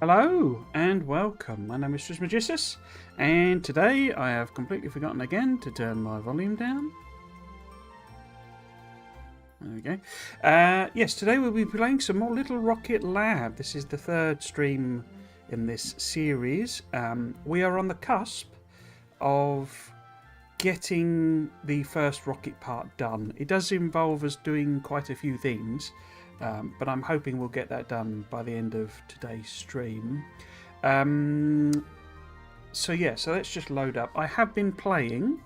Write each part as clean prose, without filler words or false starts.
Hello and welcome. My name is Trismegistus, and today I have completely forgotten again to turn my volume down. There we go. Yes, today we'll be playing some more Little Rocket Lab. This is the third stream in this series. We are on the cusp of getting the first rocket part done. It does involve us doing quite a few things, but I'm hoping we'll get that done by the end of today's stream. So let's just load up. I have been playing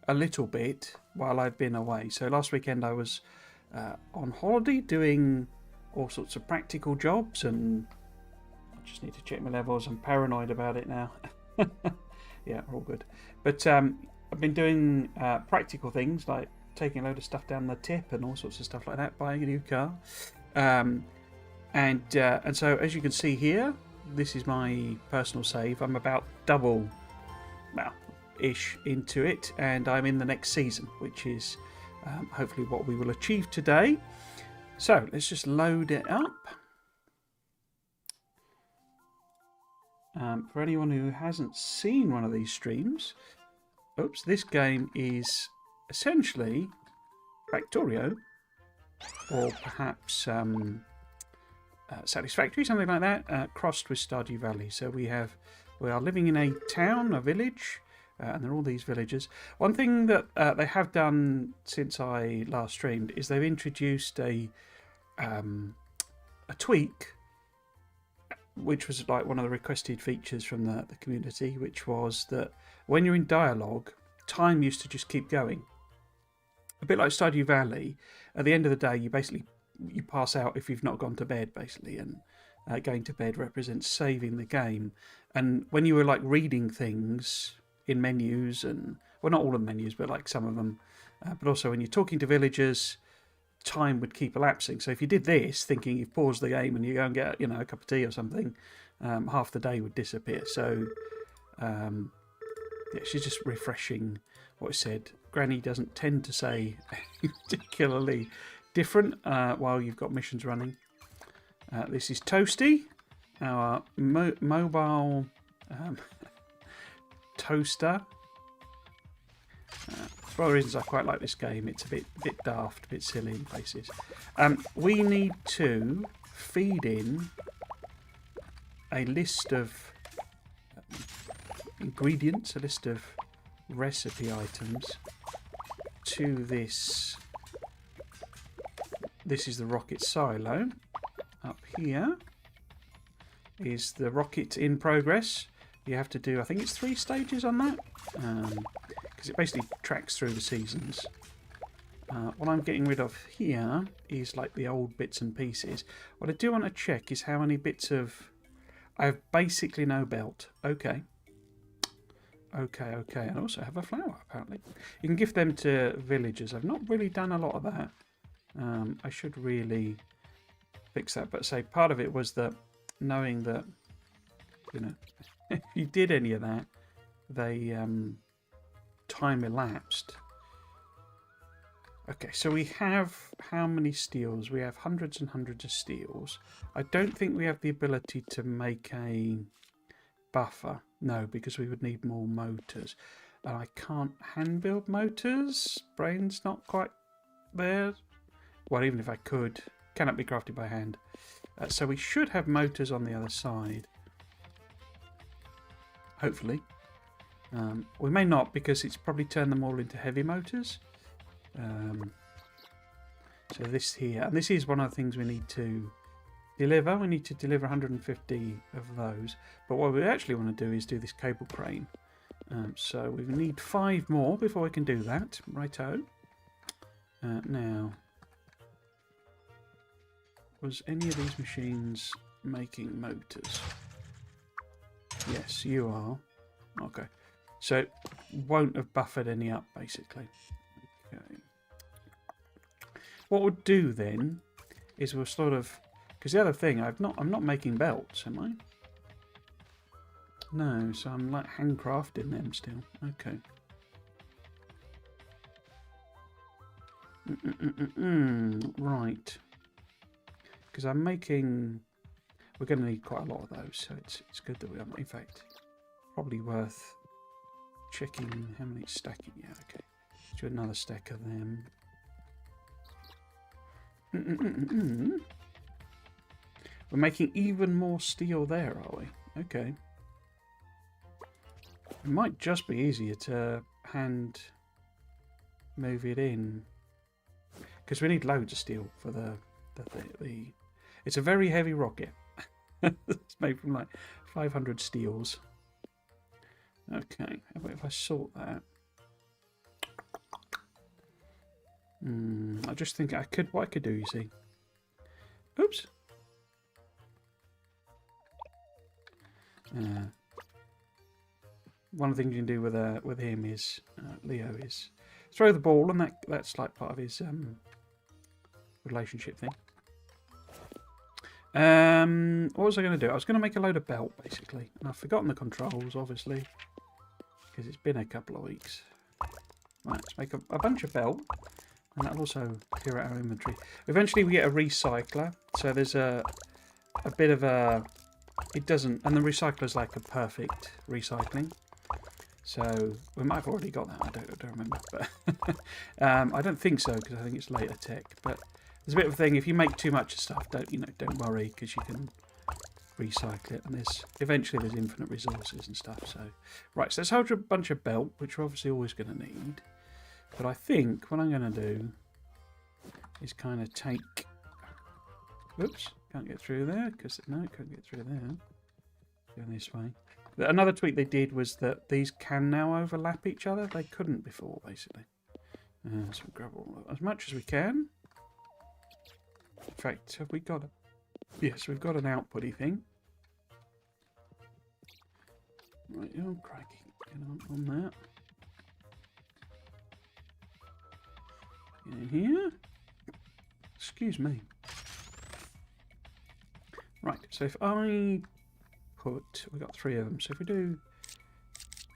a little bit while I've been away. So last weekend I was on holiday doing all sorts of practical jobs, and I just need to check my levels. I'm paranoid about it now. Yeah, all good. But I've been doing practical things like taking a load of stuff down the tip and all sorts of stuff like that, buying a new car. And so as you can see here, this is my personal save. I'm about double, ish into it, and I'm in the next season, which is hopefully what we will achieve today. So let's just load it up. For anyone who hasn't seen one of these streams, this game is essentially Factorio, or perhaps Satisfactory, something like that, crossed with Stardew Valley. So we are living in a town, a village, and there are all these villagers. One thing that they have done since I last streamed is they've introduced a tweak, which was like one of the requested features from the community, which was that when you're in dialogue, time used to just keep going. A bit like Stardew Valley, at the end of the day, you pass out if you've not gone to bed, basically, and going to bed represents saving the game. And when you were like reading things in menus, and well, not all of the menus, but like some of them, but also when you're talking to villagers, time would keep elapsing. So if you did this, thinking you've paused the game and you go and get a cup of tea or something, half the day would disappear. So she's just refreshing what I said. Granny doesn't tend to say particularly different while you've got missions running. This is Toasty, our mobile toaster. For one of the reasons I quite like this game, it's a bit daft, a bit silly in places. We need to feed in a list of ingredients, a list of recipe items to this. This is the rocket silo. Up here is the rocket in progress. You have to do, I think it's 3 stages on that, because it basically tracks through the seasons. What I'm getting rid of here is like the old bits and pieces. What I do want to check is how many bits of... I have basically no belt. Okay. And I also have a flower, apparently. You can give them to villagers. I've not really done a lot of that. I should really fix that. But say part of it was that knowing that, if you did any of that, they time elapsed. Okay, so we have how many steels? We have hundreds and hundreds of steels. I don't think we have the ability to make a buffer. No, because we would need more motors. And I can't hand build motors. Brain's not quite there. Well, even if I could, cannot be crafted by hand. So we should have motors on the other side. Hopefully. We may not, because it's probably turned them all into heavy motors. So this here, and this is one of the things we need to deliver. We need to deliver 150 of those. But what we actually want to do is do this cable crane. So we need 5 more before we can do that. Righto. Now, was any of these machines making motors? Yes, you are. Okay. So it won't have buffered any up, basically. Okay. What we'll do then is we'll sort of... Because the other thing, I'm not making belts, am I? No, so I'm like handcrafting them still. Okay. Right. Because I'm making We're going to need quite a lot of those, so it's good that we are. In fact, probably worth checking how many stacking. Yeah, okay. Let's do another stack of them. We're making even more steel there, are we? Okay. It might just be easier to hand move it in, because we need loads of steel for the it's a very heavy rocket. It's made from like 500 steels. Okay, how about if I sort that? I just think what I could do, you see. Oops. One of the things you can do with him is Leo is throw the ball, and that's like part of his relationship thing. What was I going to do? I was going to make a load of belt, basically. And I've forgotten the controls, obviously, because it's been a couple of weeks. Right, let's make a bunch of belt, and that'll also clear out our inventory. Eventually we get a recycler, so there's a bit of a... It doesn't... And the recycler's like a perfect recycling. So, we might have already got that, I don't remember. But I don't think so, because I think it's later tech. But there's a bit of a thing, if you make too much stuff, don't worry, because you can recycle it. And eventually there's infinite resources and stuff. So, right, so let's hold a bunch of belt, which we're obviously always going to need. But I think what I'm going to do is kind of take... Whoops, can't get through there, because... No, can't get through there. Going this way. Another tweak they did was that these can now overlap each other. They couldn't before, basically. So we grab all as much as we can. In fact, have we got a... Yes, we've got an outputty thing. Right, oh, crikey. Get on that. Get in here. Excuse me. Right, so if I... We've got 3 of them, so if we do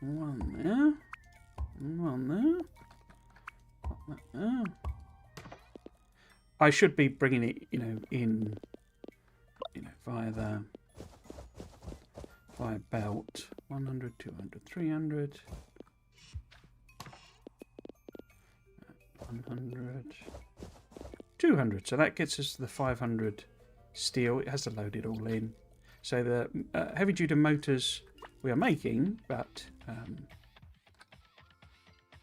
1 there, 1 there, pop that there. I should be bringing it, in, via belt. 100, 200, 300, 100, 200. So that gets us the 500 steel. It has to load it all in. So the heavy-duty motors we are making, but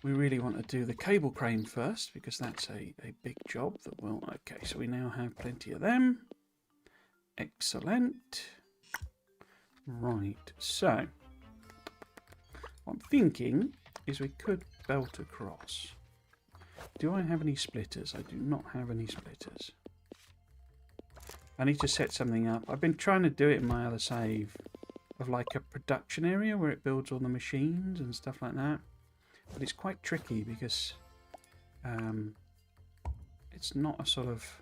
we really want to do the cable crane first, because that's a big job that will... Okay, so we now have plenty of them. Excellent. Right, so what I'm thinking is we could belt across. Do I have any splitters? I do not have any splitters. I need to set something up. I've been trying to do it in my other save of like a production area where it builds all the machines and stuff like that. But it's quite tricky because it's not a sort of...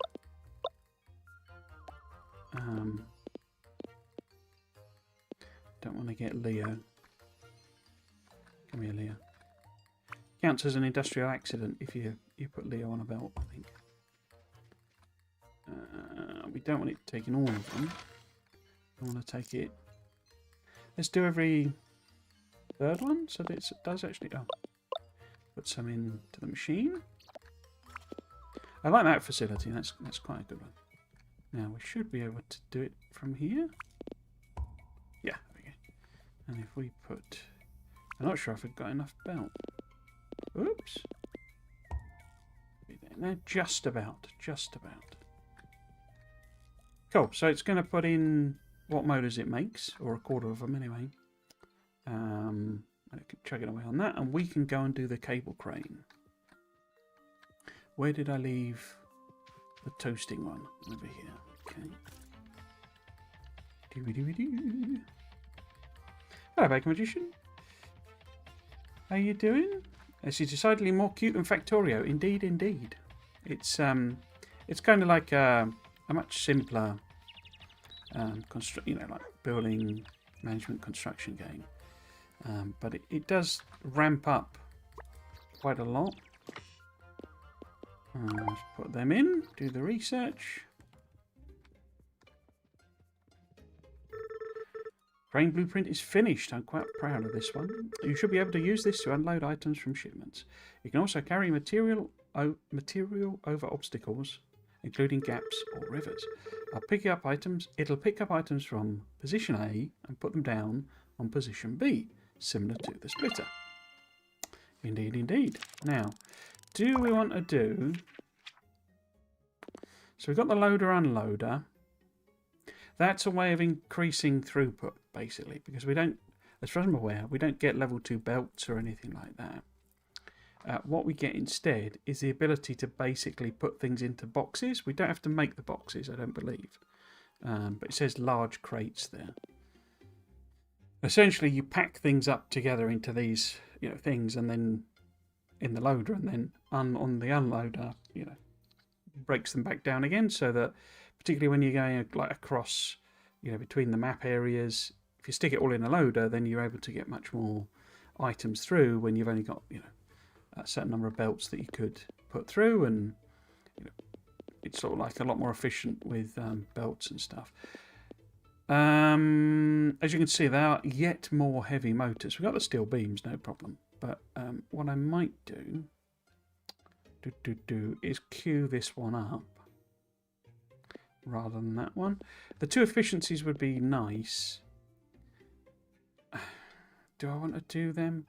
don't want to get Leo. Come here, Leo. Counts as an industrial accident if you put Leo on a belt, I think. We don't want it taking all of them. I want to take it... Let's do every third one, so that it does actually... Oh. Put some into the machine. I like that facility, that's quite a good one. Now, we should be able to do it from here. Yeah, there we go. And if we put... I'm not sure if I've got enough belt. Oops. Now, just about. Cool, so it's going to put in what motors it makes, or a quarter of them anyway. I can chuck it away on that, and we can go and do the cable crane. Where did I leave the toasting one? Over here, okay. Doo-doo-doo. Hello, Bacon Magician. How you doing? This is decidedly more cute than Factorio. Indeed, indeed. It's kind of like a much simpler, like building management construction game, but it does ramp up quite a lot. Let's put them in, do the research. Crane blueprint is finished. I'm quite proud of this one. You should be able to use this to unload items from shipments. You can also carry material over obstacles, including gaps or rivers. It'll pick up items from position A and put them down on position B, similar to the splitter. Indeed, indeed. Now, do we want to do... So we've got the loader-unloader. That's a way of increasing throughput, basically, because we don't, as far as I'm aware, we don't get level 2 belts or anything like that. What we get instead is the ability to basically put things into boxes. We don't have to make the boxes, I don't believe. But it says large crates there. Essentially, you pack things up together into these, things, and then in the loader, and then on the unloader, breaks them back down again, so that particularly when you're going like across, between the map areas, if you stick it all in a loader, then you're able to get much more items through when you've only got, a certain number of belts that you could put through, and it's sort of like a lot more efficient with belts and stuff. As you can see, there are yet more heavy motors. We've got the steel beams, no problem. But what I might do is queue this one up rather than that one. The 2 efficiencies would be nice. Do I want to do them?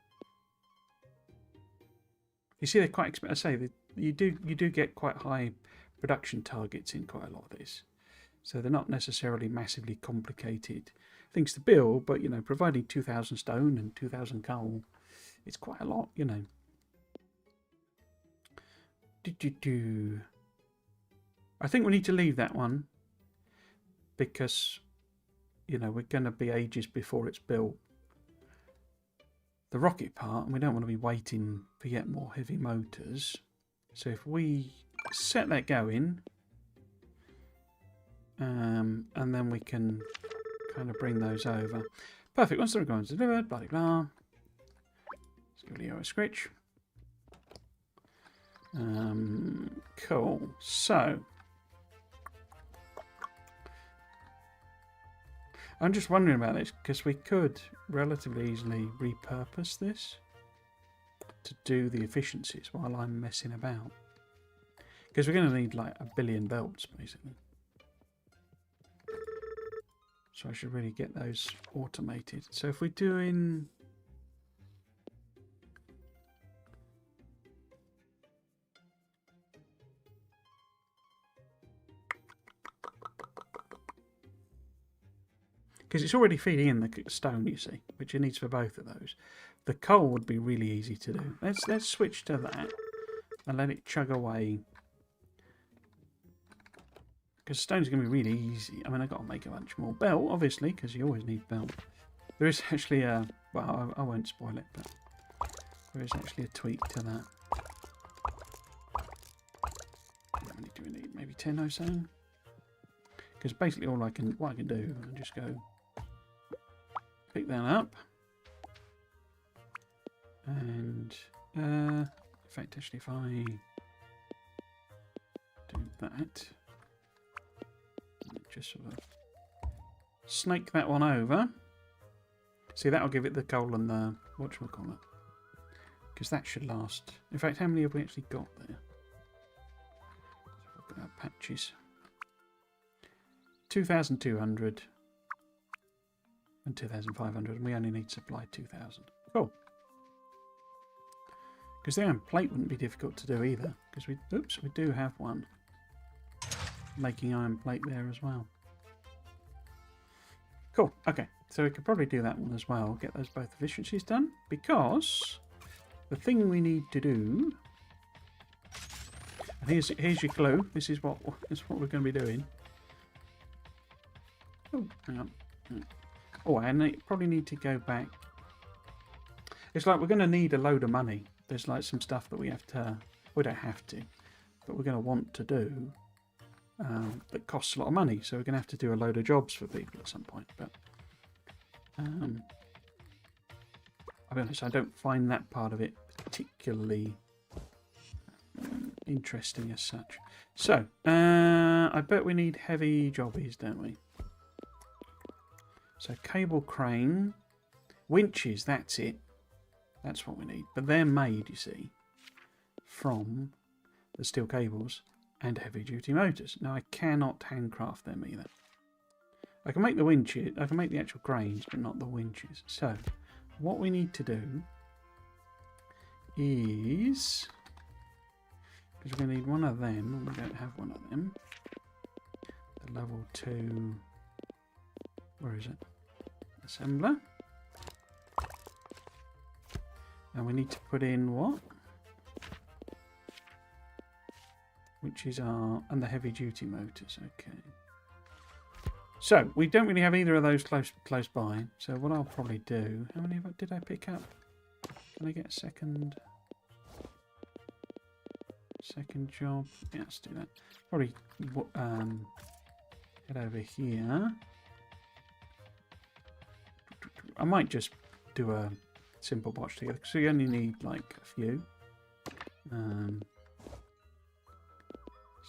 You see, they're quite expensive. I say you do get quite high production targets in quite a lot of this, so they're not necessarily massively complicated things to build. But providing 2,000 stone and 2,000 coal, it's quite a lot. I think we need to leave that one because we're going to be ages before it's built. The rocket part, and we don't want to be waiting for yet more heavy motors. So if we set that going, and then we can kind of bring those over. Perfect. Once the requirements are delivered, blah blah blah. Let's give Leo a scritch. Cool. So I'm just wondering about this because we could relatively easily repurpose this to do the efficiencies while I'm messing about, because we're going to need like 1 billion belts basically. So I should really get those automated. So if we're doing because it's already feeding in the stone, you see, which it needs for both of those. The coal would be really easy to do. Let's switch to that and let it chug away. Because stone's going to be really easy. I mean, I've got to make a bunch more belt, obviously, because you always need belt. There is actually a... Well, I won't spoil it, but there is actually a tweak to that. How many do we need? Maybe 10 or so? Because basically all what I can do, I just go pick that up, and in fact, actually, if I do that, just sort of snake that one over. See, that'll give it the coal and the whatchamacallit, because that should last. In fact, how many have we actually got there? Look at our patches. 2,200 and 2,500, and we only need to supply 2,000. Cool. Because the iron plate wouldn't be difficult to do either, because we do have one making iron plate there as well. Cool. Okay, so we could probably do that one as well. Get those both efficiencies done, because the thing we need to do. And here's your clue. This is what we're going to be doing. Oh, hang on. Oh, and I probably need to go back. It's like we're going to need a load of money. There's like some stuff that we have to... We don't have to, but we're going to want to do that costs a lot of money. So we're going to have to do a load of jobs for people at some point. But I'll be honest, I don't find that part of it particularly interesting as such. So, I bet we need heavy jobbies, don't we? So cable crane, winches, that's it. That's what we need. But they're made, you see, from the steel cables and heavy duty motors. Now I cannot handcraft them either. I can make the winches, I can make the actual cranes, but not the winches. So what we need to do is, because we're going to need one of them, and we don't have one of them. The level 2, where is it? Assembler. And we need to put in what? Which is our, and the heavy duty motors, okay. So, we don't really have either of those close by. So what I'll probably do, how many did I pick up? Can I get a second job? Yeah, let's do that. Probably head over here. I might just do a simple watch together, so you only need like a few. So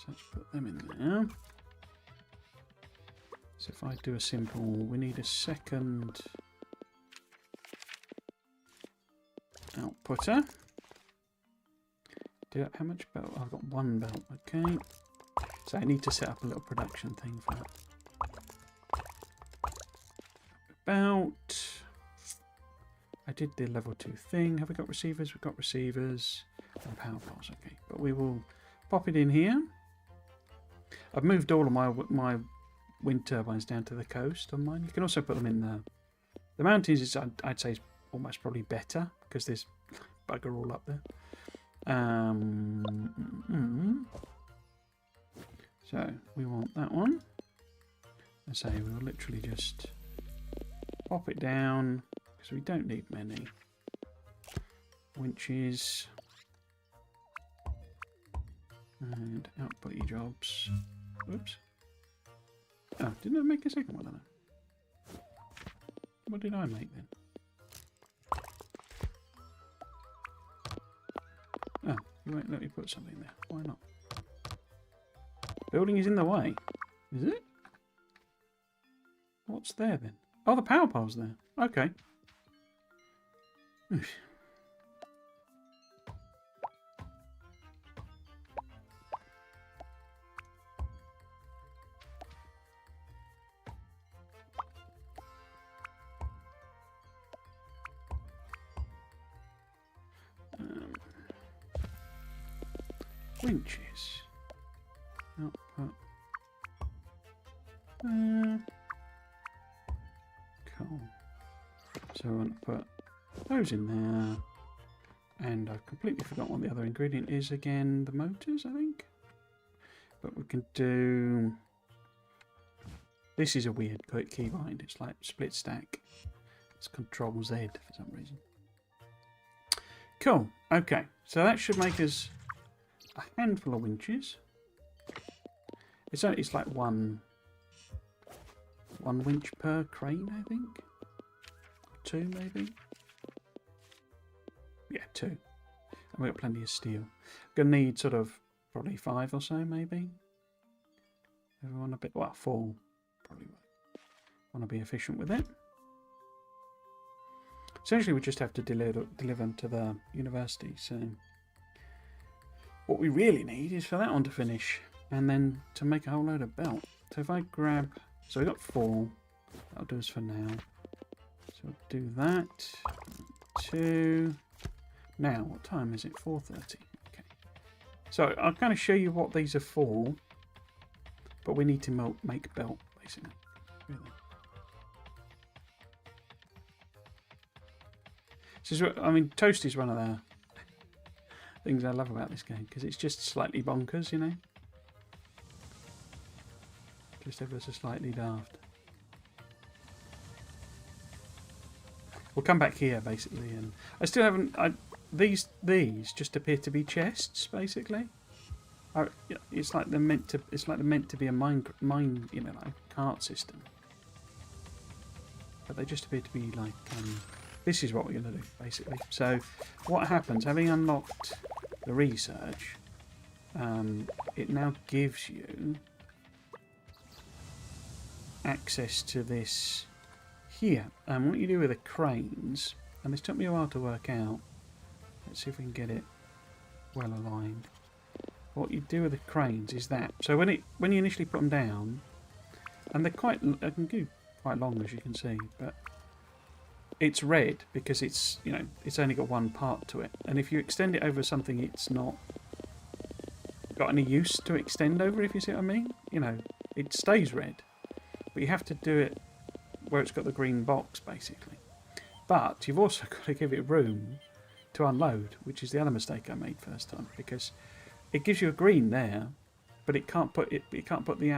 let's put them in there. So if I do a simple, we need a second outputter. How much belt? I've got one belt, okay. So I need to set up a little production thing for that. Belt. I did the level 2 thing. Have we got receivers? We've got receivers. And power poles, okay. But we will pop it in here. I've moved all of my wind turbines down to the coast on mine. You can also put them in the mountains. Is I'd say is almost probably better because there's bugger all up there. So we want that one. I say we will literally just pop it down because we don't need many winches and output your jobs. Whoops. Oh, didn't I make a second one of them? What did I make then? Oh, you won't let me put something there. Why not? Building is in the way. Is it? What's there then? Oh, the power pole's there. Okay. Winches. Output. Cool. So I want to put those in there. And I've completely forgotten what the other ingredient is again. The motors, I think. But we can do... This is a weird keybind. It's like split stack. It's Control Z for some reason. Cool. Okay. So that should make us a handful of winches. It's like one winch per crane, I think. 2 maybe. Yeah, 2. And we've got plenty of steel. Gonna need sort of probably 5 or so maybe. Everyone a bit, well, 4 probably. Want to be efficient with it. Essentially, we just have to deliver them to the university. So what we really need is for that one to finish, and then to make a whole load of belt. So if I grab, so we got 4. That'll do us for now. So we'll do that. 2. Now, what time is it? 4:30. Okay. So I'll kind of show you what these are for, but we need to make belt basically. Really. I mean, Toast is one of the things I love about this game, because it's just slightly bonkers, you know? Just ever so slightly daft. We'll come back here, basically, and I still haven't... These just appear to be chests, basically. It's like they're meant to be a mine, you know, like cart system. But they just appear to be like... this is what we're going to do, basically. So, what happens, having unlocked the research, it now gives you access to this here. And what you do with the cranes, and this took me a while to work out. Let's see if we can get it well aligned. What you do with the cranes is that. So when you initially put them down, and they can go quite long as you can see, but it's red because it's it's only got one part to it. And if you extend it over something it's not got any use to extend over, if you see what I mean, it stays red. But you have to do it where it's got the green box basically. But you've also got to give it room to unload, which is the other mistake I made first time, because it gives you a green there, but it can't put the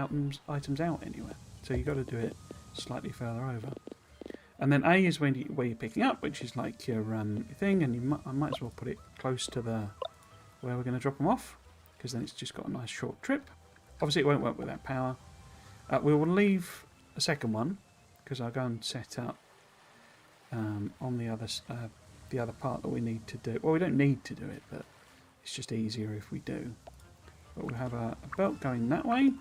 items out anywhere. So you've got to do it slightly further over. And then A is where you're picking up, which is like your thing, and I might as well put it close to where we're going to drop them off, because then it's just got a nice short trip. Obviously it won't work without power. We will leave a second one, because I'll go and set up on the other part that we need to do. Well, we don't need to do it, but it's just easier if we do. But we'll have a belt going that way.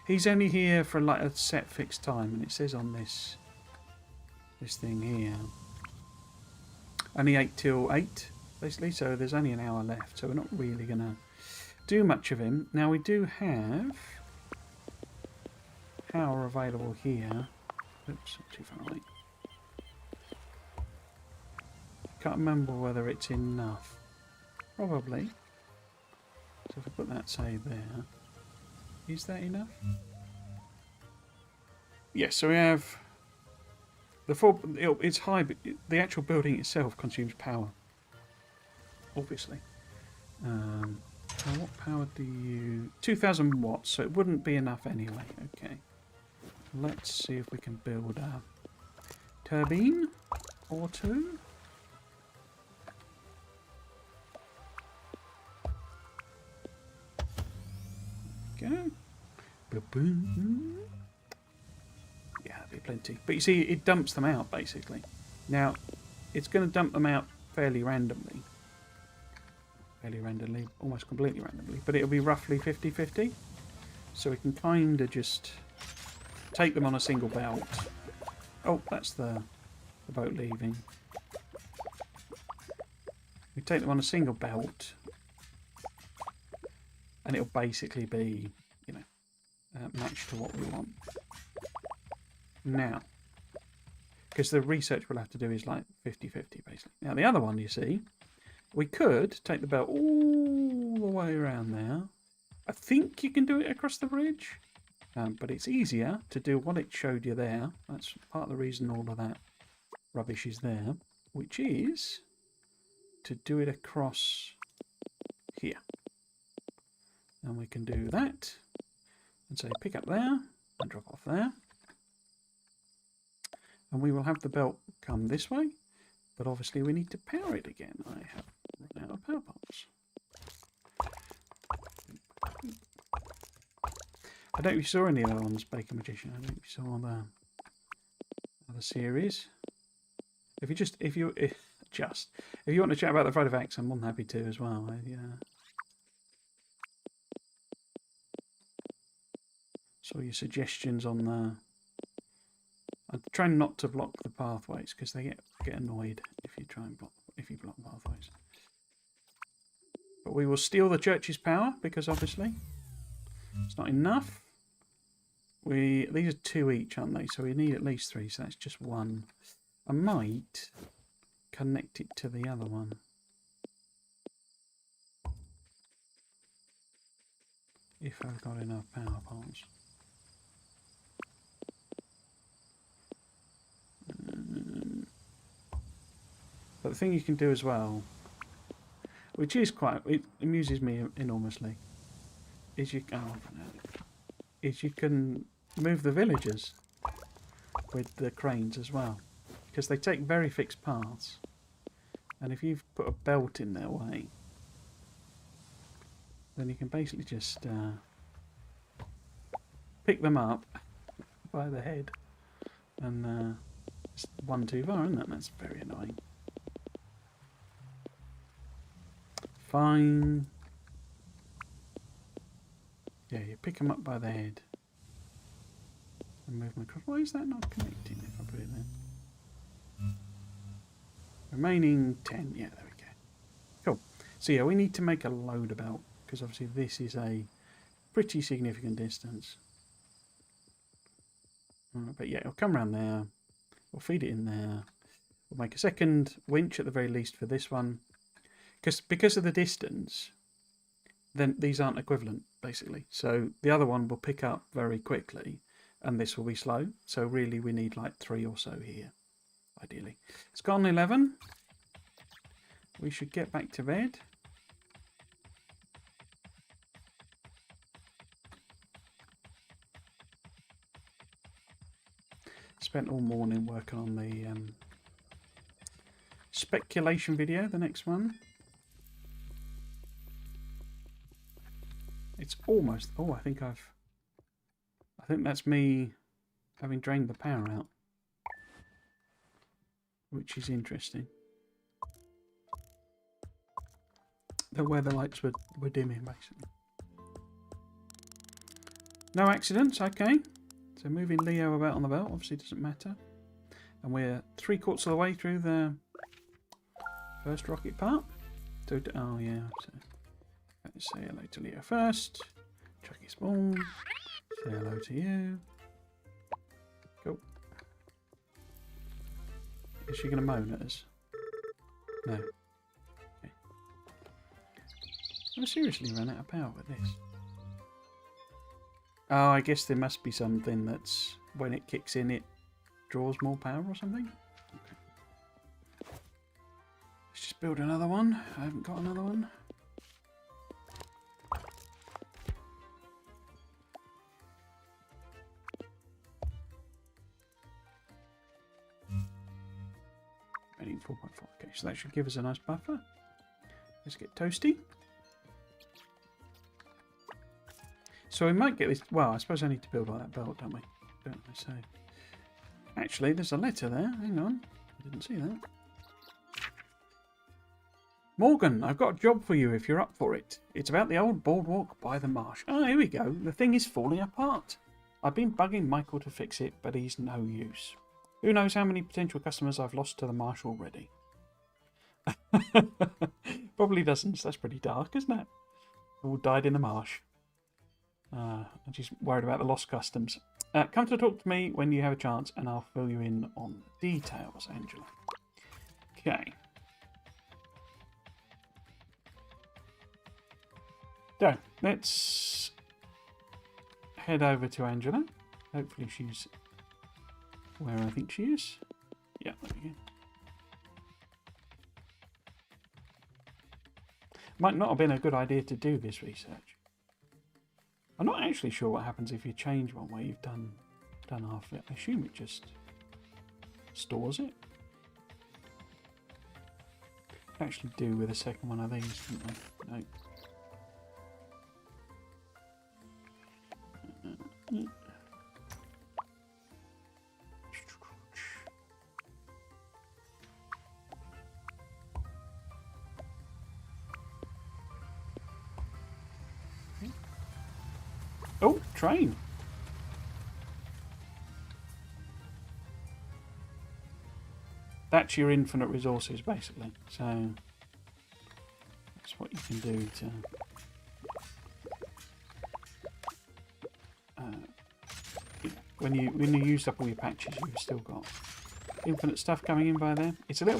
He's only here for like a set fixed time, and it says on this thing here only 8 till 8 basically, so there's only an hour left, so we're not really gonna do much of him. Now we do have power available here. Oops, too far away. Can't remember whether it's enough. Probably. So if I put that, say, there. Is that enough? Yes, so we have it's high, but the actual building itself consumes power. Obviously. So what power do you... 2,000 watts, so it wouldn't be enough anyway. Okay. Let's see if we can build a turbine or two. Go. Boom. Yeah, that'd be plenty. But you see, it dumps them out, basically. Now, it's going to dump them out fairly randomly. Almost completely randomly. But it'll be roughly 50-50. So we can kind of just take them on a single belt. Oh, that's the boat leaving. We take them on a single belt. And it'll basically be, matched to what we want. Now, because the research we'll have to do is like 50-50 basically. Now the other one, you see, we could take the belt all the way around there. I think you can do it across the bridge, but it's easier to do what it showed you there. That's part of the reason all of that rubbish is there, which is to do it across here. And we can do that and say pick up there and drop off there. And we will have the belt come this way, but obviously we need to power it again. I have run out of power parts. I don't know if you saw any other ones, Baker Magician. I don't know if you saw the other series. If you want to chat about the Friday Facts, I'm more than happy to as well. Saw your suggestions on the... I try not to block the pathways because they get annoyed if you block pathways. But we will steal the church's power because obviously it's not enough. These are 2 each, aren't they? So we need at least 3. So that's just 1. I might connect it to the other one. If I've got enough power poles. But the thing you can do as well, which is it amuses me enormously, is you can move the villagers with the cranes as well, because they take very fixed paths, and if you've put a belt in their way, then you can basically just pick them up by the head, and it's one too far, isn't it? That's very annoying. Fine. Yeah, you pick them up by the head. And move my cross. Why is that not connecting if I put it there? Remaining 10. Yeah, there we go. Cool. So yeah, we need to make a load about, because obviously this is a pretty significant distance. But yeah, it'll come around there. We'll feed it in there. We'll make a second winch at the very least for this one. Because of the distance, then these aren't equivalent, basically. So the other one will pick up very quickly, and this will be slow. So really we need like 3 or so here, ideally. It's gone 11. We should get back to bed. Spent all morning working on the speculation video, the next one. It's almost... Oh, I think that's me having drained the power out. Which is interesting. Where the lights were dimming, basically. No accidents, okay. So moving Leo about on the belt obviously doesn't matter. And we're 3/4 of the way through the first rocket part. So, oh yeah, so let's say hello to Leo first. Chucky Spawn. Say hello to you. Cool. Is she going to moan at us? No. Okay. I seriously ran out of power with this. Oh, I guess there must be something that's, when it kicks in, it draws more power or something. Okay. Let's just build another one. I haven't got another one. Rating 4.4. Okay, so that should give us a nice buffer. Let's get toasty. So we might get this... Well, I suppose I need to build like that belt, don't we? Don't I say? Actually, there's a letter there. Hang on. I didn't see that. Morgan, I've got a job for you if you're up for it. It's about the old boardwalk by the marsh. Oh, here we go. The thing is falling apart. I've been bugging Michael to fix it, but he's no use. Who knows how many potential customers I've lost to the marsh already. Probably dozens. That's pretty dark, isn't it? All died in the marsh. I'm just worried about the lost customs. Come to talk to me when you have a chance and I'll fill you in on the details, Angela. Okay. So, let's head over to Angela. Hopefully she's where I think she is. Yeah, there we go. Might not have been a good idea to do this research. I'm not actually sure what happens if you change one where you've done half of it. I assume it just stores it. Actually do with a second one of these, didn't I? No. Oh, train. That's your infinite resources, basically. So that's what you can do to when you used up all your patches, you've still got infinite stuff coming in by there. It's a little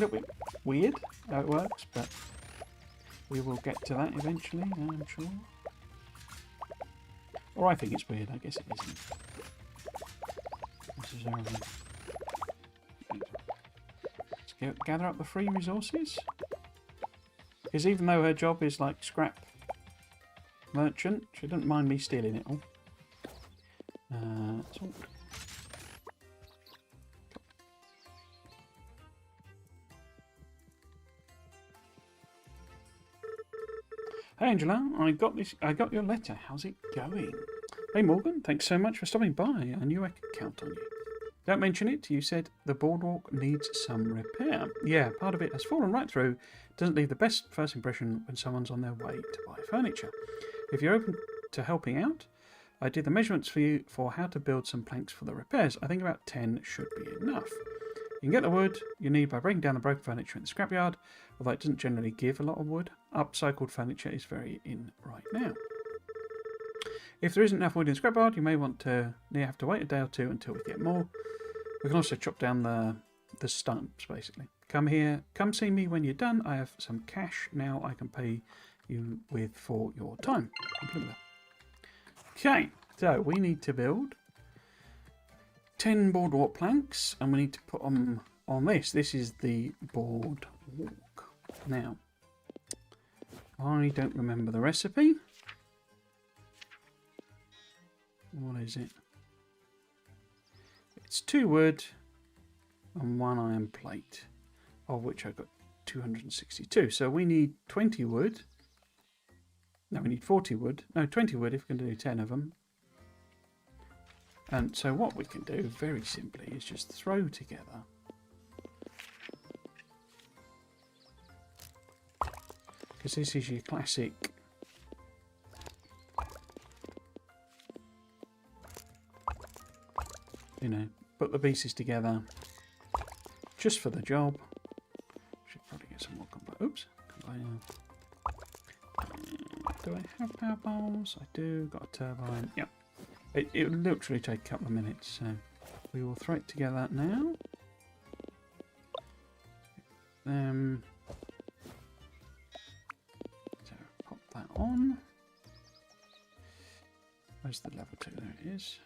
bit weird how it works, but we will get to that eventually, I'm sure. Or I think it's weird. I guess it isn't necessarily. Let's gather up the free resources. Because even though her job is like scrap merchant, she doesn't mind me stealing it all. Hey Angela, I got your letter. How's it going? Hey Morgan, thanks so much for stopping by. I knew I could count on you. Don't mention it. You said the boardwalk needs some repair. Yeah, part of it has fallen right through. Doesn't leave the best first impression when someone's on their way to buy furniture. If you're open to helping out, I did the measurements for you for how to build some planks for the repairs. I think about 10 should be enough. You can get the wood you need by breaking down the broken furniture in the scrapyard, although it doesn't generally give a lot of wood. Upcycled furniture is very in right now. If there isn't enough wood in the scrapyard, you may have to wait a day or two until we get more. We can also chop down the stumps, basically. Come see me when you're done. I have some cash now I can pay you with for your time. Okay, so we need to build 10 boardwalk planks, and we need to put them on this. This is the boardwalk. Now, I don't remember the recipe. What is it? It's 2 wood and 1 iron plate, of which I've got 262. So we need 20 wood. No, we need 40 wood. No, 20 wood if we're going to do 10 of them. And so what we can do, very simply, is just throw together because this is your classic put the pieces together just for the job. Should probably get some more combat. Oops. Do I have power poles? I do. Got a turbine. Yep. It will literally take a couple of minutes, so we will throw it together now. So pop that on. Where's the level 2? There it is.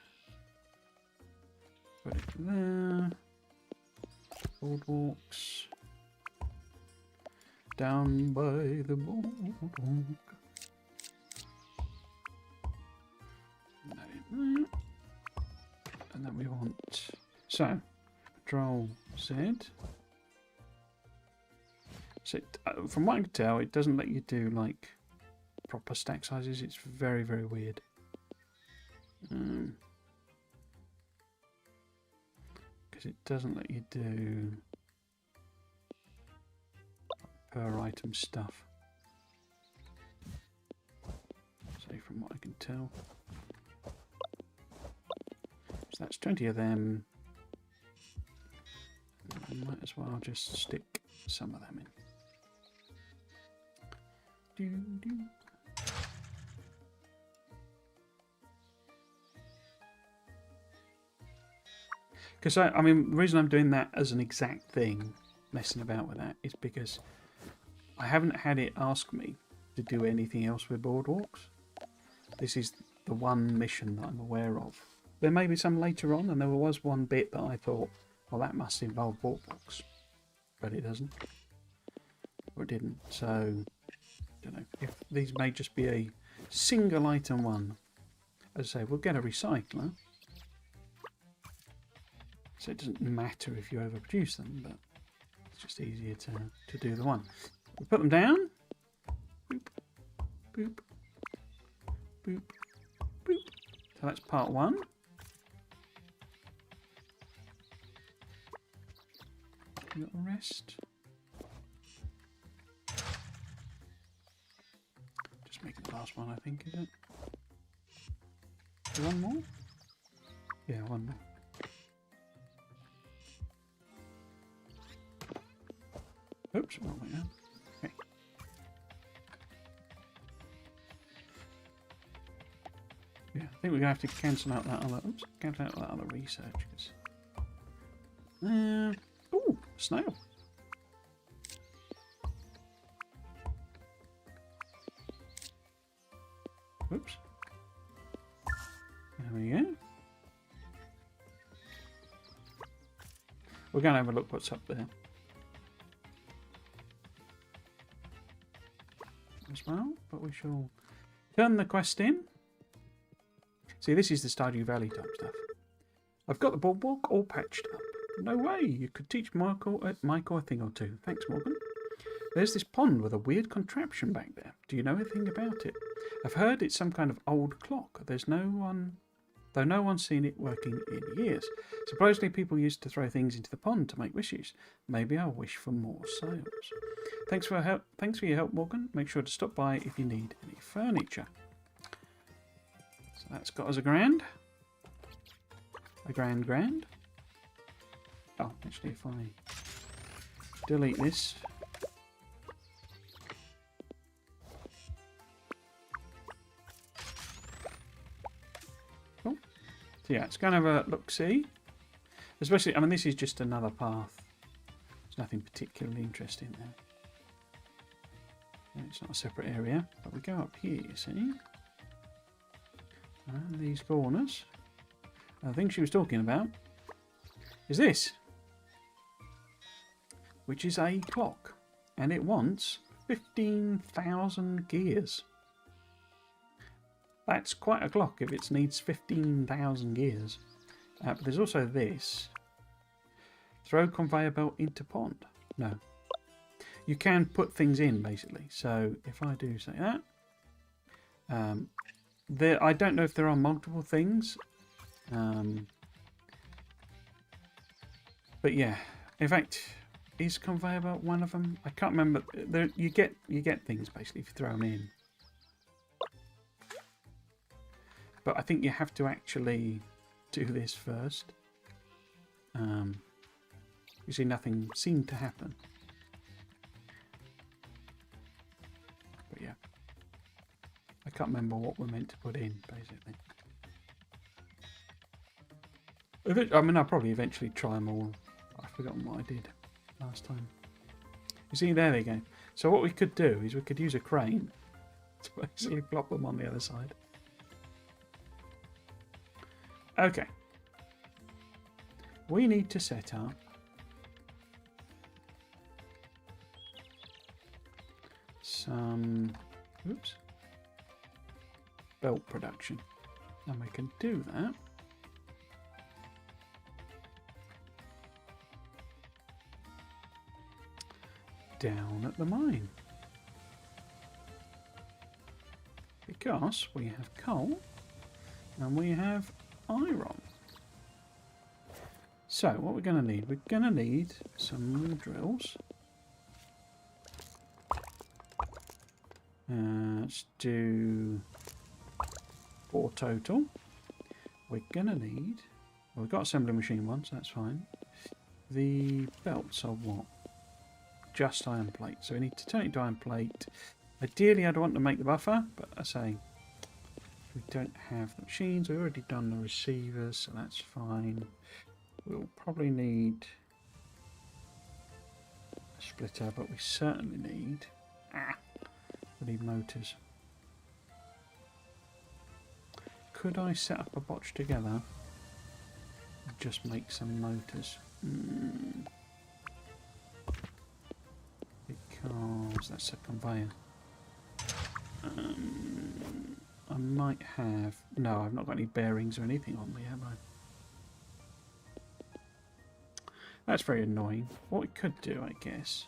Put it there. Boardwalks. Down by the boardwalk. And then we want, so Control Z. So from what I can tell, it doesn't let you do like proper stack sizes. It's very, very weird. Because it doesn't let you do per item stuff. So from what I can tell. So that's 20 of them. I might as well just stick some of them in. Because I mean, the reason I'm doing that as an exact thing, messing about with that, is because I haven't had it ask me to do anything else with boardwalks. This is the one mission that I'm aware of. There may be some later on, and there was one bit that I thought, well, that must involve boardwalks, but it doesn't, or it didn't. So, I don't know if these may just be a single item one. As I say, we'll get a recycler, so it doesn't matter if you overproduce them, but it's just easier to do the one. We put them down. Boop, boop, boop, boop. So that's part one. Little rest. Just making the last one, I think, is it? One more? Yeah, one more. Oops, wrong way down. Okay. Yeah, I think we're gonna have to cancel out that other. Oops, cancel out that other research. Ooh, snail. Oops. There we go. We're going to have a look what's up there as well, but we shall turn the quest in. See, this is the Stardew Valley type stuff. I've got the boardwalk all patched up. No way, you could teach Michael a thing or two. Thanks, Morgan. There's this pond with a weird contraption back there. Do you know anything about it? I've heard it's some kind of old clock. Though no one's seen it working in years. Supposedly people used to throw things into the pond to make wishes. Maybe I'll wish for more sales. Thanks for your help, Morgan. Make sure to stop by if you need any furniture. So So that's got us a grand. A grand. Oh, actually, if I delete this. Cool. So yeah, it's kind of a look-see. Especially, I mean, this is just another path. There's nothing particularly interesting there. It's not a separate area, but we go up here, you see. And these corners. The thing she was talking about is this, which is a clock, and it wants 15,000 gears. That's quite a clock if it needs 15,000 gears. But there's also this. Throw conveyor belt into pond. No. You can put things in, basically. So if I do say that, I don't know if there are multiple things, but yeah. In fact, is conveyor belt one of them? I can't remember. You get things basically if you throw them in, but I think you have to actually do this first. You see, nothing seemed to happen. But yeah, I can't remember what we're meant to put in, basically. I mean, I'll probably eventually try them all. I've forgotten what I did last time. You see, there they go. So what we could do is we could use a crane to basically plop them on the other side. Okay. We need to set up some belt production, and we can do that down at the mine because we have coal and we have iron. So what we're going to need, we're going to need some more drills. Let's do 4 total. We're going to need, well, we've got assembly machine ones, so that's fine. The belts are what? Just iron plate. So we need to turn it into iron plate. Ideally, I'd want to make the buffer, but I say we don't have the machines. We've already done the receivers, so that's fine. We'll probably need a splitter, but we certainly need we need motors. Could I set up a botch together and just make some motors? Because that's a conveyor. I might have... No, I've not got any bearings or anything on me, have I? That's very annoying. What we could do, I guess,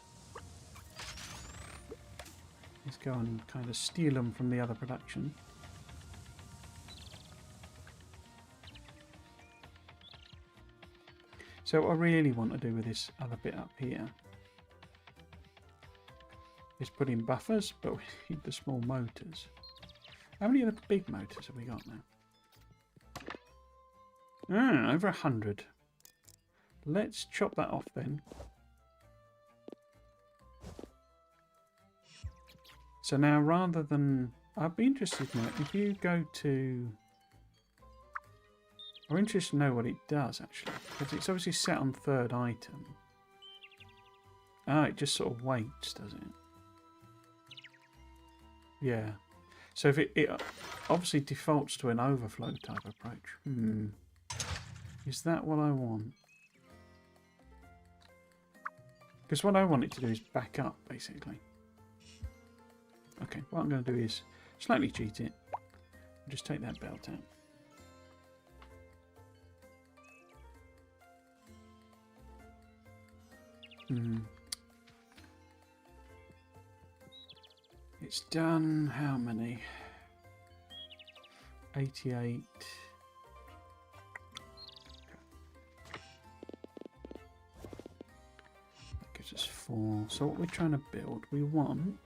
is go and kind of steal them from the other production. So what I really want to do with this other bit up here is put in buffers, but we need the small motors. How many of the big motors have we got now? Over 100. Let's chop that off then. So now, rather than... I'd be interested now, if you go to... I'm interested to know what it does, actually. Because it's obviously set on third item. Oh, it just sort of waits, does it? Yeah. So if it obviously defaults to an overflow type approach. Is that what I want? Because what I want it to do is back up, basically. Okay, what I'm going to do is slightly cheat it. Just take that belt out. It's done how many? 88. That gives us 4. So what we're trying to build, we want...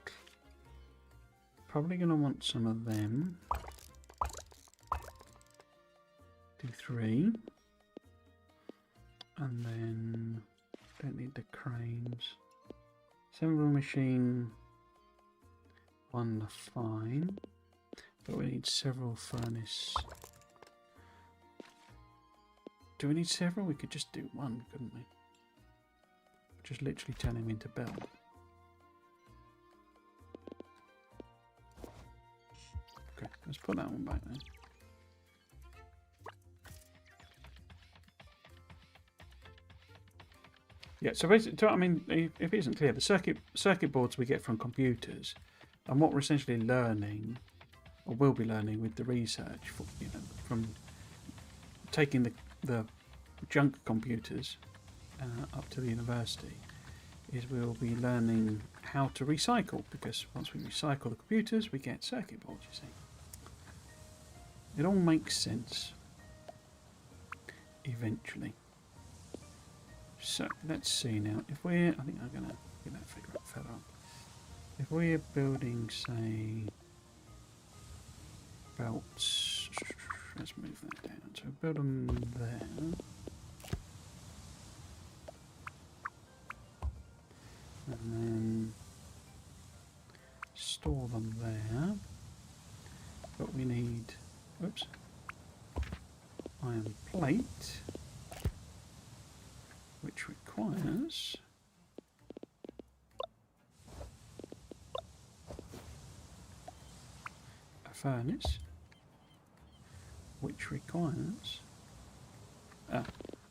Probably going to want some of them. 3. And then don't need the cranes. Assembly machine 1 fine. But we need several furnace. Do we need several? We could just do 1, couldn't we? Just literally turn him into Bell. Okay, let's put that one back then. Yeah, so basically, I mean, if it isn't clear, the circuit boards we get from computers, and what we're essentially learning, or will be learning with the research, from taking the junk computers up to the university, is we'll be learning how to recycle, because once we recycle the computers, we get circuit boards, you see. It all makes sense eventually. So let's see now. If we're, I think I'm gonna get that figure up further on. If we're building, say, belts, let's move that down. So build them there, and then store them there. But we need, oops, iron plate, which requires a furnace, which requires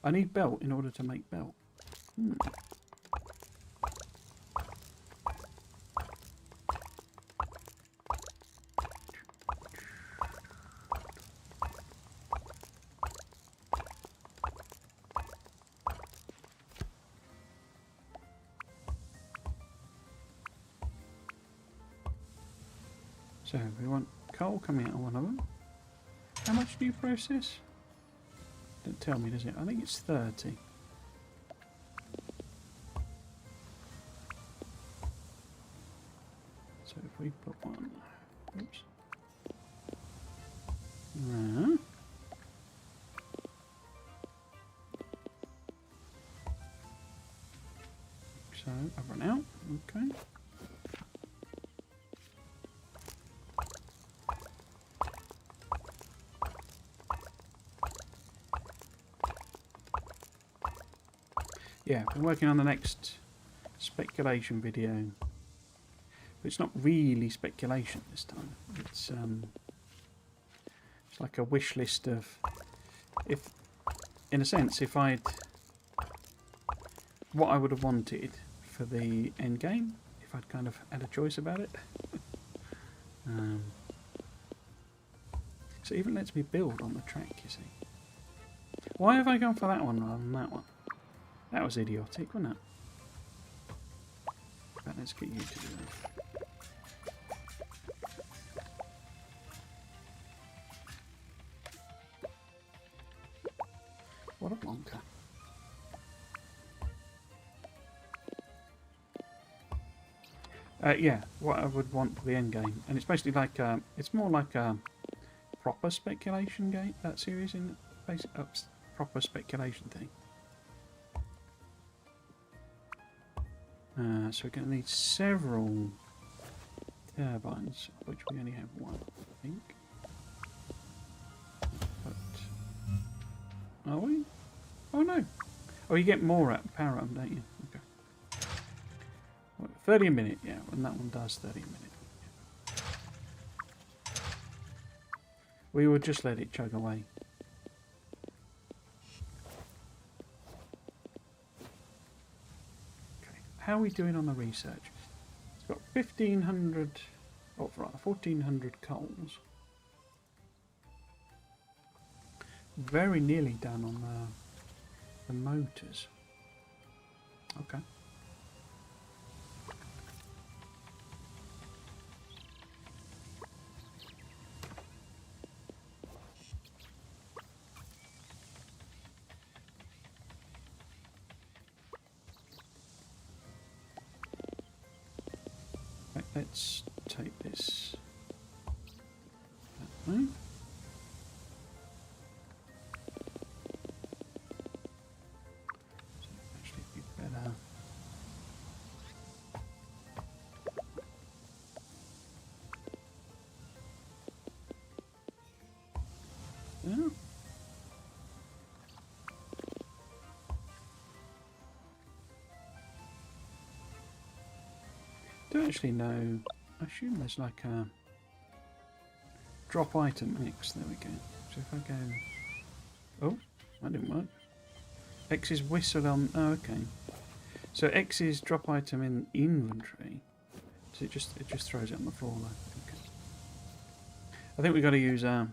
I need belt in order to make belt. So we want coal coming out of one of them. How much do you process? Don't tell me, does it? I think it's 30. So if we put one, oops, there. So I've run out. Okay. Yeah, I'm working on the next speculation video. But it's not really speculation this time. It's like a wish list of, if, in a sense, if I'd, what I would have wanted for the end game, if I'd kind of had a choice about it. So it even lets me build on the track, you see. Why have I gone for that one rather than that one? That was idiotic, wasn't it? But let's get you to do that. What a blonker. Yeah, what I would want for the end game, and it's basically like it's more like a proper speculation game. That series in basic proper speculation thing. So we're going to need several turbines, which we only have one, I think. But are we? Oh no! Oh, you get more at power up, don't you? Okay. 30 a minute, yeah, and that one does 30 a minute. We will just let it chug away. Okay, how are we doing on the research? It's got 1,500, oh, right, 1,400 coals. Very nearly done on the motors. Okay. Right, let's take this that way. Don't actually know. I assume there's like a drop item X. There we go. So if I go... Oh, that didn't work. X is whistle on... Oh, okay. So X is drop item in inventory. So it just throws it on the floor though. Okay. I think we've got to use Jobby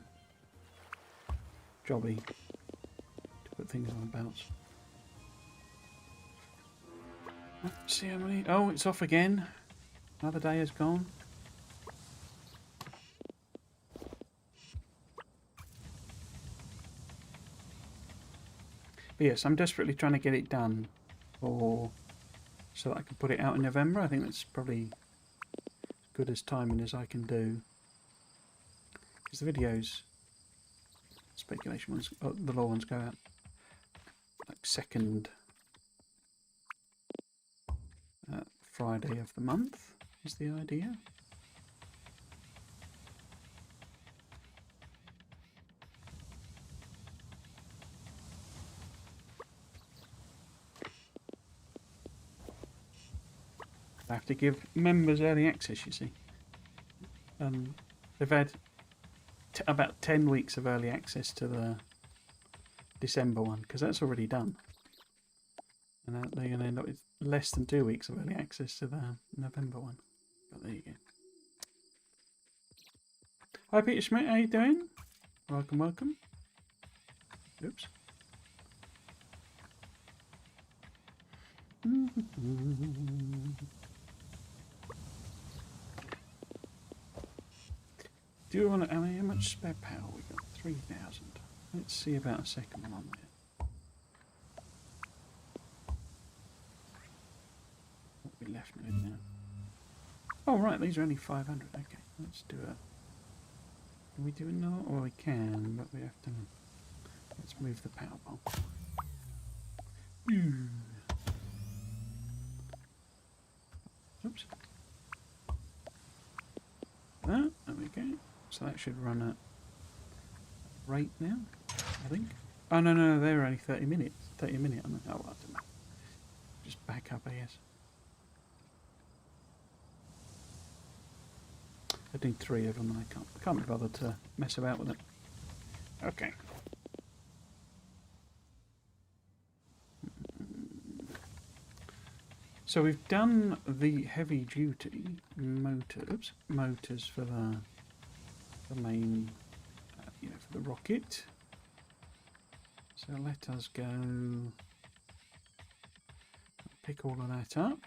to put things on belts. Let's see how many... Oh, it's off again. Another day has gone. But yes, I'm desperately trying to get it done so that I can put it out in November. I think that's probably as good as timing as I can do. Because the videos, speculation ones, the law ones go out like second Friday of the month is the idea. I have to give members early access, you see. They've had about 10 weeks of early access to the December one, because that's already done. And they're going to end up with less than 2 weeks of early access to the November one. But there you go. Hi Peter Schmidt, how you doing? Welcome, welcome. Oops. Do you want to... I mean, how much spare power we got? 3,000. Let's see about a second one on there. What we left with now? Oh right, these are only 500. Okay, let's do it. Can we do it now? Well, we can, but we have to... Let's move the power pole. Oops. There we go. So that should run at rate now, I think. Oh no, they're only 30 minutes. 30 minutes, aren't they? Oh, I don't know. Just back up, I guess. I need 3 of them and I can't be bothered to mess about with it. Okay. So we've done the heavy duty motors for the main, for the rocket. So let us go pick all of that up.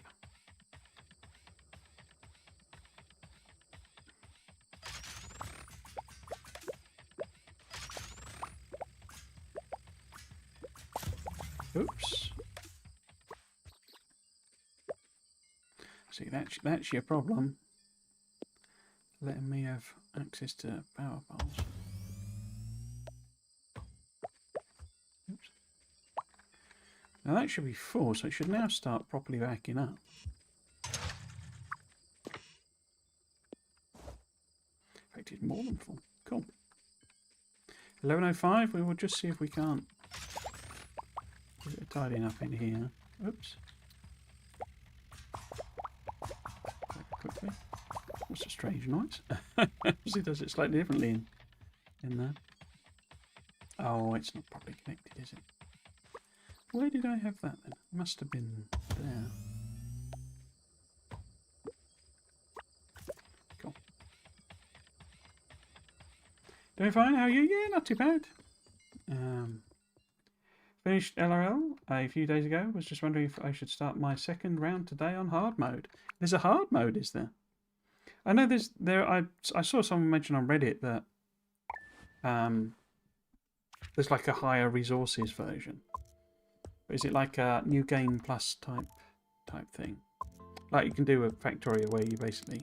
Oops. See, that's your problem. Letting me have access to power poles. Oops. Now that should be full, so it should now start properly backing up. In fact, it's more than full. Cool. 11:05. We will just see if we can't get it tidy enough in here. Oops. Quickly. What's a strange noise? He does it slightly differently in there. Oh, it's not properly connected, is it? Where did I have that then? It must have been there. Cool. Doing fine? How are you? Yeah, not too bad. Finished LRL a few days ago. Was just wondering if I should start my second round today on hard mode. There's a hard mode, is there? I know I saw someone mention on Reddit that there's like a higher resources version. Is it like a new game plus type thing? Like you can do a Factorio where you basically,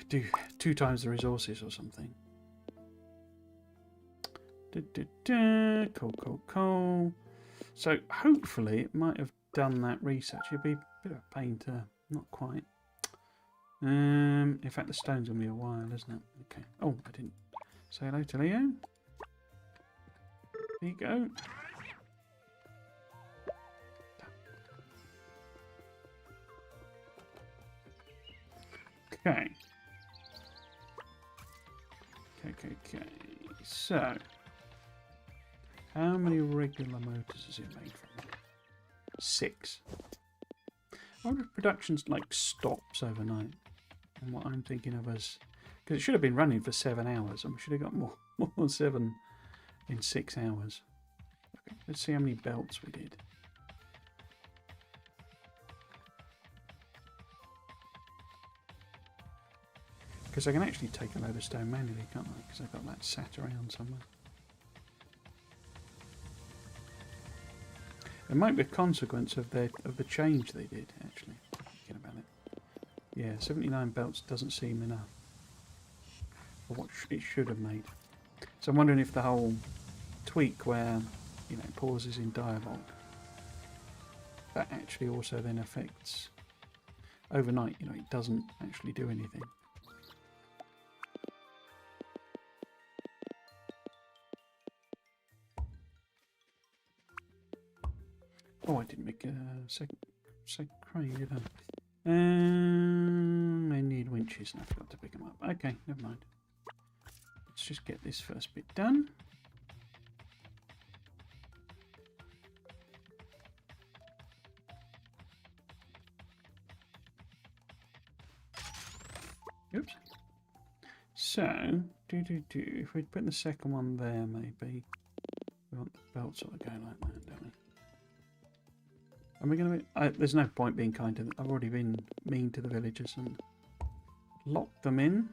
do 2 times the resources or something. Cool. So hopefully it might have done that research. It'd be a bit of a pain to not quite. In fact, the stone's gonna be a while, isn't it? Okay. Oh, I didn't say hello to Leo. There you go. Okay. Okay. So, how many regular motors has it made from that? 6. I wonder if production's like stops overnight. And what I'm thinking of as, because it should have been running for 7 hours, and we should have got more than 7 in 6 hours. Okay, let's see how many belts we did. Because I can actually take a load of stone manually, can't I? Because I've got that sat around somewhere. It might be a consequence of the change they did, actually. Thinking about it. Yeah, 79 belts doesn't seem enough for what it should have made. So I'm wondering if the whole tweak where, you know, pauses in dialogue, that actually also then affects overnight, you know, it doesn't actually do anything. Oh, I didn't make a second crane, did I? I need winches and I forgot to pick them up. Okay, never mind. Let's just get this first bit done. Oops. So, if we put the second one there, maybe. We want the belt sort of going like that, don't we? Are we going to be... there's no point being kind to them. I've already been mean to the villagers and locked them in.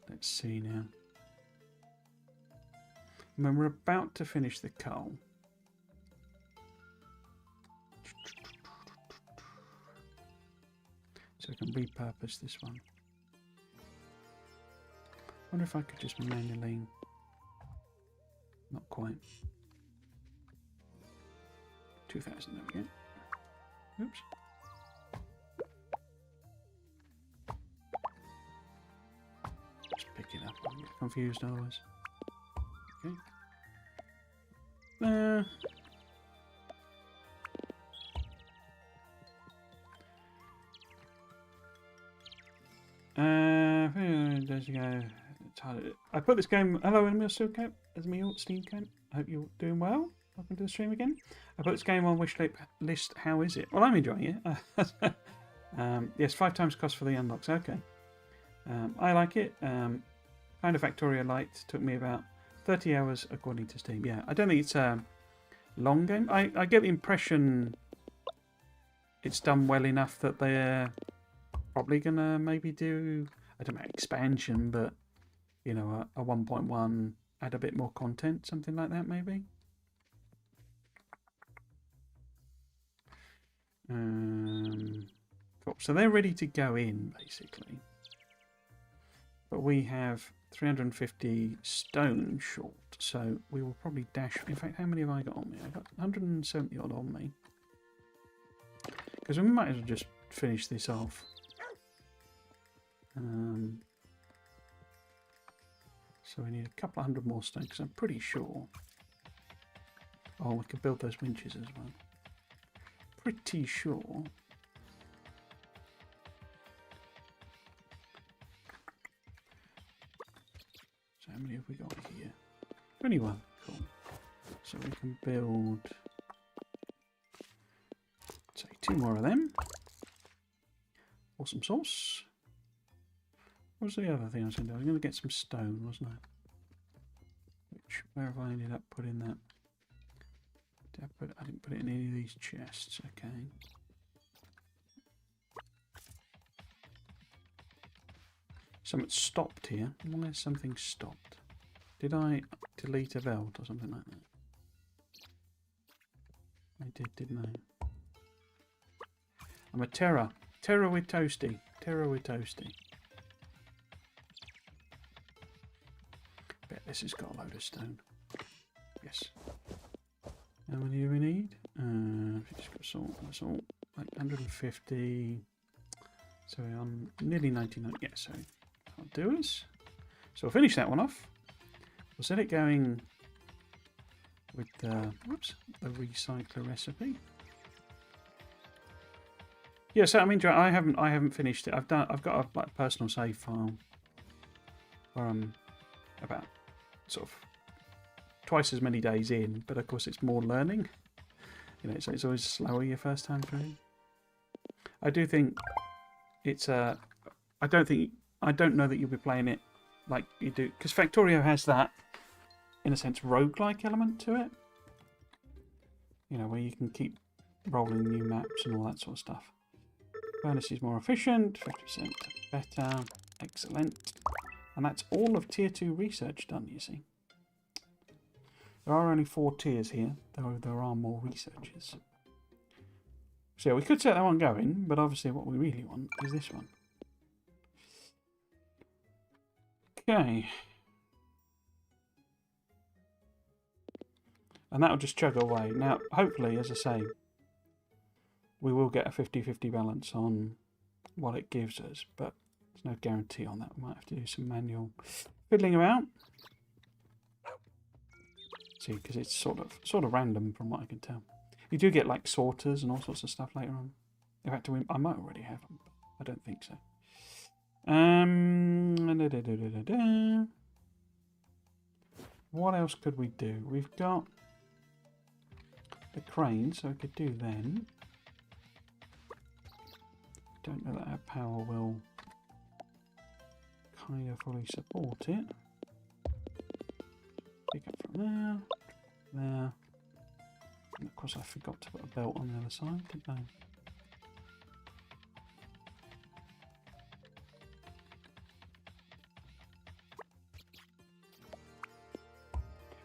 Let's see now. When we're about to finish the coal. So we can repurpose this one. I wonder if I could just manually... Not quite. 2,000, there we go. Oops. Just pick it up, I get confused otherwise. Okay. There you go. I put this game. Hello, Emil Steelcamp. Steamcamp. I hope you're doing well. Welcome to the stream again. I put this game on wish list. How is it? Well, I'm enjoying it. Yes, 5 times cost for the unlocks. Okay. I like it. Kind of Factoria Light took me about 30 hours according to Steam. Yeah, I don't think it's a long game. I get the impression it's done well enough that they're probably gonna maybe do, I don't know, expansion, but you know, a 1.1, add a bit more content, something like that maybe. Cool. So they're ready to go in basically, but we have 350 stone short, so we will probably dash. In fact, how many have I got on me? I've got 170 odd on me, because we might as well just finish this off. So we need a couple of hundred more stone, because I'm pretty sure. Oh, we could build those winches as well. Pretty sure. So how many have we got here? 21. Cool. So we can build, say, 2 more of them. Awesome sauce. What was the other thing I was going to do? I was going to get some stone, wasn't I? Where have I ended up putting that? I didn't put it in any of these chests. Okay. Something stopped here. Why is something stopped? Did I delete a belt or something like that? I did, didn't I? I'm a terror. Terror with Toasty. Terror with Toasty. Bet this has got a load of stone. Yes. How many do we need? Just got salt. That's all. Like 150. So we're on nearly 99. Yeah, so that'll do us. So we'll finish that one off. We'll set it going with the, whoops, the recycler recipe. Yeah, so I mean, I haven't finished it. I've got a like personal save file where I'm about sort of twice as many days in, but of course it's more learning. You know, it's always slower your first time through. I do think it's I don't know that you'll be playing it like you do, because Factorio has that, in a sense, roguelike element to it. You know, where you can keep rolling new maps and all that sort of stuff. Furnace is more efficient, 50% better, excellent. And that's all of Tier 2 research done, you see. There are only 4 tiers here, though there are more researchers. So yeah, we could set that one going, but obviously what we really want is this one. Okay. And that'll just chug away. Now, hopefully, as I say, we will get a 50-50 balance on what it gives us, but there's no guarantee on that. We might have to do some manual fiddling around. See, because it's sort of random from what I can tell. You do get like sorters and all sorts of stuff later on. In fact, I might already have them, but I don't think so. What else could we do? We've got the crane, so we could do them. Don't know that our power will kind of fully support it. Pick up from there, there. And of course I forgot to put a belt on the other side, didn't I?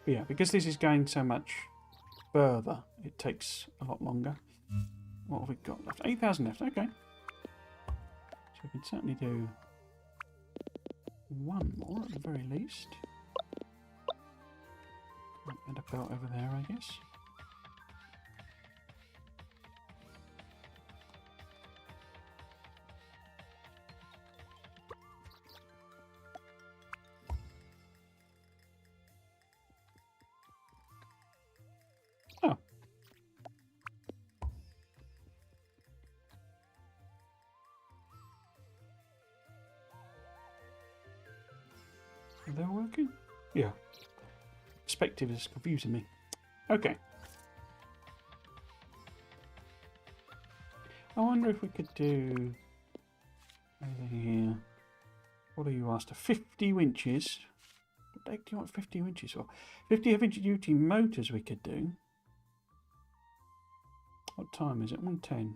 But yeah, because this is going so much further, it takes a lot longer. What have we got left? 8,000 left, okay. So we can certainly do one more at the very least. And a belt over there, I guess. Oh. Are they working? Yeah. Perspective is confusing me. Okay. I wonder if we could do anything here. What are you after? 50 winches. What the heck do you want 50 winches for? 50 heavy duty motors we could do. What time is it? 1:10.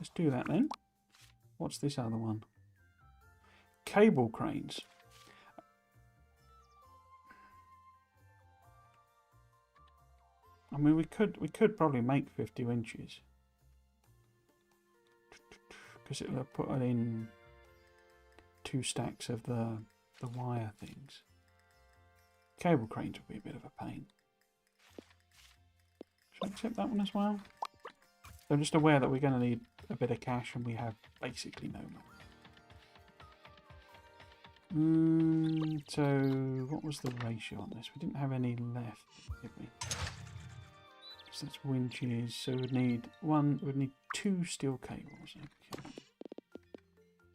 Let's do that then. What's this other one? Cable cranes. I mean, we could probably make 50 winches because it'll put it in 2 stacks of the wire things. Cable cranes would be a bit of a pain. Should I accept that one as well? So I'm just aware that we're going to need a bit of cash and we have basically no money. So what was the ratio on this? We didn't have any left, did we? So that's winches. So we'd need 2 steel cables. Okay.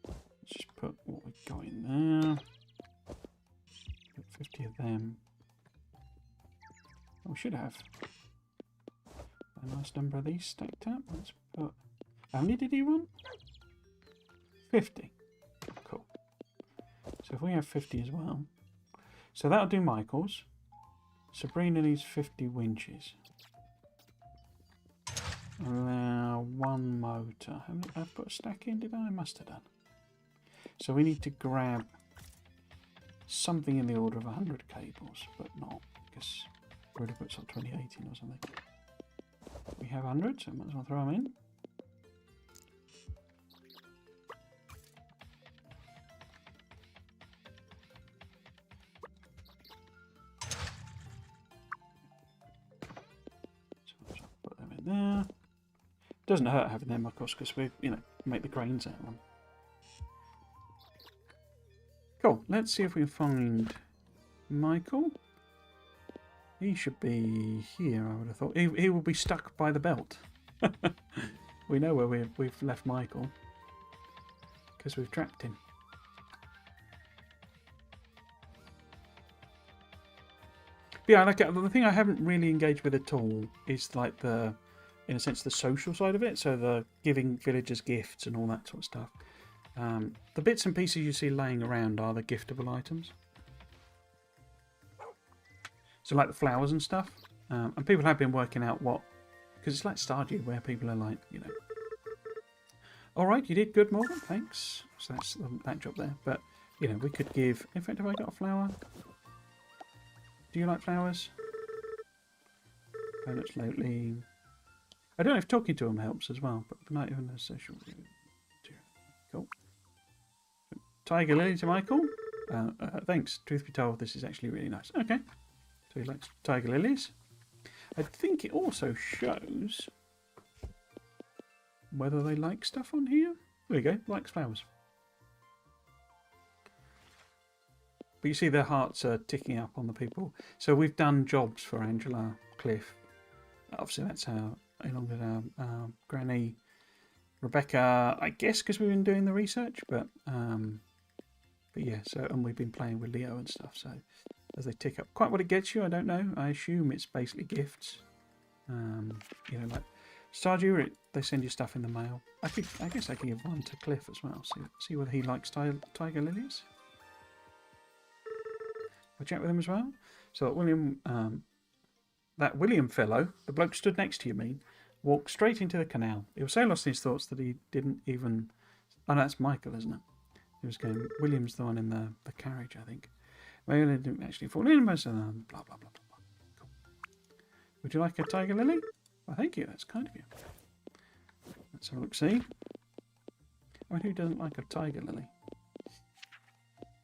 Let's just put what we've got in there. Put 50 of them. Oh, we should have a nice number of these stacked up. Let's put. How many did he want? 50. Cool. So if we have 50 as well. So that'll do Michael's. Sabrina needs 50 winches. Allow 1 motor. How many? I've put a stack in, did I? I must have done. So we need to grab something in the order of 100 cables, but not, because we would have put some 2018 or something. We have 100, so might as well throw them in. So put them in there. Doesn't hurt having them, of course, because we, make the cranes out of them. Cool. Let's see if we can find Michael. He should be here, I would have thought. He will be stuck by the belt. We know where we've left Michael. Because we've trapped him. But yeah, like the thing I haven't really engaged with at all is like the, in a sense, the social side of it. So the giving villagers gifts and all that sort of stuff. The bits and pieces you see laying around are the giftable items. So like the flowers and stuff. And people have been working out what, because it's like Stardew where people are like, you know, all right, you did good, Morgan, thanks. So that's that job there. But, you know, we could give, in fact, have I got a flower? Do you like flowers? Donuts lately. I don't know if talking to them helps as well, but not even a social. Cool. Tiger lily to Michael. Thanks. Truth be told, this is actually really nice. Okay. So he likes tiger lilies. I think it also shows whether they like stuff on here. There you go. Likes flowers. But you see their hearts are ticking up on the people. So we've done jobs for Angela, Cliff. Obviously that's our, along with our granny, Rebecca, I guess because we've been doing the research. But yeah, so, and we've been playing with Leo and stuff. So as they tick up, quite what it gets you, I don't know. I assume it's basically gifts. You know, like Stardew, they send you stuff in the mail. I guess I can give one to Cliff as well. See whether he likes tiger lilies. I'll chat with him as well. So that William fellow, the bloke stood next to you, walked straight into the canal. He was so lost in his thoughts that he didn't even. Oh, no, that's Michael, isn't it? He was going. William's the one in the carriage, I think. Maybe they didn't actually fall in, but blah blah blah blah blah. Cool. Would you like a tiger lily? Well, thank you. That's kind of you. Let's have a look. See. I mean, who doesn't like a tiger lily?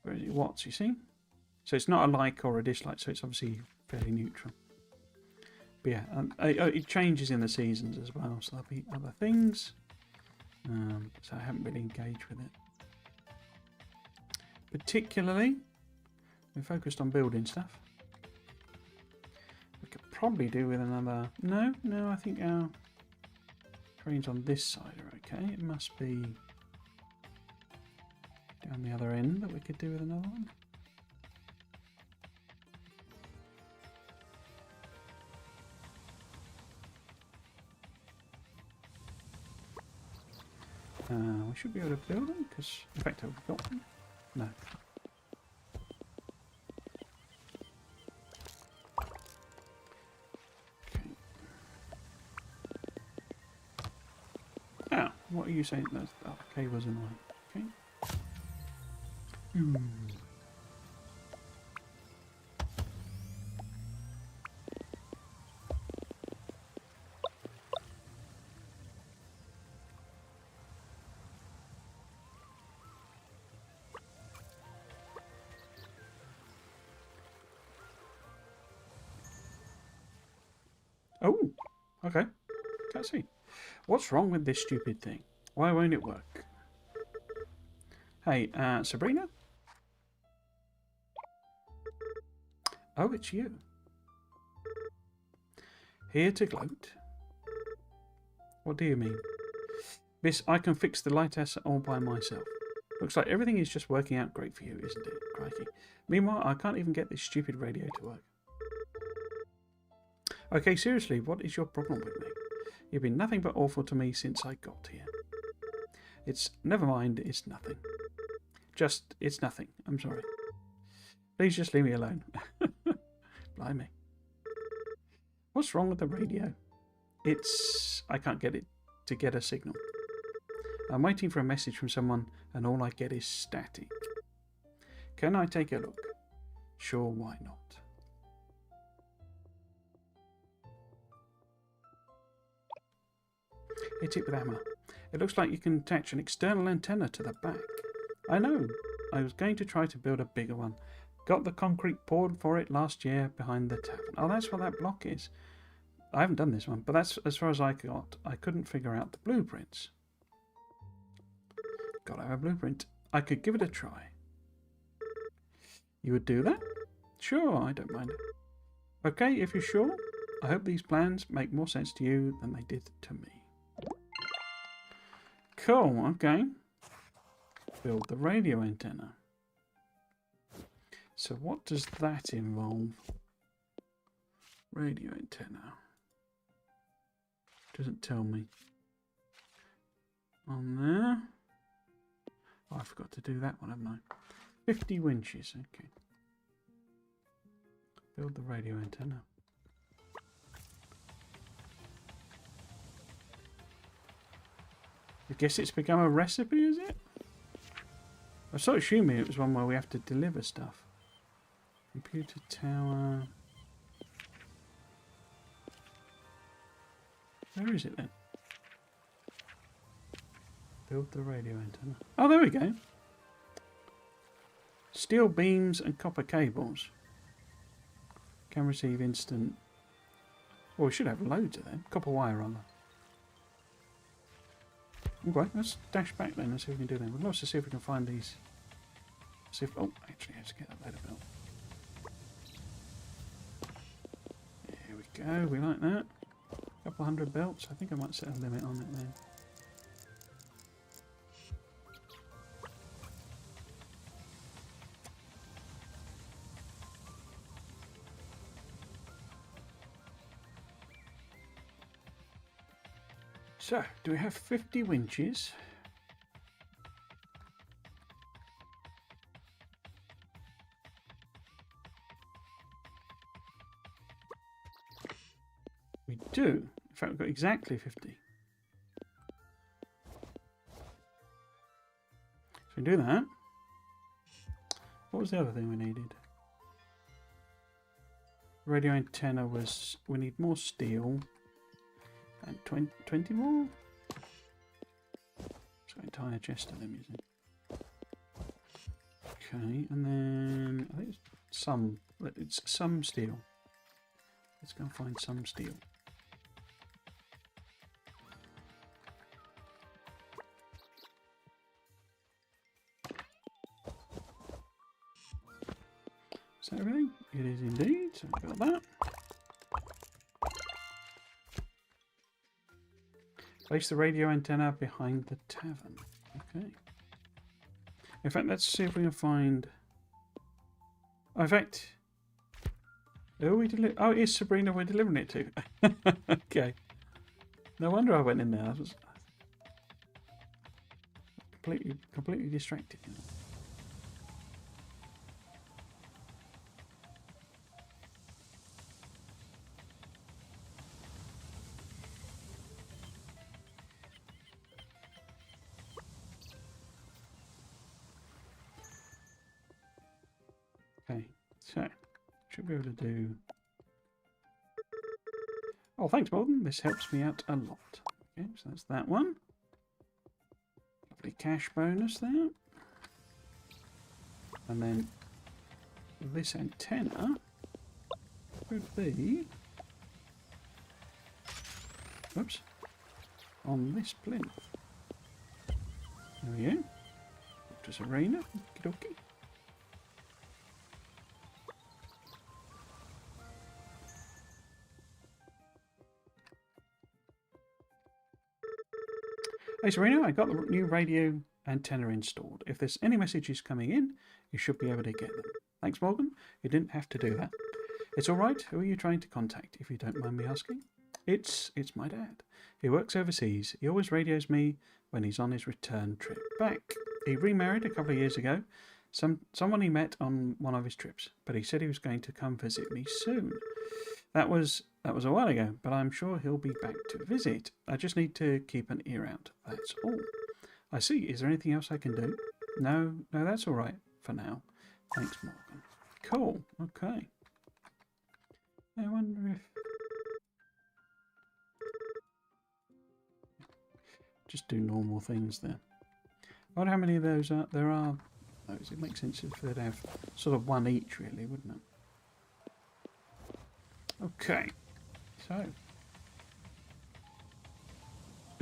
Where is it? What's you see? So it's not a like or a dislike. So it's obviously fairly neutral. But yeah, it changes in the seasons as well. So there'll be other things. So I haven't really engaged with it. Particularly, we're focused on building stuff. We could probably do with another. No, I think our trains on this side are okay. It must be down the other end that we could do with another one. We should be able to build them because, in fact, have we got one? No. Okay. Now, what are you saying? That's okay, was annoying. Okay. Oh, okay. Can't see. What's wrong with this stupid thing? Why won't it work? Hey, Sabrina? Oh, it's you. Here to gloat? What do you mean? Miss, I can fix the lighthouse all by myself. Looks like everything is just working out great for you, isn't it? Crikey. Meanwhile, I can't even get this stupid radio to work. Okay, seriously, what is your problem with me? You've been nothing but awful to me since I got here. Never mind, it's nothing. It's nothing. I'm sorry. Please just leave me alone. Blimey. What's wrong with the radio? I can't get it to get a signal. I'm waiting for a message from someone and all I get is static. Can I take a look? Sure, why not? Hit it with hammer. It looks like you can attach an external antenna to the back. I know. I was going to try to build a bigger one. Got the concrete poured for it last year behind the tavern. Oh, that's what that block is. I haven't done this one, but that's as far as I got. I couldn't figure out the blueprints. Gotta have a blueprint. I could give it a try. You would do that? Sure, I don't mind. Okay, if you're sure. I hope these plans make more sense to you than they did to me. Cool, okay. Build the radio antenna. So what does that involve? Radio antenna. Doesn't tell me. On there. Oh, I forgot to do that one, haven't I? 50 winches, okay. Build the radio antenna. I guess it's become a recipe, is it? I was sort of assuming it was one where we have to deliver stuff. Computer tower. Where is it then? Build the radio antenna. Oh, there we go. Steel beams and copper cables. Can receive instant... Well, we should have loads of them. Copper wire on them. Okay, let's dash back then and see if we can do them. We'd love to see if we can find these. See if... Oh, actually, let's get that leather belt. There we go. We like that. A couple hundred belts. I think I might set a limit on it then. So, do we have 50 winches? We do. In fact, we've got exactly 50. So we do that. What was the other thing we needed? Radio antenna was... We need more steel. And 20 more? It's got an entire chest of them, isn't it? Okay, and then I think it's some steel. Let's go and find some steel. Is that everything? It is indeed. So we've got that. Place the radio antenna behind the tavern. Okay. In fact, let's see if we can find... Oh, in fact... Oh, it is Sabrina we're delivering it to. Okay. No wonder I went in there. I was completely distracted. You know? Okay, so should be able to do... Oh, thanks, Morgan. This helps me out a lot. Okay, so that's that one. Lovely cash bonus there. And then this antenna would be... Oops. On this plinth. There we go. Dr. Serena. Okie dokie. Hey Serena, I got the new radio antenna installed. If there's any messages coming in, you should be able to get them. Thanks, Morgan. You didn't have to do that. It's all right. Who are you trying to contact, if you don't mind me asking? It's my dad. He works overseas. He always radios me when he's on his return trip back. He remarried a couple of years ago. Someone he met on one of his trips, but he said he was going to come visit me soon. That was a while ago, but I'm sure he'll be back to visit. I just need to keep an ear out. That's all. I see. Is there anything else I can do? No, that's all right for now. Thanks, Morgan. Cool. Okay. I wonder if... Just do normal things there. I wonder how many of those there are. Those. It makes sense if they'd have sort of one each, really, wouldn't it? Okay, so we're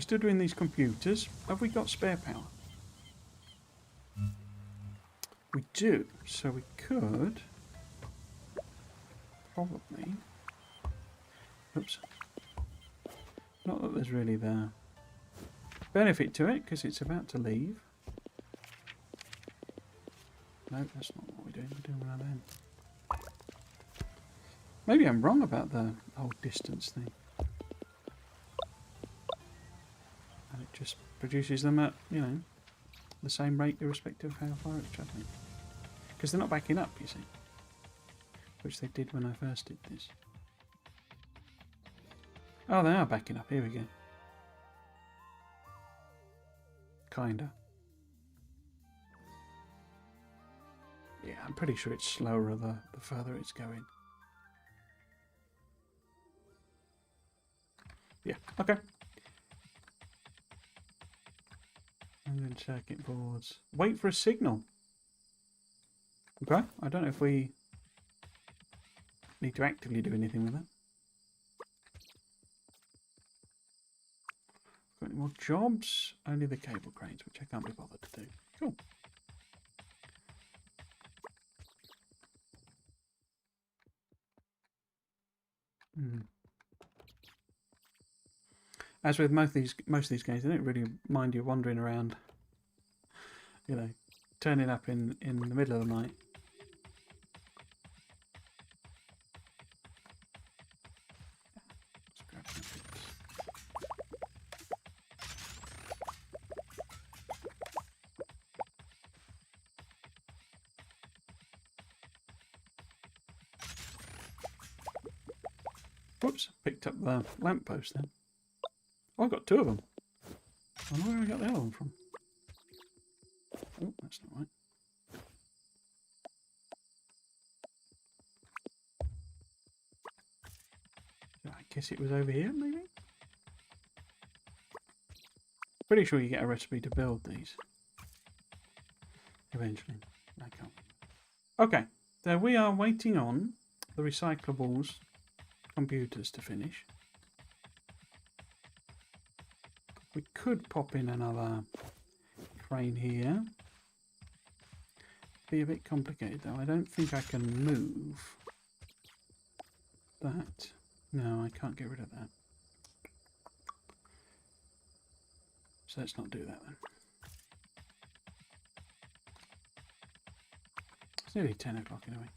still doing these computers. Have we got spare power? We do, so we could probably... Oops. Not that there's really there. benefit to it because it's about to leave. No, that's not what we're doing. We're doing one of them. Maybe I'm wrong about the whole distance thing. And it just produces them at, you know, the same rate irrespective of how far it's travelling. Because they're not backing up, you see. Which they did when I first did this. Oh, they are backing up. Here we go. Kinda. Yeah, I'm pretty sure it's slower the further it's going. Yeah, okay. And then circuit boards. Wait for a signal. Okay, I don't know if we need to actively do anything with it. Got any more jobs? Only the cable cranes, which I can't be bothered to do. Cool. As with most of these games, they don't really mind you wandering around, you know, turning up in the middle of the night. Let's grab some bits. Whoops, picked up the lamppost then. Oh, I got two of them. I wonder where I got the other one from. Oh, that's not right. I guess it was over here, maybe? Pretty sure you get a recipe to build these. Eventually. I can't. Okay, so we are waiting on the recyclables computers to finish. We could pop in another crane here. Be a bit complicated though. I don't think I can move that. No, I can't get rid of that. So let's not do that then. It's nearly 10 o'clock anyway.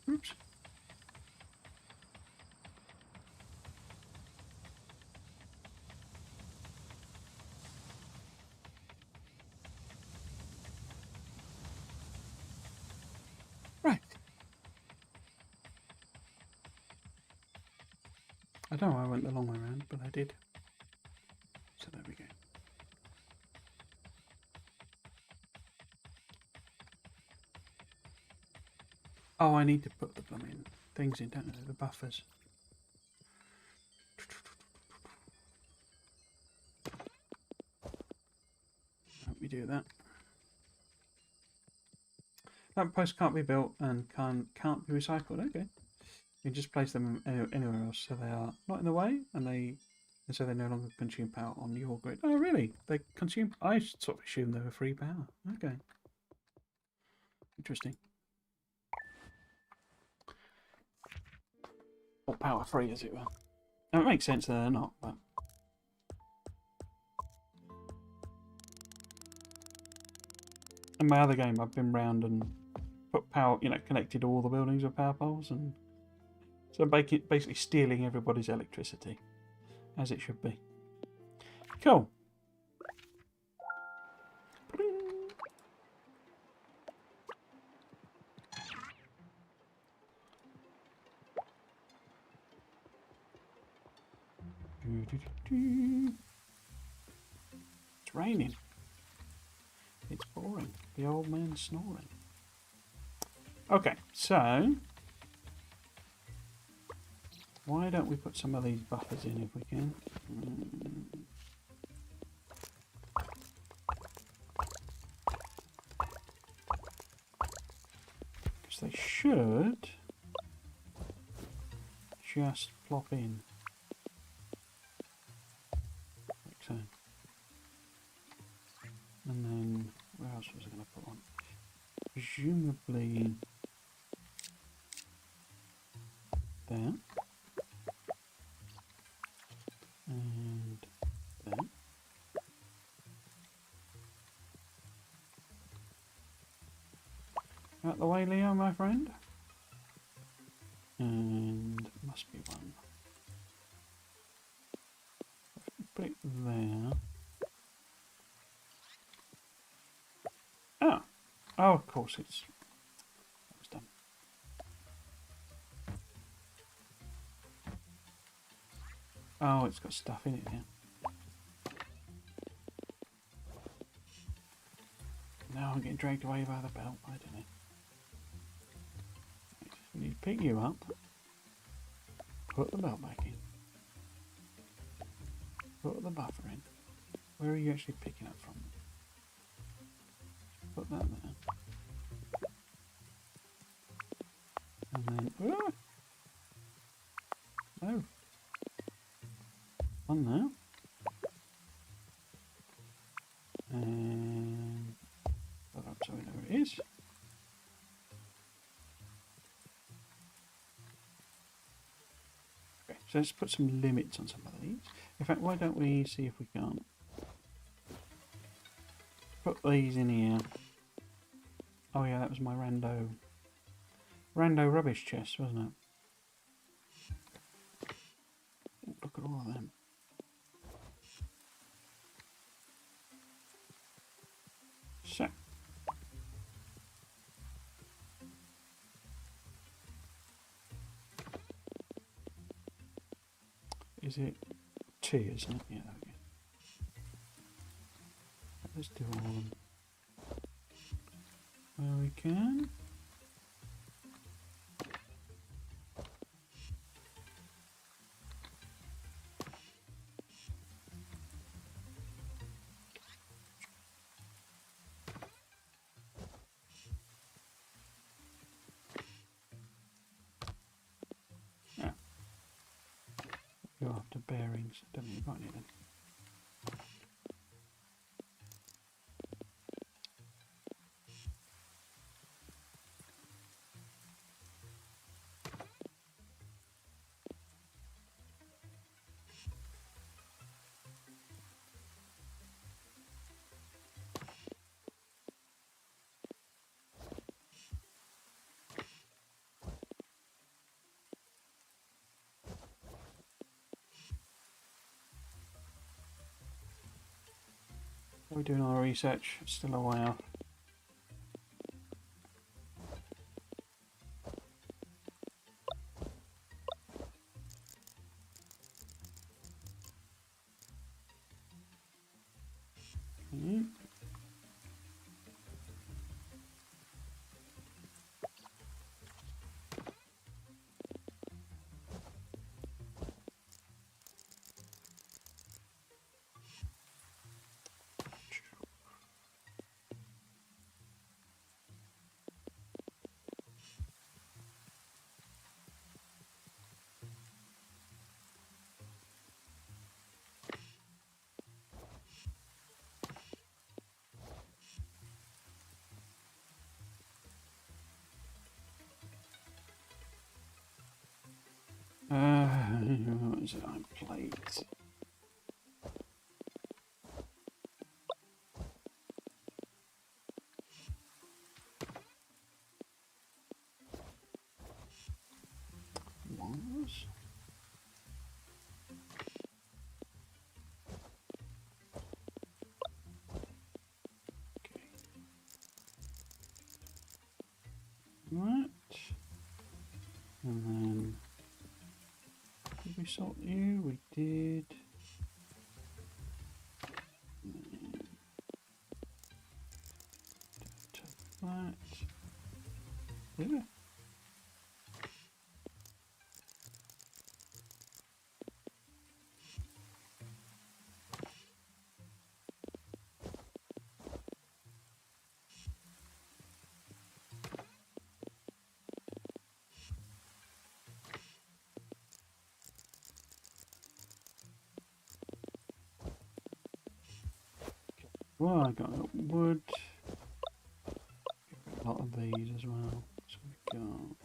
Oops. Right. I don't know why I went the long way around, but I did. So there we go. Oh, I need to put the blooming things in, don't I? The buffers. Let me do that. Lampposts can't be built and can't be recycled. Okay, you can just place them anywhere else, so they are not in the way, and so they no longer consume power on your grid. Oh, really? They consume? I sort of assumed they were free power. Okay, interesting. Or power free, as it were. Now, it makes sense that they're not, but. In my other game, I've been round and put power, you know, connected all the buildings with power poles, and so basically stealing everybody's electricity, as it should be. Cool. It's raining. It's boring. The old man's snoring. Okay, so why don't we put some of these buffers in if we can? Because they should just plop in. Like so. And then, where else was I going to put one? Presumably there. And there. Out the way, Leo, my friend. And must be one. Put it there. Oh. Oh, of course it's... That was done. Oh, it's got stuff in it now. Now I'm getting dragged away by the belt. I don't know. I need to pick you up. Put the belt back in. Put the buffer in. Where are you actually picking up from? Put that there. And then... Oh! No. One now. And... Put up so we know where it is. Okay, so let's put some limits on some of these. In fact, why don't we see if we can't put these in here. Oh yeah, that was my rando rubbish chest, wasn't it? Oh, look at all of them. So. Is it 2, isn't it? Yeah, there we go. Let's do all of them where we can. Yeah. Go after bearings. Don't think you've got any of them. We're doing our research. It's still a way off. Okay. What is it? I played. Was. Okay. Right. And then did we sort you? We did. Take that. Did we? Well, I got wood. A lot of these as well. So we've got a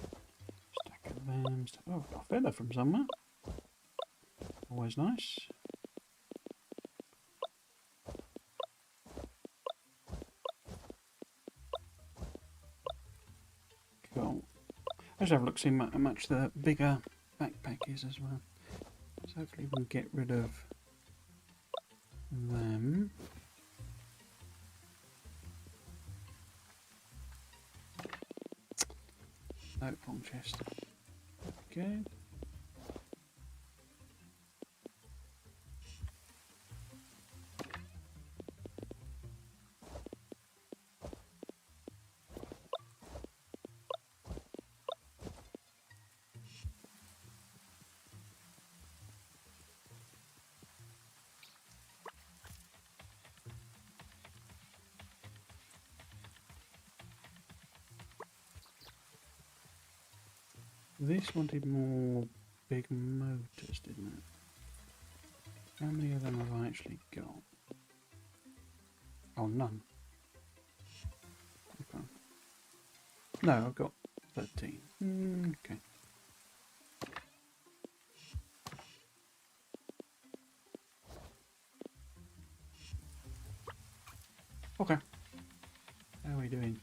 stack of them. Oh, I've got a feather from somewhere. Always nice. Cool. Let's have a look, see how much the bigger backpack is as well. So hopefully we can get rid of them. No, wrong chest. Good. This wanted more big motors, didn't it? How many of them have I actually got? Oh, none. Okay. No, I've got 13. Okay. Okay. How are we doing?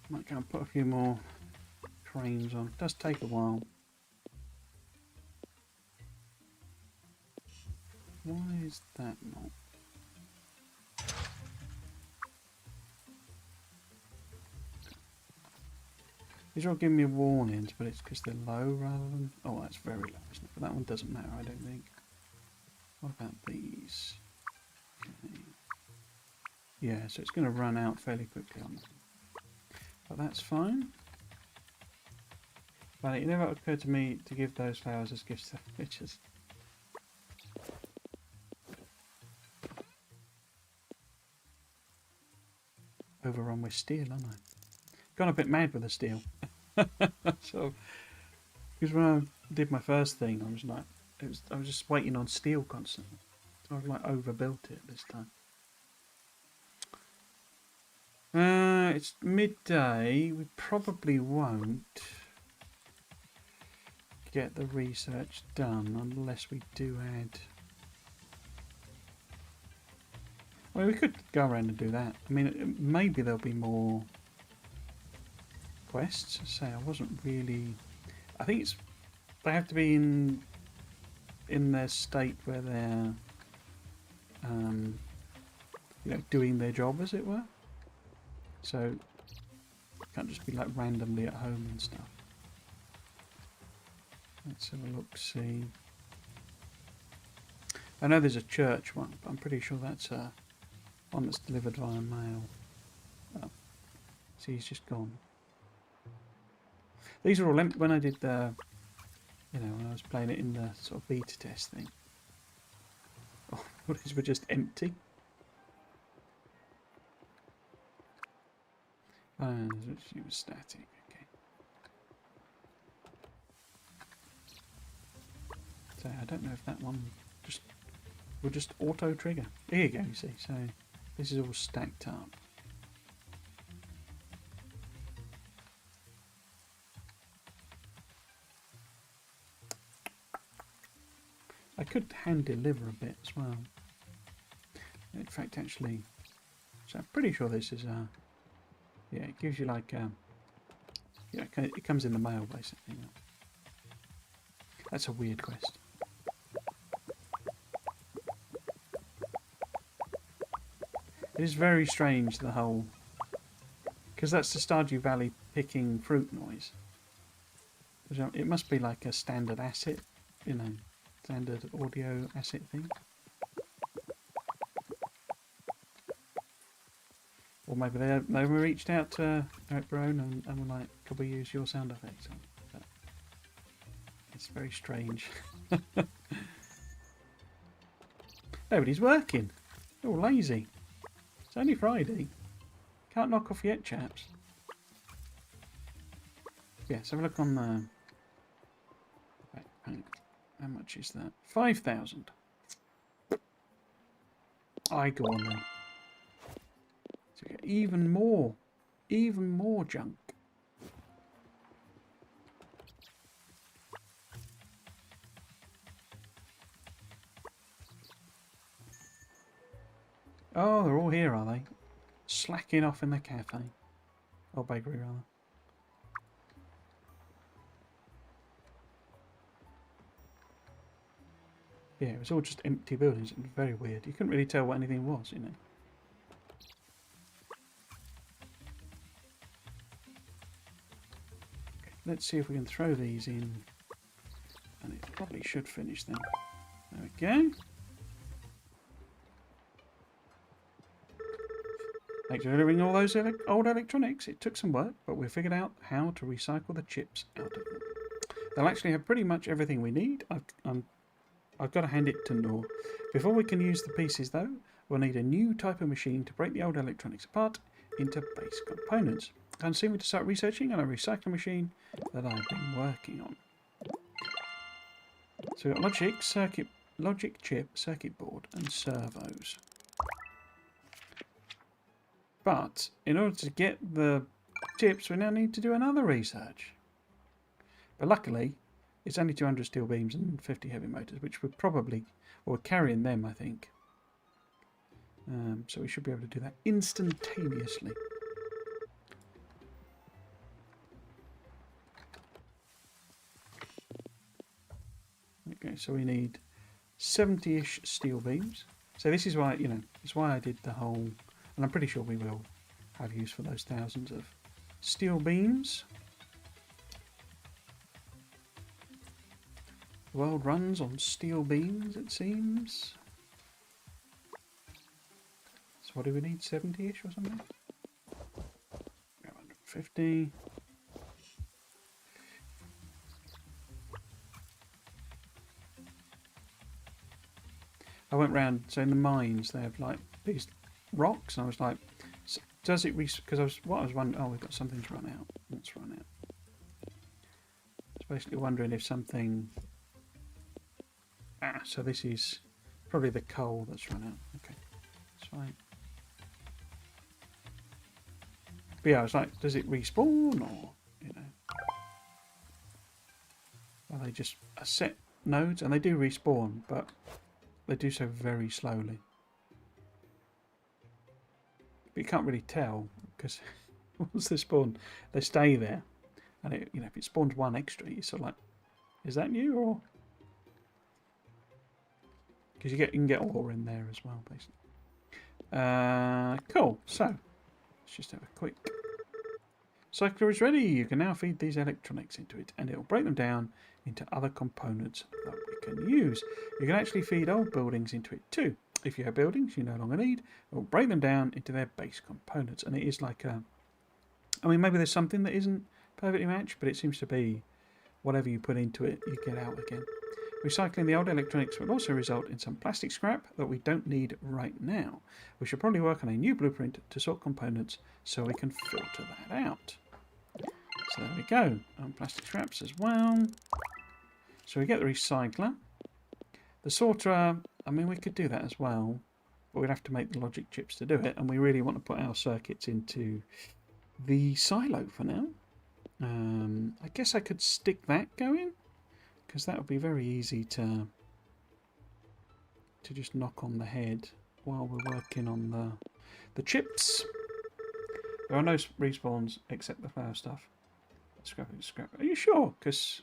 Might go and put a few more cranes on. It does take a while. Why is that not? These are all giving me warnings, but it's because they're low rather than... Oh, that's very low, isn't it? But that one doesn't matter, I don't think. What about these? Okay. Yeah, so it's going to run out fairly quickly on them. But that's fine. But it never occurred to me to give those flowers as gifts to witches. Overrun with steel, aren't I? Gone a bit mad with the steel. So, because when I did my first thing, I was like, I was just waiting on steel constantly. So I've like overbuilt it this time. It's midday. We probably won't get the research done unless we do add. Well, we could go around and do that. I mean, maybe there'll be more quests. Say, I wasn't really. I think it's they have to be in their state where they're, doing their job, as it were. So it can't just be like randomly at home and stuff. Let's have a look. See. I know there's a church one, but I'm pretty sure that's one that's delivered via mail. Oh, see, he's just gone. These are all empty. When I did the, when I was playing it in the sort of beta test thing. Oh, these were just empty. She was static. Okay. So I don't know if that one will just auto trigger. Here you go. You see, so this is all stacked up. I could hand deliver a bit as well. In fact, actually, so I'm pretty sure this is yeah, it gives you like it comes in the mail basically. That's a weird quest. It is very strange, the whole, because that's the Stardew Valley picking fruit noise. It must be like a standard asset, standard audio asset thing. Or maybe they reached out to Eric Barone and were like, could we use your sound effects? But it's very strange. Nobody's working. They're all lazy. It's only Friday. Can't knock off yet, chaps. Yeah, so have a look on the backpack. How much is that? 5,000. I go on then. So we get even more junk. Oh, they're all here, are they? Slacking off in the cafe. Or bakery, rather. Yeah, it was all just empty buildings. It was very weird. You couldn't really tell what anything was, you know. Okay, let's see if we can throw these in. And it probably should finish then. There we go. Thanks for delivering all those old electronics. It took some work, but we figured out how to recycle the chips out of them. They'll actually have pretty much everything we need. I've got to hand it to Noor. Before we can use the pieces, though, we'll need a new type of machine to break the old electronics apart into base components. And see me to start researching on a recycling machine that I've been working on. So we've got logic chip, circuit board, and servos. But in order to get the chips, we now need to do another research. But luckily, it's only 200 steel beams and 50 heavy motors, which we're probably, or we're carrying them, I think. So we should be able to do that instantaneously. Okay, so we need 70-ish steel beams. So this is why, you know, it's why I did the whole, and I'm pretty sure we will have use for those thousands of steel beams. The world runs on steel beams, it seems. So what do we need? 70-ish or something? 150. I went round, so in the mines they have like these rocks, and I was like, does it because I was wondering, oh, we've got something's run out. What's run out? I was basically wondering if something. So this is probably the coal that's run out. Okay, that's fine. But yeah, I was like, does it respawn, or, you know, are they just a set nodes? And they do respawn, but they do so very slowly. But you can't really tell, because once they spawn, they stay there. And it, you know, if it spawns one extra, you're sort of like, is that new, or? Because you can get ore in there as well, basically. Cool. So let's just have a quick. Cycler is ready. You can now feed these electronics into it, and it will break them down into other components that we can use. You can actually feed old buildings into it too. If you have buildings you no longer need, it will break them down into their base components. And it is like a, I mean, maybe there's something that isn't perfectly matched, but it seems to be whatever you put into it, you get out again. Recycling the old electronics will also result in some plastic scrap that we don't need right now. We should probably work on a new blueprint to sort components so we can filter that out. So there we go. And plastic scraps as well. So we get the recycler. The sorter, I mean, we could do that as well, but we'd have to make the logic chips to do it, and we really want to put our circuits into the silo for now. I guess I could stick that going, because that would be very easy to just knock on the head while we're working on the chips. There are no respawns except the flower stuff. Scrap. Are you sure? Because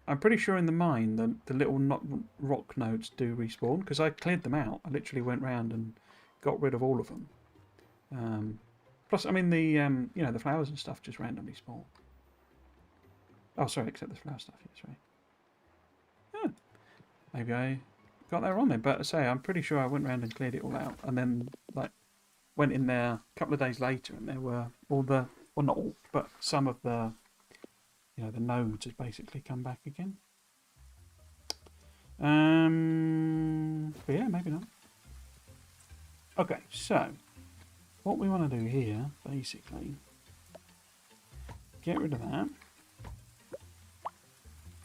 I'm pretty sure in the mine the little rock nodes do respawn, because I cleared them out. I literally went round and got rid of all of them. Plus, I mean, the you know, the flowers and stuff just randomly spawn. Oh, sorry, except the flower stuff. Yes, right. Oh, maybe I got that wrong then. But I say, I'm pretty sure I went round and cleared it all out, and then like went in there a couple of days later, and there were all the, well, not all, but some of the, you know, the nodes had basically come back again. But yeah, maybe not. Okay, so what we want to do here, basically, get rid of that,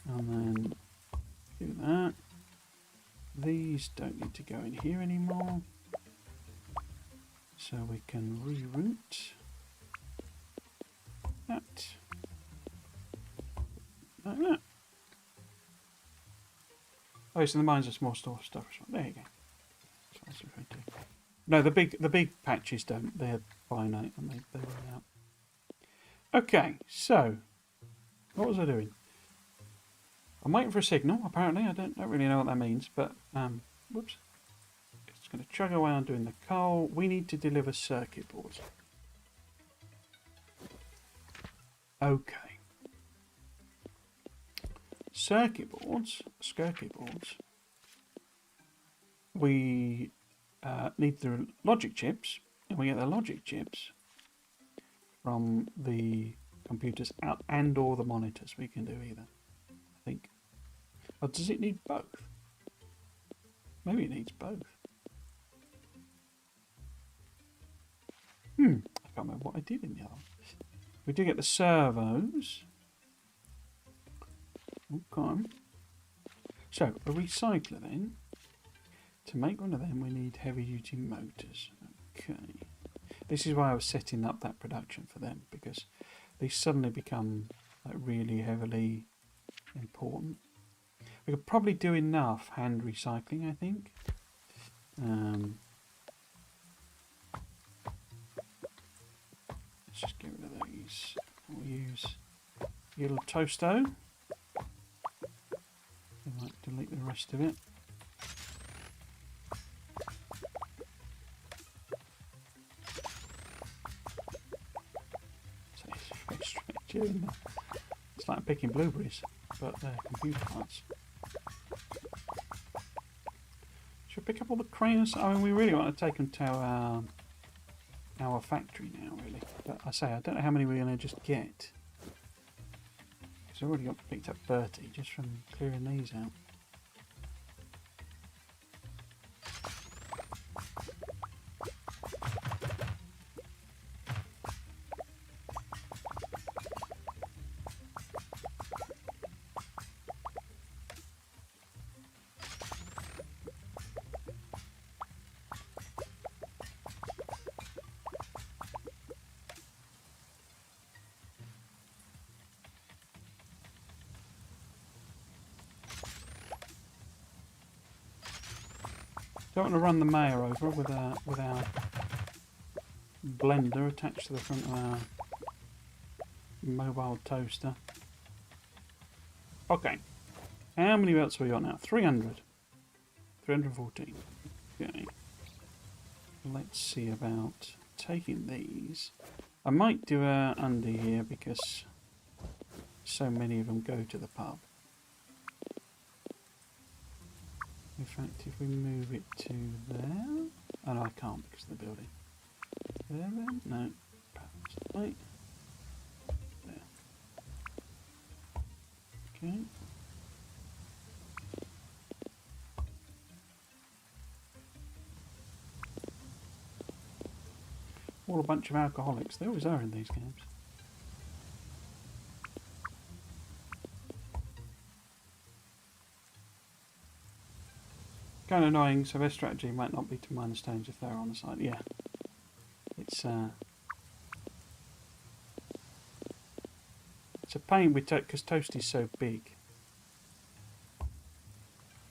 and then do that. These don't need to go in here anymore, so we can reroute that like that. Oh, so the mines are small store stuff. There you go. That's referring to. No, the big patches don't. They're finite and they run out. Okay, so what was I doing? I'm waiting for a signal. Apparently, I don't really know what that means, but whoops. It's going to chug away on doing the coal. We need to deliver circuit boards. Okay. Circuit boards. We need the logic chips, and we get the logic chips from the computers out and or the monitors. We can do either, I think. Or does it need both? Maybe it needs both. I can't remember what I did in the other one. We do get the servos. Okay. So, a recycler then. To make one of them, we need heavy-duty motors. Okay. This is why I was setting up that production for them, because they suddenly become like really heavily important. We could probably do enough hand recycling, I think. Let's just get rid of these. We'll use little toasto. We might delete the rest of it. So it's very strange, isn't it? It's like picking blueberries, but they're computer parts. Should we pick up all the cranes? I mean, we really want to take them to our factory now, really. But I say, I don't know how many we're going to just get. Because I've already got picked up 30 just from clearing these out. Don't want to run the Mayor over with our blender attached to the front of our mobile toaster. Okay, how many belts have we got now? 300. 314. Okay. Let's see about taking these. I might do a under here because so many of them go to the pub. In fact, if we move it to there... Oh no, I can't because of the building. There then? No. Perhaps. Wait. There. Okay. All a bunch of alcoholics. They always are in these games. Kind of annoying, so their strategy might not be to mine the stones if they're on the side. Yeah. It's a pain with because Toasty's so big.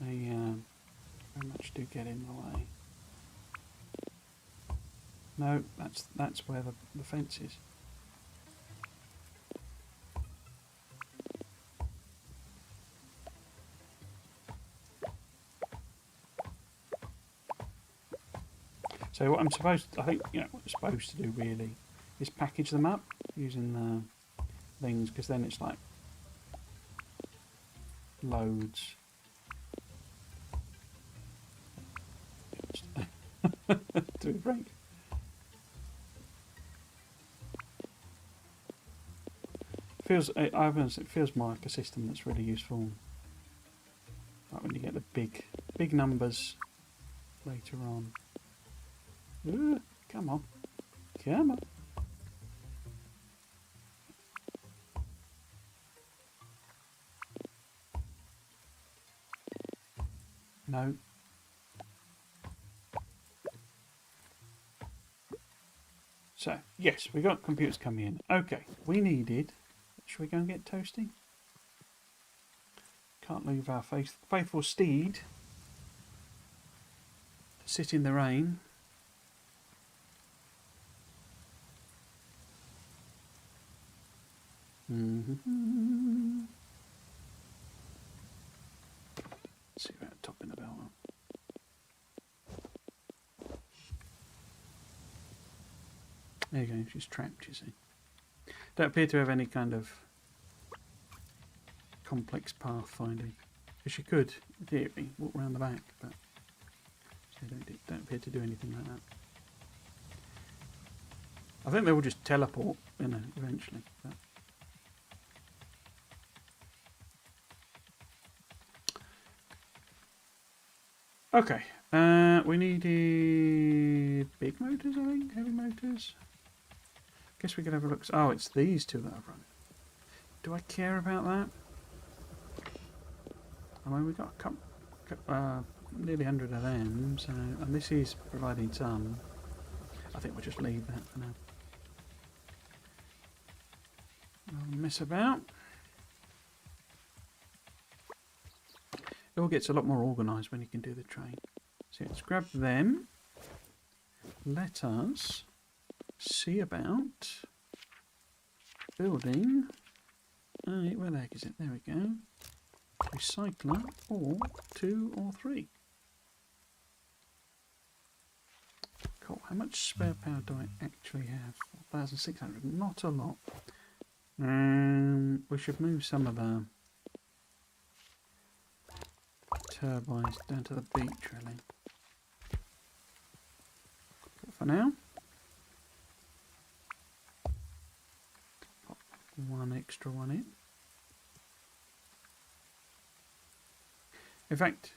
They very much do get in the way. No, that's where the fence is. So what I think what I'm supposed to do really is package them up using the things, because then it's like loads. Do a break. It feels more like a system that's really useful. Like when you get the big numbers later on. Ooh, come on. Come on. No. So, yes, we got computers coming in. Okay, we needed... Should we go and get Toasty? Can't leave our faithful steed sit in the rain. Let's see about topping the belt up. There you go, she's trapped, you see. Don't appear to have any kind of complex path finding. Because she could, in theory, walk around the back, but they don't appear to do anything like that. I think they will just teleport, you know, eventually. But okay, we needed big motors, I think, heavy motors. Guess we could have a look. Oh, it's these two that I've run. Do I care about that? I mean, we've got a couple, nearly 100 of them, so, and this is providing some. I think we'll just leave that for now. I'll mess about. It all gets a lot more organised when you can do the train. So let's grab them. Let us see about building. Where the heck is it? There we go. Recycler, or 2 or 3. Cool. How much spare power do I actually have? 4,600. Not a lot. We should move some of the turbines down to the beach, really. But for now, pop one extra one in. In fact,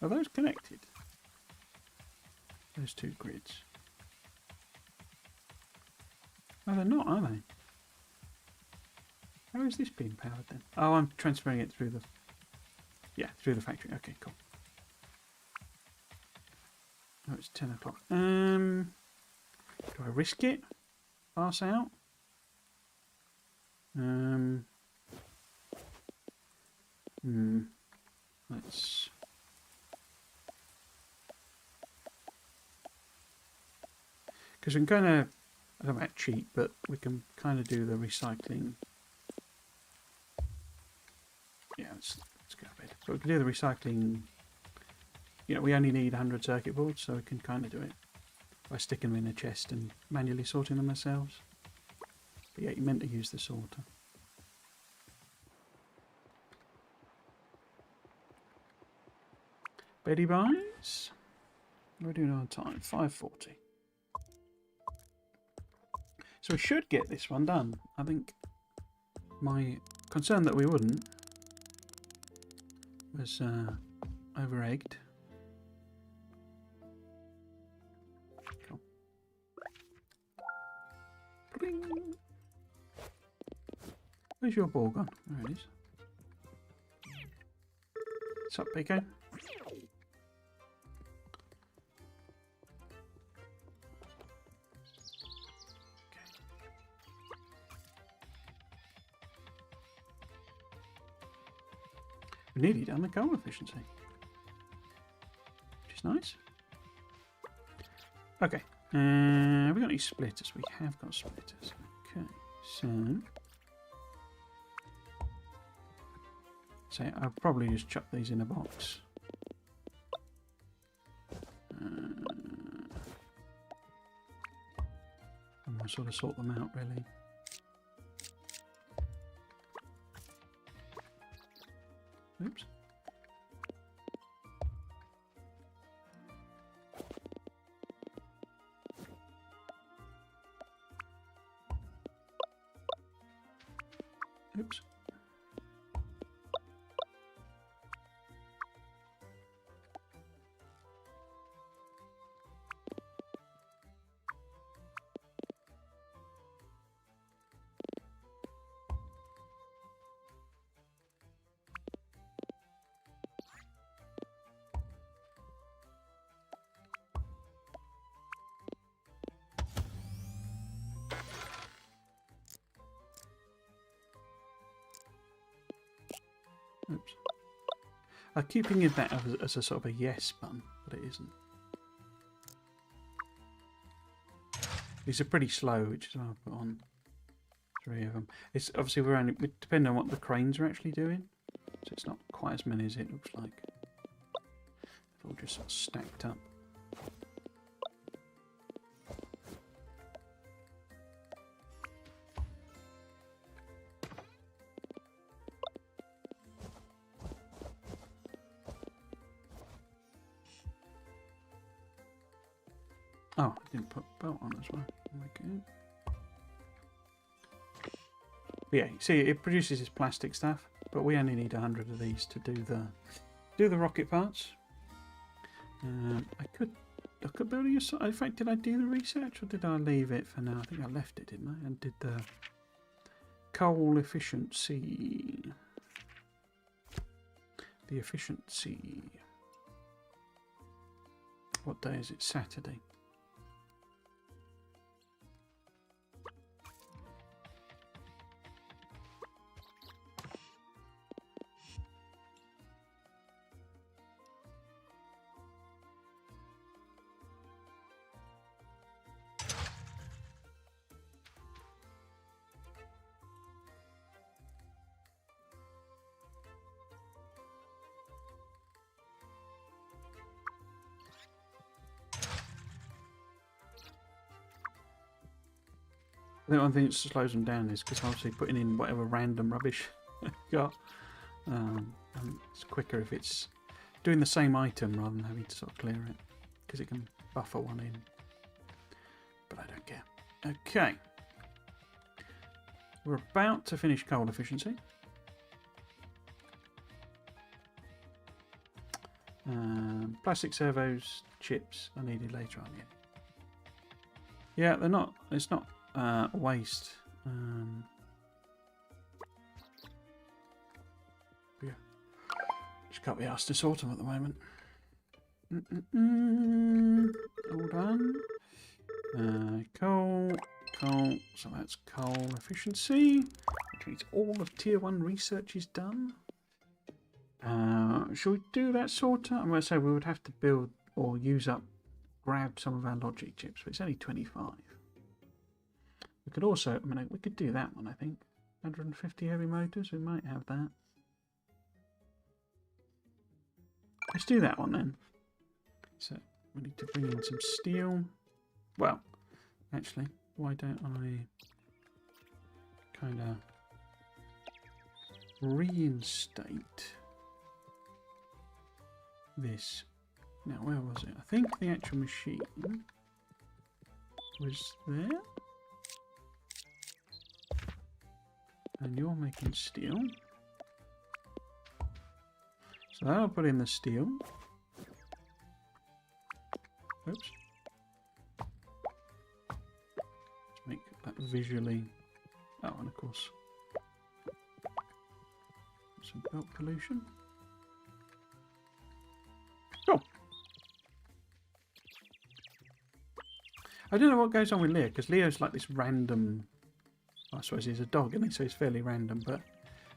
are those connected? Those two grids. Oh, they're not, are they? How is this being powered then? Oh, I'm transferring it through the... Yeah, through the factory. Okay, cool. Oh, it's 10 o'clock. Do I risk it? Pass out? Let's... Because we can kind of... I don't know about cheat, but we can kind of do the recycling. Yeah, let's go a bit. So we can do the recycling. You know, we only need 100 circuit boards, so we can kind of do it by sticking them in a chest and manually sorting them ourselves. But yeah, you meant to use the sorter. Betty buys. We're doing our time, 5:40. So we should get this one done. I think my concern that we wouldn't was over-egged. Cool. Bling. Where's your ball gone? There it is. What's up, Pico? We nearly done the coal efficiency, which is nice. Okay, have we got any splitters? We have got splitters. Okay, so I'll probably just chuck these in a box. And we'll sort of sort them out, really. Oops. Oops. Oops. I keep thinking of that as a sort of a yes button, but it isn't. These are pretty slow, which is why I've put on 3 of them. It's obviously we're only depending on what the cranes are actually doing, so it's not quite as many as it looks like. They're all just sort of stacked up. Oh, I didn't put belt on as well. Okay. But yeah, you see, it produces this plastic stuff, but we only need 100 of these to do the rocket parts. I could look at building a. In fact, did I do the research or did I leave it for now? I think I left it, didn't I? And did the coal efficiency. The efficiency. What day is it? Saturday. I think one thing that slows them down is because obviously putting in whatever random rubbish I've got. And it's quicker if it's doing the same item rather than having to sort of clear it, because it can buffer one in. But I don't care. Okay. We're about to finish coal efficiency. Plastic servos, chips are needed later on. Yeah, they're not. It's not waste. Yeah, just can't be asked to sort them at the moment. All done. Coal. So that's coal efficiency, which means all of tier 1 research is done. Shall we do that sorter? I'm going to say we would have to build or grab some of our logic chips, but it's only 25. We could also, we could do that one, I think. 150 heavy motors, we might have that. Let's do that one then. So, we need to bring in some steel. Well, actually, why don't I kind of reinstate this. Now, where was it? I think the actual machine was there. And you're making steel. So that'll put in the steel. Oops. Let's make that visually. Oh, and of course, some belt pollution. Cool. I don't know what goes on with Leo, because Leo's like this random. I suppose he's a dog, isn't he? So he's fairly random. But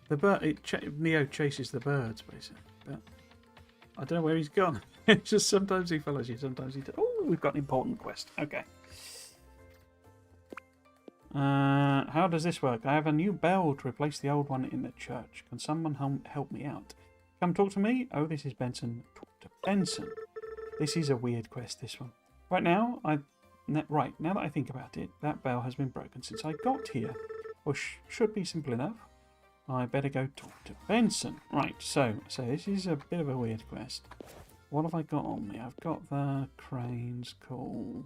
the bird, Leo chases the birds basically. But I don't know where he's gone. It's just sometimes he follows you, sometimes he. Oh, we've got an important quest. Okay. How does this work? I have a new bell to replace the old one in the church. Can someone help me out? Come talk to me? Oh, this is Benson. Talk to Benson. This is a weird quest, this one. Right now that I think about it, that bell has been broken since I got here. Well, should be simple enough. I better go talk to Benson. Right, so this is a bit of a weird quest. What have I got on me? I've got the cranes, cool.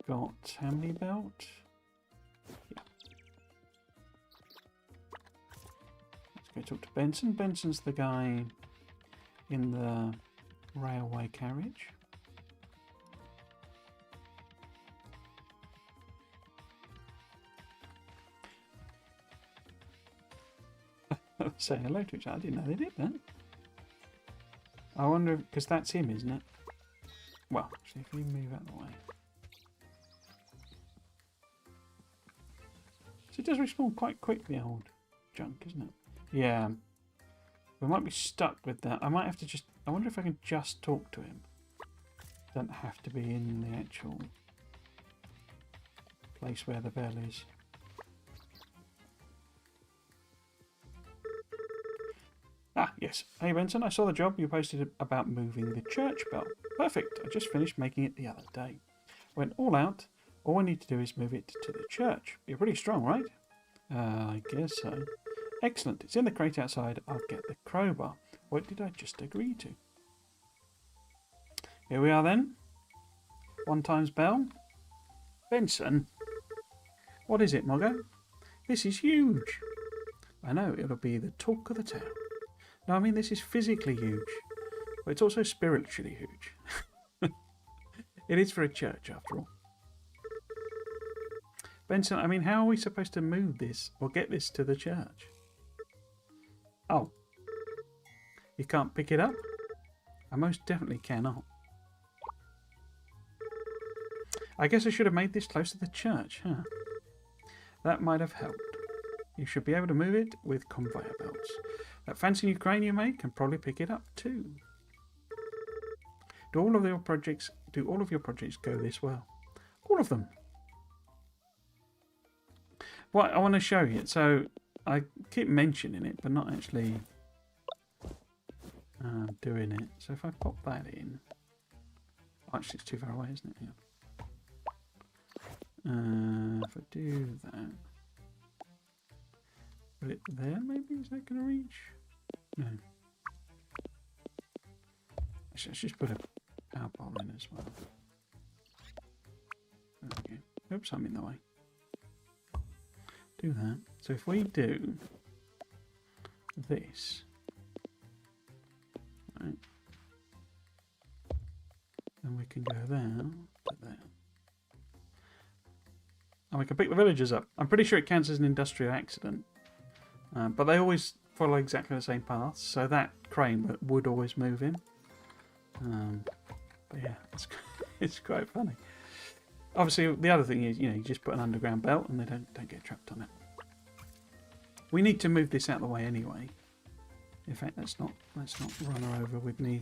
I've got how many belt? Yeah. Let's go talk to Benson. Benson's the guy in the railway carriage. Say hello to each other. I didn't know they did that. I wonder, because that's him, isn't it? Well, actually, if we move out of the way. So it does respawn quite quickly, old junk, isn't it? Yeah. We might be stuck with that. I might have to just... I wonder if I can just talk to him. Doesn't have to be in the actual place where the bell is. Ah, yes. Hey, Benson, I saw the job you posted about moving the church bell. Perfect. I just finished making it the other day. Went all out. All I need to do is move it to the church. You're pretty strong, right? I guess so. Excellent. It's in the crate outside. I'll get the crowbar. What did I just agree to? Here we are then. 1 times bell. Benson? What is it, Moggo? This is huge. I know, it'll be the talk of the town. No, I mean this is physically huge. But it's also spiritually huge. It is for a church, after all. Benson, I mean, how are we supposed to move this or get this to the church? Oh. You can't pick it up? I most definitely cannot. I guess I should have made this close to the church, huh? That might have helped. You should be able to move it with conveyor belts. That fancy new crane you made can probably pick it up too. Do all of your projects go this well? All of them. Well, I want to show you. So I keep mentioning it, but not actually doing it. So if I pop that in, actually it's too far away, isn't it? Yeah. If I do that, put it there, maybe is that going to reach? No. Actually, let's just put a power pole in as well. Okay. Oops, I'm in the way. Do that. So if we do this, right, then we can go there to there. And we can pick the villagers up. I'm pretty sure it counts as an industrial accident. But they always follow exactly the same paths, so that crane would always move him. But yeah, it's quite funny. Obviously, the other thing is, you just put an underground belt and they don't get trapped on it. We need to move this out of the way anyway. In fact, let's not run her over with me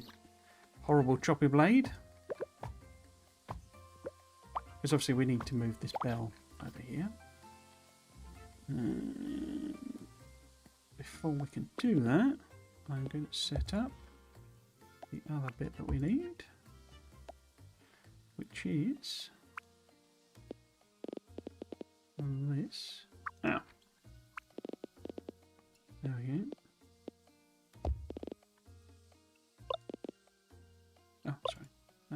horrible choppy blade. Because obviously we need to move this bell over here. Before we can do that, I'm going to set up the other bit that we need, which is this. Now, there we go. Oh, sorry.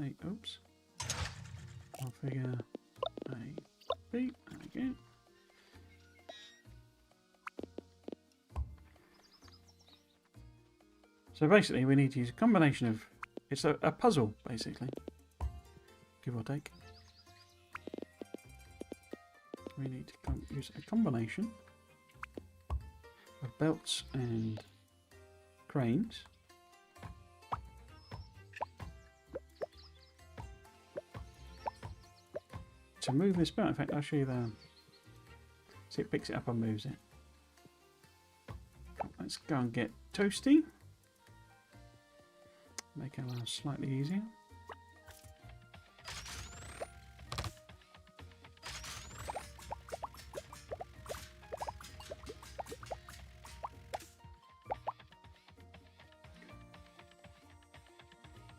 Hey, oops. I'll figure A, B. There we go. So basically we need to use a combination of, it's a puzzle basically, give or take. We need to use a combination of belts and cranes to move this belt. In fact, I'll show you the, see, it picks it up and moves it. Let's go and get Toasty. Make our lives slightly easier.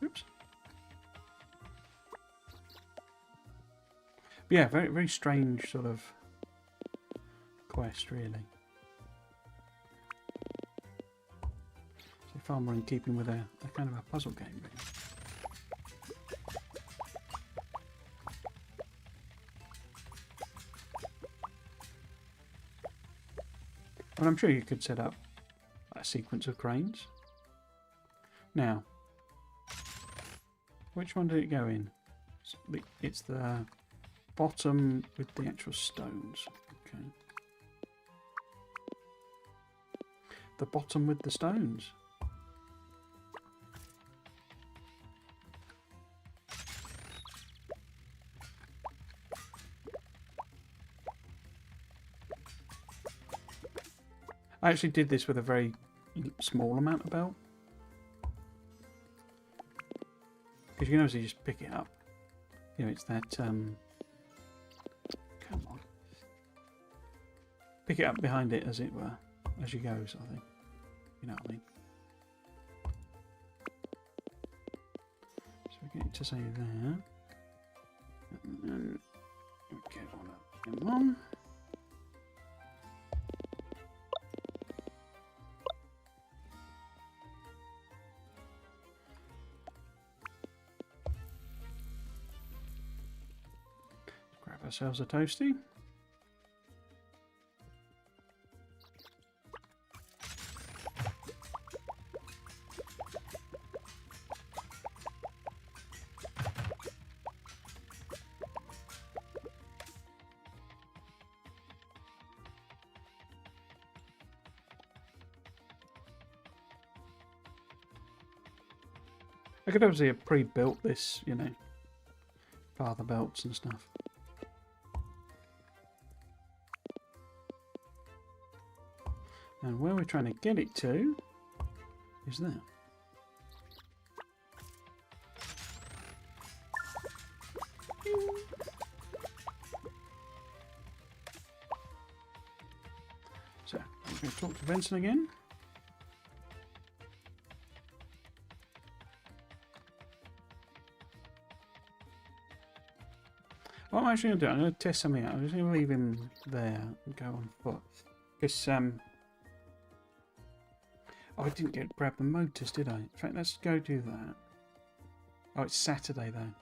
Oops. But yeah, very, very strange sort of quest, really. Far more in keeping with a kind of a puzzle game, really. And I'm sure you could set up a sequence of cranes. Now, which one did it go in? It's the bottom with the actual stones. Okay. The bottom with the stones. I actually did this with a very small amount of belt. Because you can obviously just pick it up. It's that, come on. pick it up behind it, as it were, as you go, sort of thing. You know what I mean? So we get it to say there. And then we get on a M1. Grab ourselves a toasty. I could obviously have pre-built this, you know, father belts and stuff. And where we're trying to get it to is there. So, I'm going to talk to Benson again. What I'm actually going to do, I'm going to test something out. I'm just going to leave him there and go on foot. Because, oh, I didn't grab the motors, did I? In fact, let's go do that. Oh, it's Saturday, though.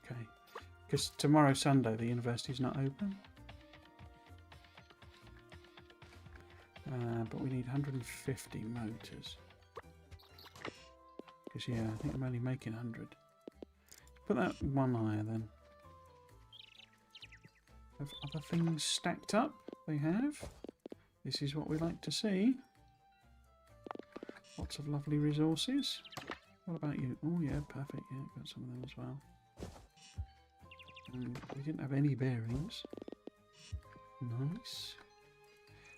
Okay. Because tomorrow, Sunday, the university's not open. But we need 150 motors. Because, yeah, I think I'm only making 100. Put that one higher, then. Have other things stacked up? They have. This is what we like to see. Lots of lovely resources. What about you? Oh yeah, perfect. Yeah, got some of them as well. We didn't have any bearings. Nice.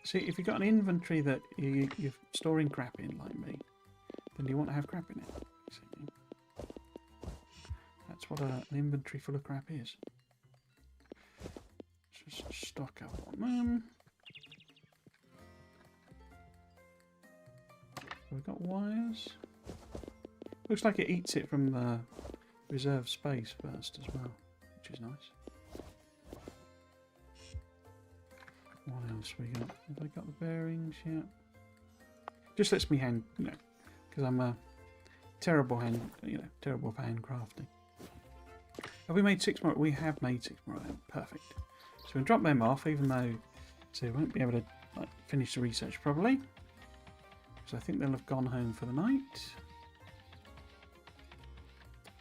See, if you've got an inventory that you're storing crap in, like me, then you want to have crap in it. See? That's what an inventory full of crap is. Just stock up on them. We've got wires. Looks like it eats it from the reserve space first as well, which is nice. What else we got? Have I got the bearings yet? Just lets me hand, you know, because I'm a terrible hand, you know, terrible for handcrafting. Have we made 6 more? We have made 6 more. Perfect. So we'll drop them off, even though so we won't be able to like, finish the research probably. So I think they'll have gone home for the night.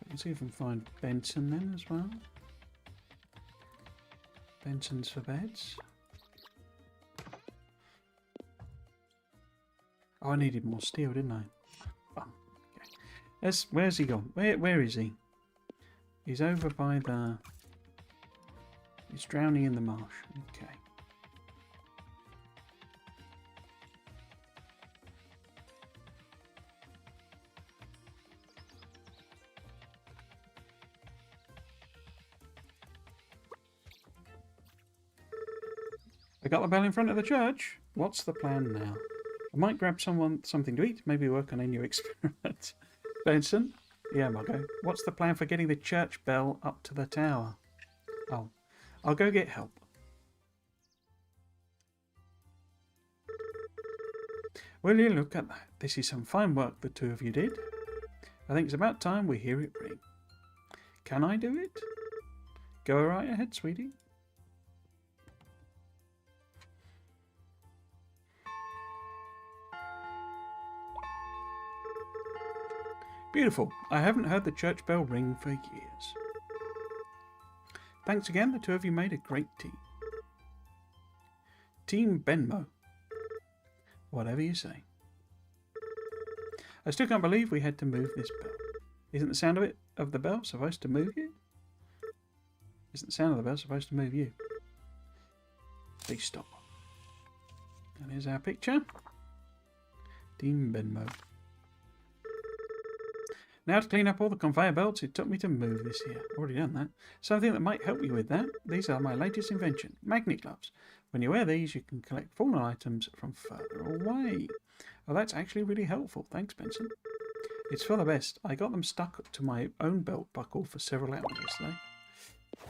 Let's see if we can find Benson then as well. Benson's for beds. Oh, I needed more steel, didn't I? Oh, okay. Where's he gone? Where is he? He's over by the... He's drowning in the marsh. Okay. I got the bell in front of the church. What's the plan now? I might grab something to eat. Maybe work on a new experiment. Benson? Yeah, Margot. What's the plan for getting the church bell up to the tower? Oh, I'll go get help. Will you look at that? This is some fine work the two of you did. I think it's about time we hear it ring. Can I do it? Go right ahead, sweetie. Beautiful. I haven't heard the church bell ring for years. Thanks again. The two of you made a great team. Team Benmo. Whatever you say. I still can't believe we had to move this bell. Isn't the sound of the bell supposed to move you? Isn't the sound of the bell supposed to move you? Please stop. And here's our picture. Team Benmo. Now to clean up all the conveyor belts it took me to move this here. Already done that. Something that might help you with that. These are my latest invention. Magnet gloves. When you wear these, you can collect fallen items from further away. Oh, that's actually really helpful. Thanks, Benson. It's for the best. I got them stuck to my own belt buckle for several hours yesterday.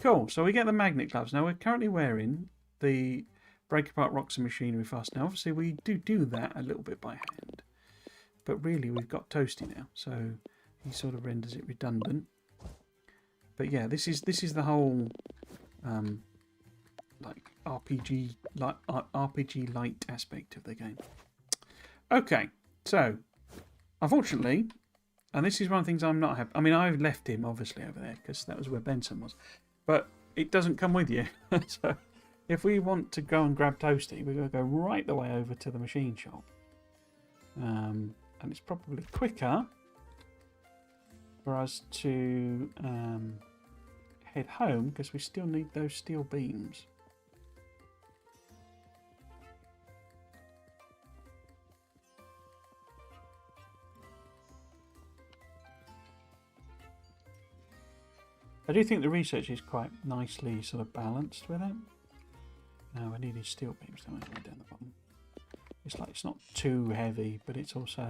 Cool. So we get the magnet gloves. Now, we're currently wearing the break apart rocks and machinery fast. Now, obviously, we do that a little bit by hand. But really, we've got Toasty now. So he sort of renders it redundant. But yeah, this is the whole like RPG light aspect of the game. Okay, so unfortunately, and this is one of the things I'm not happy. I mean, I've left him obviously over there because that was where Benson was, but it doesn't come with you. So if we want to go and grab Toasty, we're going to go right the way over to the machine shop, and it's probably quicker for us to head home because we still need those steel beams. I do think the research is quite nicely sort of balanced with it. Now we need these steel beams down the bottom. It's like it's not too heavy, but it's also,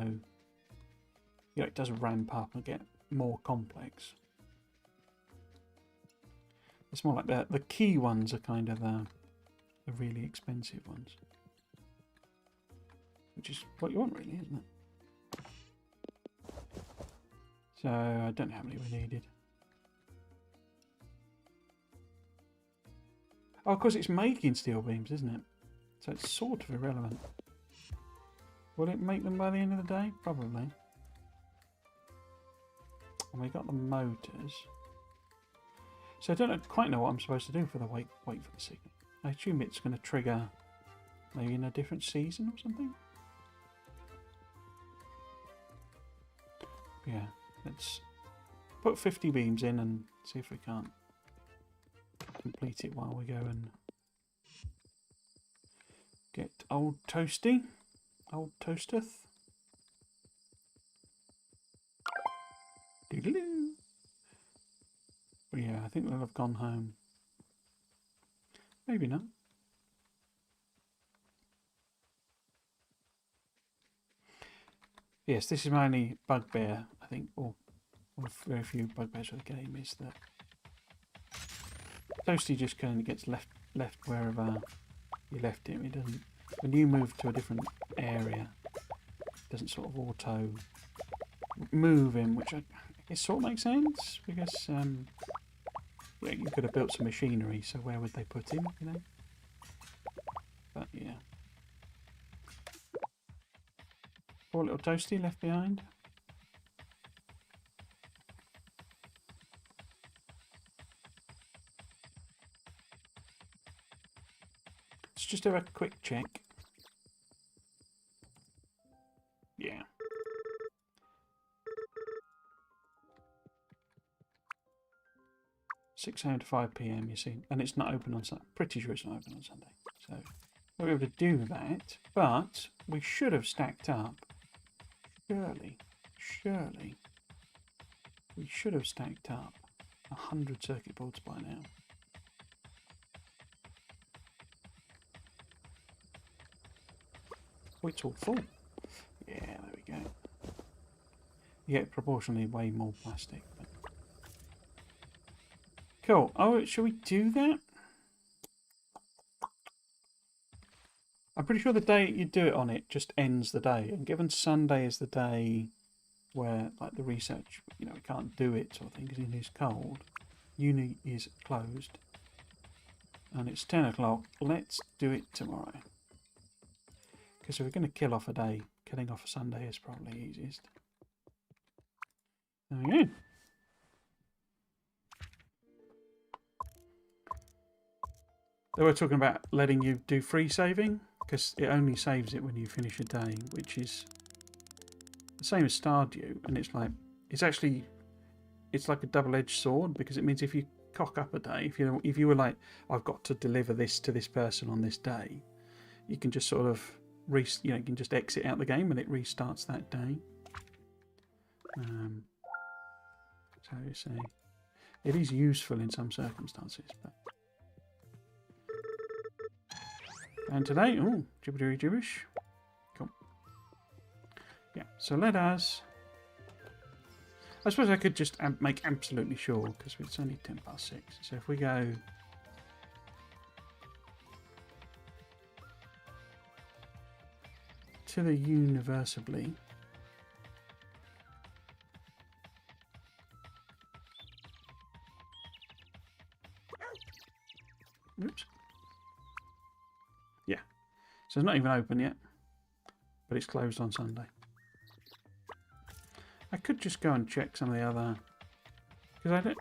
you know, it does ramp up and get more complex. It's more like the key ones are kind of the really expensive ones, which is what you want, really, isn't it? So I don't know how many we needed. Oh, of course, it's making steel beams, isn't it? So it's sort of irrelevant. Will it make them by the end of the day? Probably. And we got the motors. So I don't quite know what I'm supposed to do for the wait for the signal. I assume it's going to trigger maybe in a different season or something. Yeah, let's put 50 beams in and see if we can't complete it while we go and get old Toasty, old Toasteth. Doodaloo. But yeah, I think they'll have gone home. Maybe not. Yes, this is my only bugbear, I think, or one of very few bugbears of the game, is that Toasty just kind of gets left wherever you left him. He doesn't. When you move to a different area, it doesn't sort of auto move him, which I guess sort of makes sense because yeah, you could have built some machinery, so where would they put him? You know. But yeah, poor little Toasty left behind. Let's just have a quick check. Yeah. (6 a.m. to 5 p.m. you see, and it's not open on Sunday. Pretty sure it's not open on Sunday, so we'll be able to do that. But we should have stacked up. Surely, we should have stacked up 100 circuit boards by now. Oh, it's all full. Yeah, there we go. You get proportionally way more plastic. But... Cool. Oh, shall we do that? I'm pretty sure the day you do it on it just ends the day. And given Sunday is the day where, like, the research, you know, we can't do it sort of thing because it is cold. Uni is closed. And it's 10 o'clock. Let's do it tomorrow. Because if we're going to kill off a day, killing off a Sunday is probably easiest. There we go. They were talking about letting you do free saving, because it only saves it when you finish a day, which is the same as Stardew, and it's like, it's like a double-edged sword, because it means if you cock up a day, if you were like, I've got to deliver this to this person on this day, you can just sort of you can just exit out the game and it restarts that day. So you say it is useful in some circumstances, but And today, oh, gibbery gibberish. Cool. Yeah, so let us... I suppose I could just make absolutely sure, because it's only 6:10. So if we go... to the Universally... Oops. Yeah. So it's not even open yet, but it's closed on Sunday. I could just go and check some of the other, because I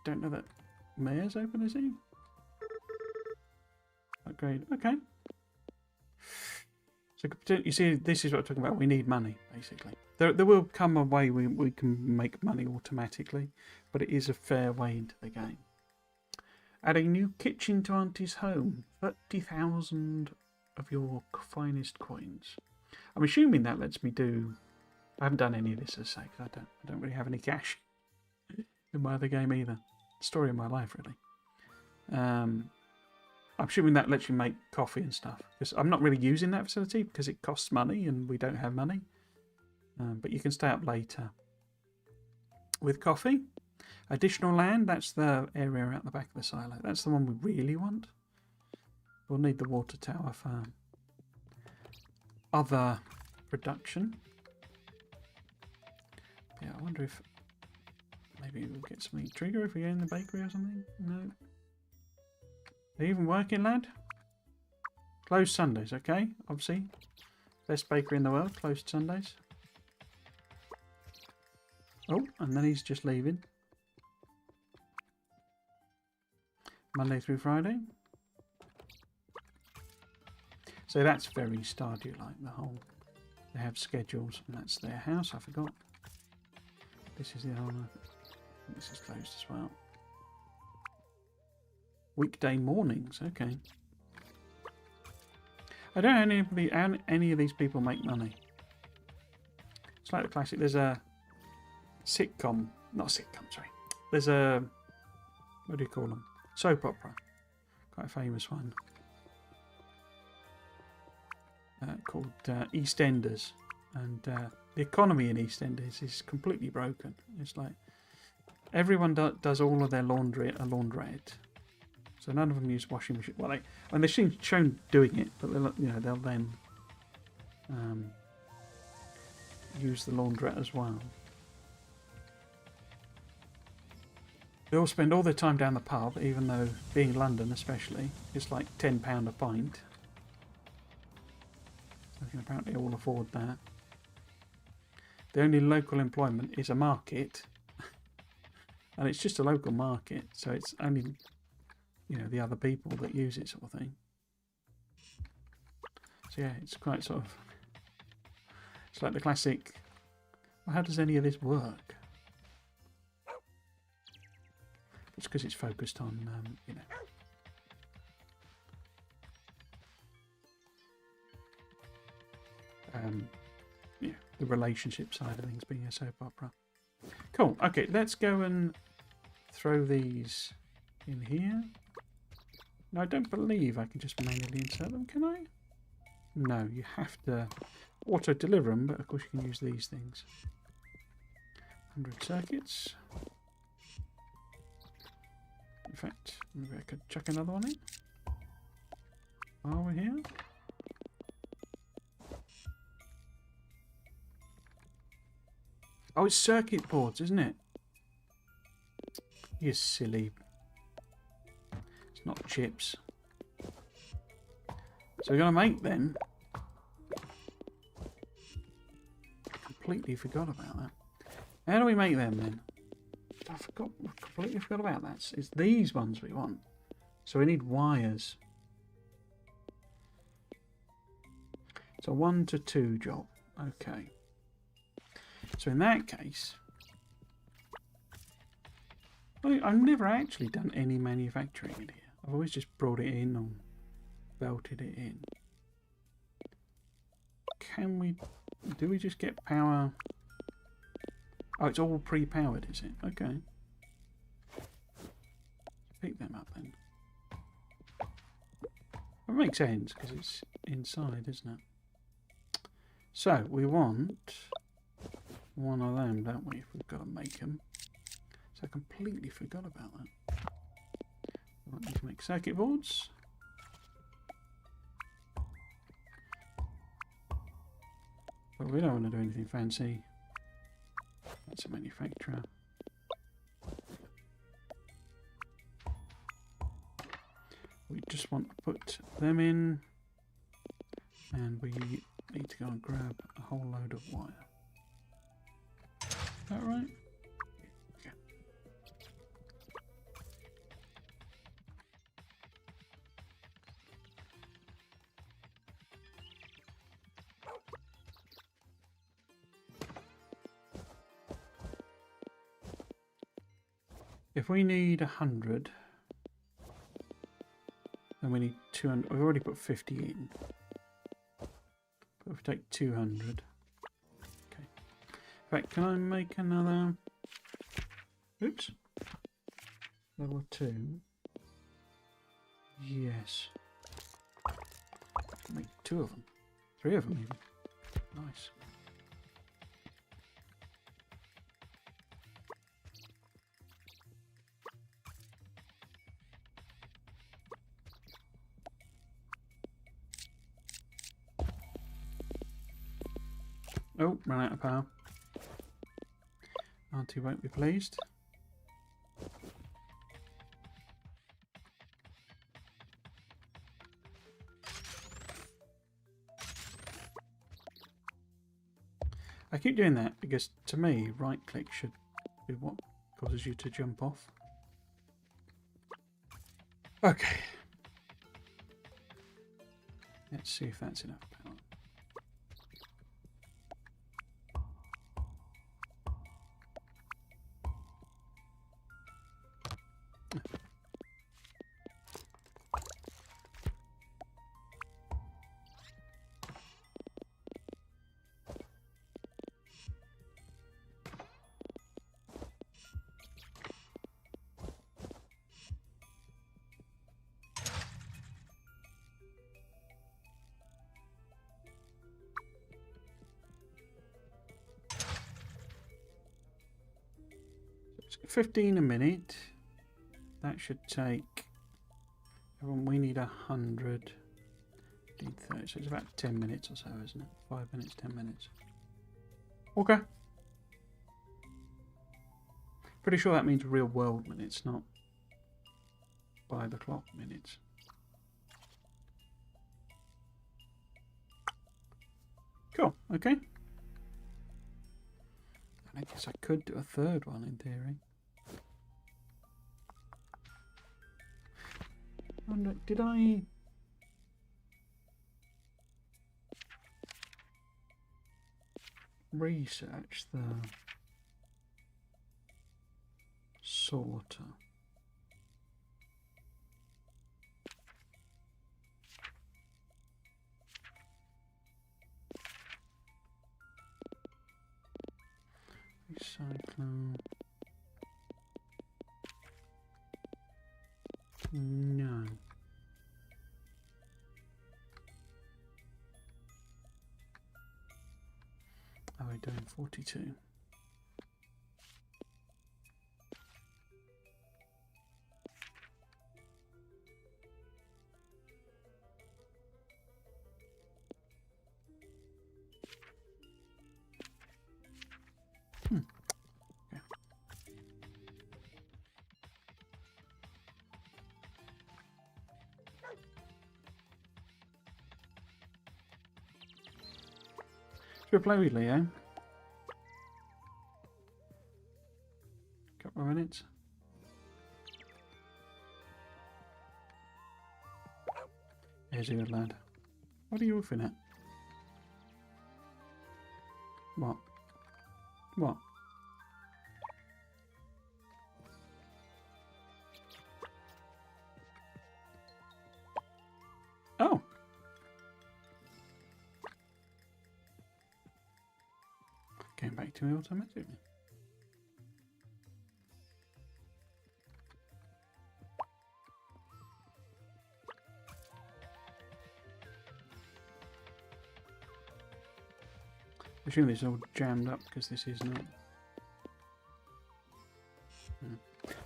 don't know that Mayor's open, is he? Upgrade. Okay. So you see, this is what I'm talking about. We need money, basically. There will come a way we can make money automatically, but it is a fair way into the game. Add a new kitchen to Auntie's home. 30,000 of your finest coins. I'm assuming that lets me do... I haven't done any of this, as I say, because I don't really have any cash in my other game either. Story of my life, really. I'm assuming that lets you make coffee and stuff. Because I'm not really using that facility because it costs money and we don't have money. But you can stay up later with coffee. Additional land, that's the area out the back of the silo. That's the one we really want. We'll need the water tower for other production. Yeah, I wonder if maybe we'll get something trigger if we go in the bakery or something. No. Are you even working, lad? Closed Sundays, okay, obviously. Best bakery in the world, closed Sundays. Oh, and then he's just leaving. Monday through Friday. So that's very Stardew-like, the whole... They have schedules, and that's their house, I forgot. This is the owner. This is closed as well. Weekday mornings, okay. I don't know any of these people make money. It's like the classic, there's a sitcom, not a sitcom, sorry. There's a, what do you call them? Soap opera. Quite a famous one. Called EastEnders. And the economy in EastEnders is completely broken. It's like everyone does all of their laundry at a laundrette. So none of them use washing machine. Well, they're shown doing it, but they'll then use the laundrette as well. They all spend all their time down the pub, even though being London especially, it's like £10 a pint. So they can apparently all afford that. The only local employment is a market, and it's just a local market, so it's only the other people that use it, sort of thing. So yeah, it's quite sort of, it's like the classic, well, how does any of this work? It's because it's focused on the relationship side of things, being a soap opera. Cool. Okay, let's go and throw these in here. No, I don't believe I can just manually insert them, can I? No, you have to auto-deliver them, but of course you can use these things. 100 circuits. In fact, maybe I could chuck another one in. While we're here. Oh, it's circuit boards, isn't it? You silly. It's not chips. So we're going to make them. Completely forgot about that. How do we make them then? I completely forgot about that. It's these ones we want. So we need wires. It's a 1 to 2 job. Okay. So in that case, I've never actually done any manufacturing in here. I've always just brought it in or belted it in. Do we just get power? Oh, it's all pre-powered, is it? Okay. Pick them up then. It makes sense because it's inside, isn't it? So we want one of them, don't we? If we've got to make them. So I completely forgot about that. We need to make circuit boards. But we don't want to do anything fancy. That's a manufacturer. We just want to put them in. And we need to go and grab a whole load of wire. Is that right? Yeah. If we need 100, then we need 200. We've already put 50 in. But if we take 200. Okay. In fact, can I make another? Oops. Level 2. Yes. Make 2 of them. 3 of them even. Nice. Oh, ran out of power. Auntie won't be pleased. I keep doing that because to me, right click should be what causes you to jump off. Okay. Let's see if that's enough power. So 15 a minute. That should take. We need 100. 30, so it's about 10 minutes or so, isn't it? 5 minutes, 10 minutes. Okay. Pretty sure that means real world minutes, not by the clock minutes. Cool, okay. And I guess I could do a third one in theory. Wonder, did I... research the sorter? Recycler. No. Are we doing 42? Okay. Should we play with Leo? Couple of minutes. Here's a good lad. What are you woofing at? What? What? Oh! Came back to me automatically. presume this is all jammed up because this is not.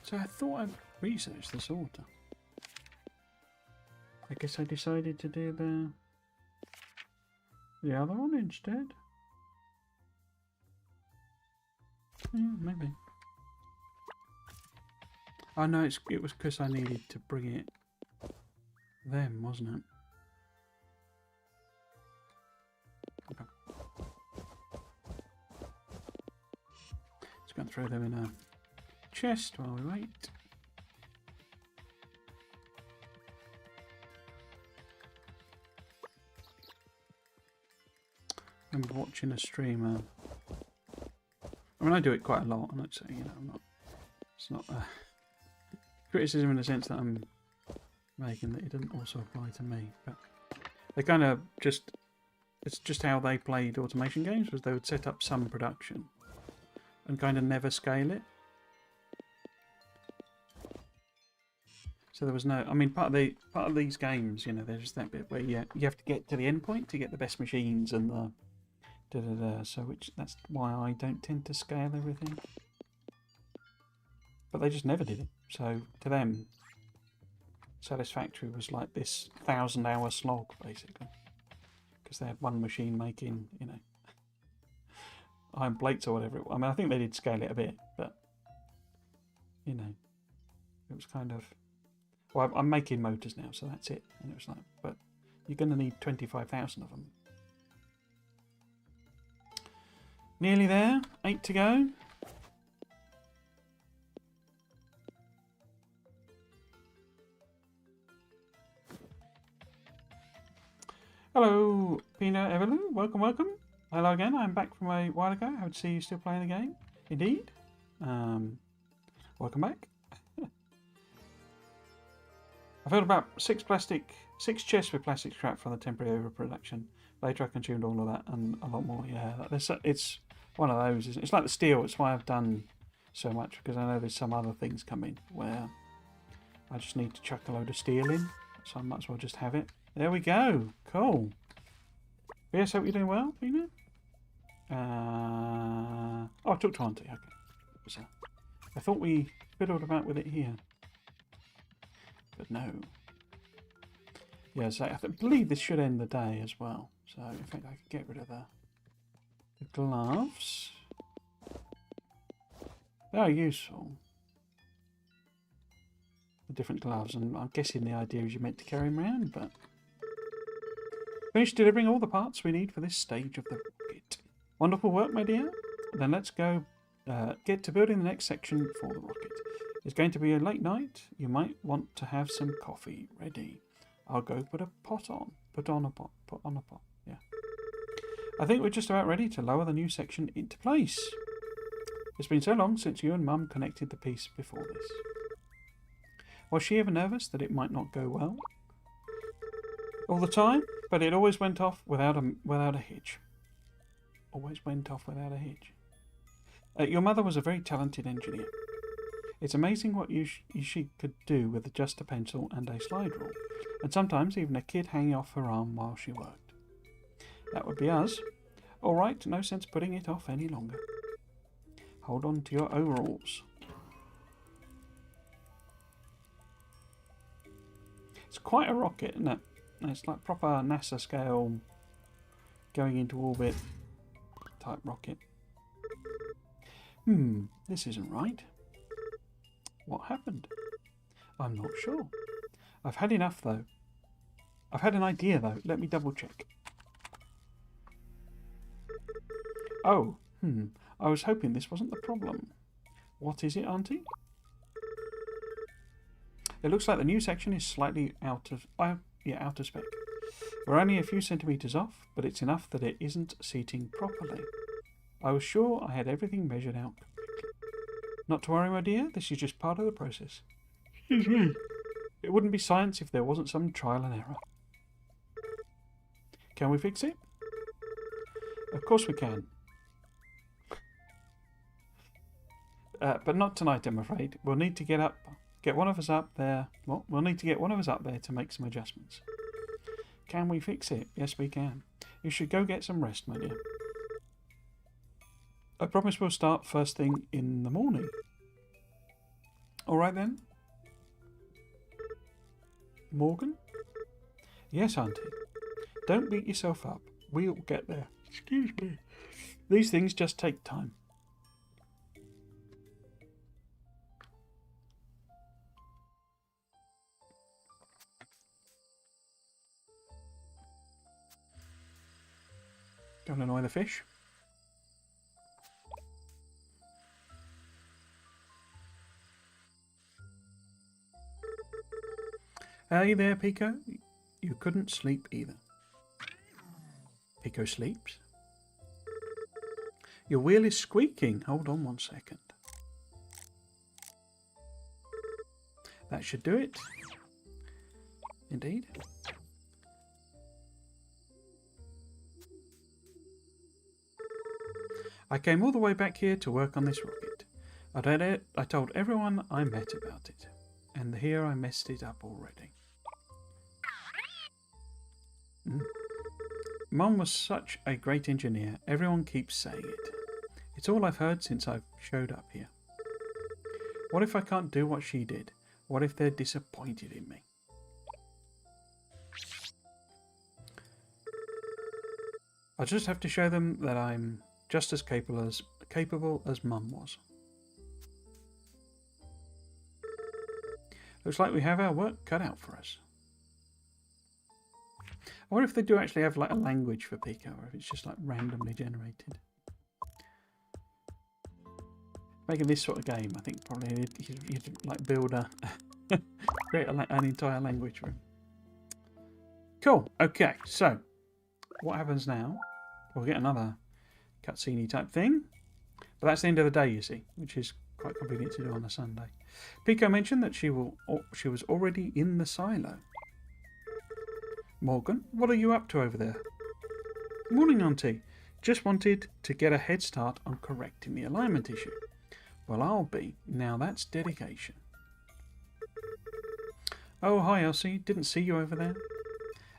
So I thought I'd researched the sorter. I guess I decided to do the other one instead. Yeah, maybe. Oh no, it was because I needed to bring it them, wasn't it? Okay. Just going to throw them in a chest while we wait. I remember watching a streamer. I mean, I do it quite a lot. I'm not saying, you know, I'm not. It's not criticism in the sense that I'm making that it doesn't also apply to me. But they kind of just. It's just how they played automation games, was they would set up some production and kind of never scale it. So there was no. I mean, part of these games, you know, there's that bit where you have to get to the end point to get the best machines and the So that's why I don't tend to scale everything. But they just never did it. So to them, Satisfactory was like this 1,000-hour slog basically, because they had one machine making, you know, iron plates or whatever. I mean, I think they did scale it a bit, but you know, it was kind of. Well, I'm making motors now, so that's it. And it was like, but you're going to need 25,000 of them. Nearly there. 8 to go. Hello, Pina Evelyn. Welcome, welcome. Hello again. I'm back from a while ago. I would see you still playing the game. Indeed. Welcome back. I filled about 6 chests with plastic scrap from the temporary overproduction. Later I consumed all of that and a lot more. Yeah, it's one of those, isn't it? It's like the steel. It's why I've done so much, because I know there's some other things coming where I just need to chuck a load of steel in. So I might as well just have it. There we go. Cool. Yes, hope you're doing well, Pina. Oh, I took 20. Okay. So I thought we fiddled about with it here. But no. Yeah, so I believe this should end the day as well. So in fact I could get rid of the gloves. They are useful. The different gloves, and I'm guessing the idea is you're meant to carry them around, but finished delivering all the parts we need for this stage of the rocket. Wonderful work, my dear. Then let's go get to building the next section for the rocket. It's going to be a late night. You might want to have some coffee ready. I'll go put a pot on. Put on a pot. Yeah. I think we're just about ready to lower the new section into place. It's been so long since you and Mum connected the piece before this. Was she ever nervous that it might not go well? All the time, but it always went off without a hitch. Always went off without a hitch. Your mother was a very talented engineer. It's amazing what she could do with just a pencil and a slide rule, and sometimes even a kid hanging off her arm while she worked. That would be us. All right, no sense putting it off any longer. Hold on to your overalls. It's quite a rocket, isn't it? It's like proper NASA scale going into orbit type rocket. This isn't right. What happened? I'm not sure. I've had enough though. I've had an idea though. Let me double check. Oh, I was hoping this wasn't the problem. What is it, Auntie? It looks like the new section is slightly out of spec. We're only a few centimetres off, but it's enough that it isn't seating properly. I was sure I had everything measured out correctly. Not to worry, my dear, this is just part of the process. Excuse me. It wouldn't be science if there wasn't some trial and error. Can we fix it? Of course we can. But not tonight, I'm afraid. We'll need to get one of us up there. Well, we'll need to get one of us up there to make some adjustments. Can we fix it? Yes, we can. You should go get some rest, my dear. I promise we'll start first thing in the morning. All right then. Morgan? Yes, Auntie. Don't beat yourself up. We'll get there. Excuse me. These things just take time. Don't annoy the fish. Are you there, Pico? You couldn't sleep either. Pico sleeps? Your wheel is squeaking. Hold on 1 second. That should do it. Indeed. I came all the way back here to work on this rocket. I told everyone I met about it. And here I messed it up already. Mom was such a great engineer. Everyone keeps saying it. It's all I've heard since I've showed up here. What if I can't do what she did? What if they're disappointed in me? I'll just have to show them that I'm just as capable as Mum was. Looks like we have our work cut out for us. I wonder if they do actually have like a language for Pico, or if it's just like randomly generated. Making this sort of game, I think probably you'd like build a create an entire language for him. Cool. Okay, so what happens now? We'll get another cutscene type thing, but that's the end of the day, you see, which is quite convenient to do on a Sunday. Pico mentioned that she was already in the silo. Morgan, what are you up to over there? Morning, Auntie. Just wanted to get a head start on correcting the alignment issue. Well, I'll be. Now that's dedication. Oh, hi, Elsie. Didn't see you over there.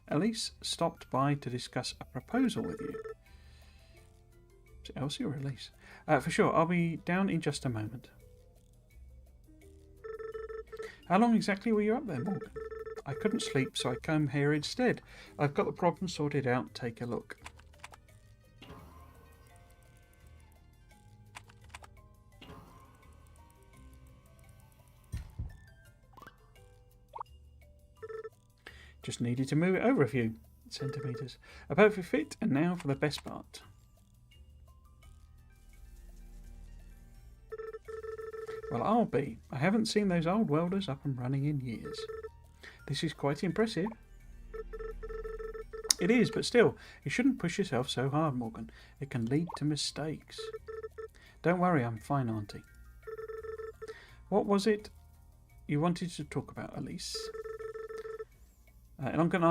Elise stopped by to discuss a proposal with you. Is it Elsie or Elise? For sure. I'll be down in just a moment. How long exactly were you up there, Morgan? I couldn't sleep, so I came here instead. I've got the problem sorted out. Take a look. Just needed to move it over a few centimetres. A perfect fit, and now for the best part. Well, I'll be. I haven't seen those old welders up and running in years. This is quite impressive. It is, but still, you shouldn't push yourself so hard, Morgan. It can lead to mistakes. Don't worry, I'm fine, Auntie. What was it you wanted to talk about, Elise? Ilonka and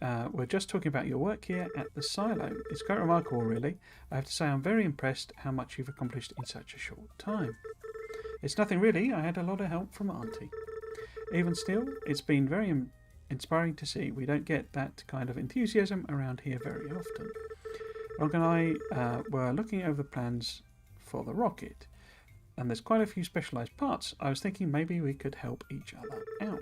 I were just talking about your work here at the silo. It's quite remarkable, really. I have to say I'm very impressed how much you've accomplished in such a short time. It's nothing really. I had a lot of help from Auntie. Even still, it's been very inspiring to see. We don't get that kind of enthusiasm around here very often. Ilonka and I were looking over the plans for the rocket, and there's quite a few specialised parts. I was thinking maybe we could help each other out.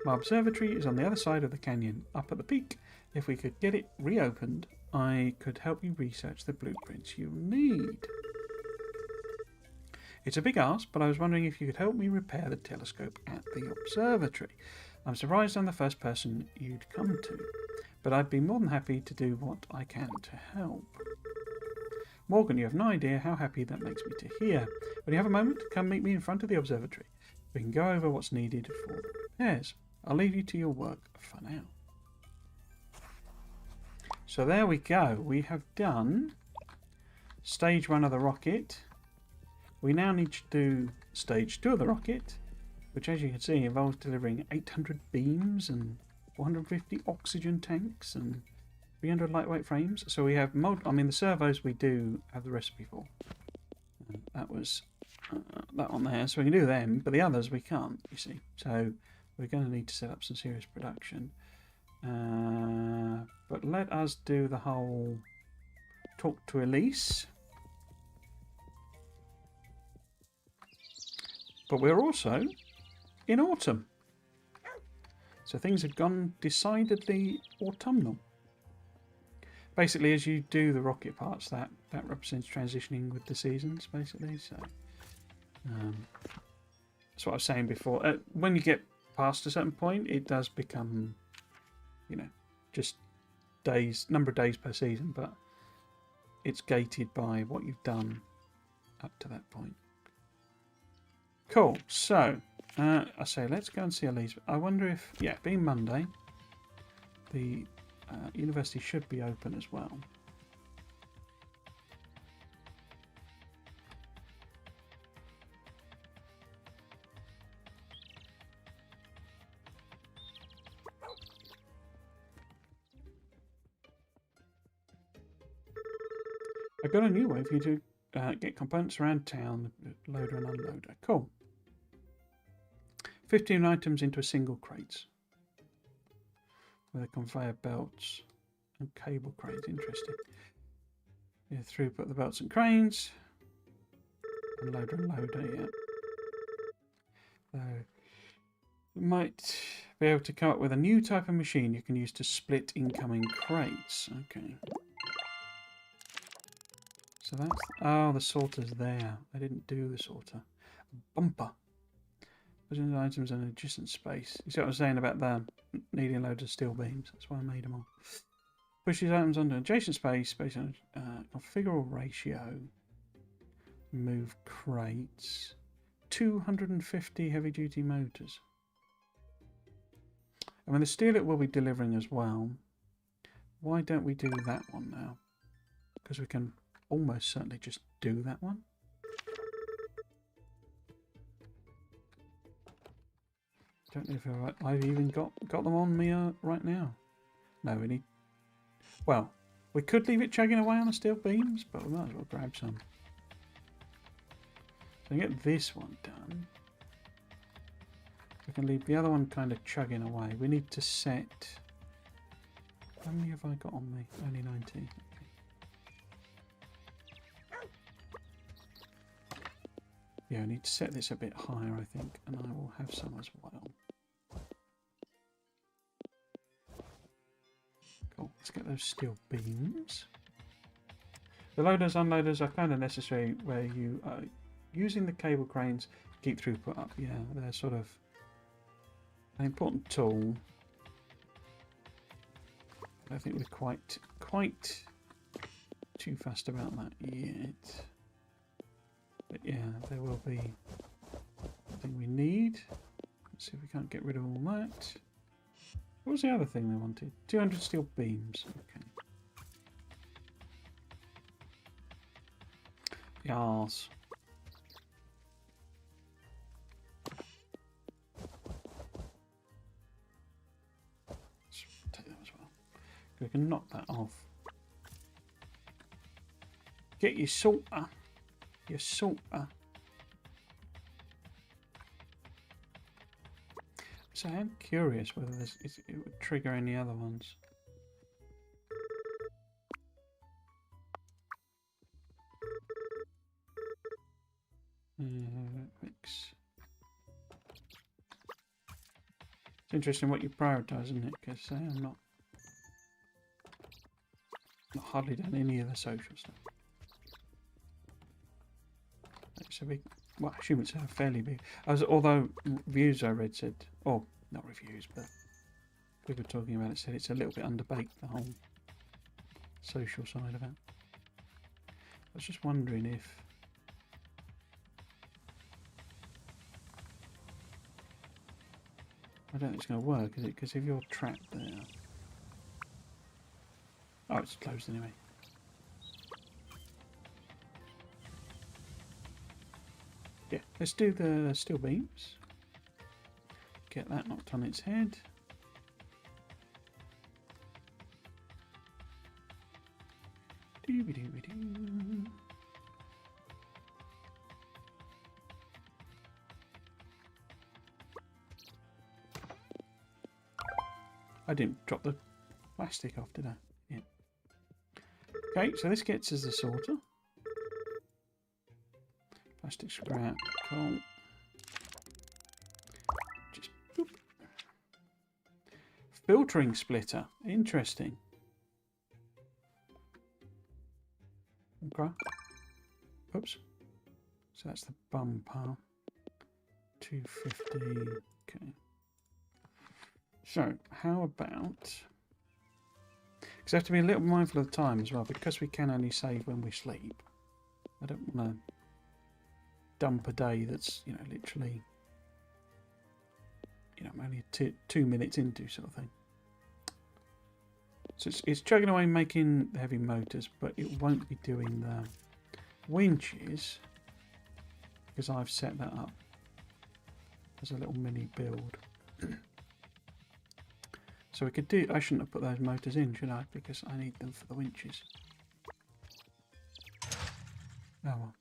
My observatory is on the other side of the canyon, up at the peak. If we could get it reopened, I could help you research the blueprints you'll need. It's a big ask, but I was wondering if you could help me repair the telescope at the observatory. I'm surprised I'm the first person you'd come to, but I'd be more than happy to do what I can to help. Morgan, you have no idea how happy that makes me to hear. When you have a moment, come meet me in front of the observatory. We can go over what's needed for the repairs. I'll leave you to your work for now. So there we go. We have done stage 1 of the rocket. We now need to do stage 2 of the rocket, which, as you can see, involves delivering 800 beams and 450 oxygen tanks and 300 lightweight frames. So we have the servos we do have the recipe for. That was that one there, so we can do them, but the others we can't, you see. So we're going to need to set up some serious production. But let us do the whole talk to Elise. But we're also in autumn. So things have gone decidedly autumnal. Basically, as you do the rocket parts, that represents transitioning with the seasons, basically. So that's what I was saying before. When you get past a certain point, it does become, just number of days per season, but it's gated by what you've done up to that point. Cool. So, I say let's go and see Elise. I wonder if, being Monday, the university should be open as well. I got a new way for you to get components around town, loader and unloader. Cool. 15 items into a single crate. With a conveyor belts and cable cranes. Interesting. Yeah, throughput the belts and cranes. Unloader and loader, yeah. So you might be able to come up with a new type of machine you can use to split incoming crates. Okay. So that's... Oh, the sorter's there. I didn't do the sorter. Bumper. Putting the items in an adjacent space. You see what I was saying about the needing loads of steel beams? That's why I made them all. Push these items onto an adjacent space based on configurable ratio. Move crates. 250 heavy-duty motors. I mean, the steel it will be delivering as well. Why don't we do that one now? Because we can almost certainly just do that one. Don't know if I've even got them on me right now. No, we need... Well, we could leave it chugging away on the steel beams, but we might as well grab some. So we get this one done. We can leave the other one kind of chugging away. We need to set... How many have I got on me? Only 19. Yeah, I need to set this a bit higher, I think, and I will have some as well. Cool, let's get those steel beams. The loaders, unloaders are kind of necessary where you are using the cable cranes to keep throughput up. Yeah, they're sort of an important tool. I think we're quite too fast about that yet. But yeah, there will be something we need. Let's see if we can't get rid of all that. What was the other thing they wanted? 200 steel beams. Okay. Yas. Let's take that as well. We can knock that off. Get your sorter. Your sorter. So I'm curious whether it would trigger any other ones. Mix. It's interesting what you prioritise, isn't it? Because I'm not hardly done any of the social stuff. It's a big, well, I assume it's a fairly big. Although reviews I read said, oh, not reviews, but people talking about it said it's a little bit underbaked, the whole social side of it. I was just wondering if I don't think it's going to work, is it? Because if you're trapped there, oh, it's closed anyway. Yeah, let's do the steel beams. Get that knocked on its head. Doo-be-doo-be-doo. I didn't drop the plastic off, did I? Yeah. Okay, so this gets us the sorter. Plastic scrap, cool. Filtering splitter. Interesting. Okay. Oops. So that's the bumper. 250. Okay. So, how about... Because I have to be a little mindful of the time as well, because we can only save when we sleep. I don't want to dump a day that's, you know, literally, you know, only 2 minutes into sort of thing. So it's chugging away making the heavy motors, but it won't be doing the winches because I've set that up as a little mini build. So we could do, I shouldn't have put those motors in, should I? Because I need them for the winches. Oh well.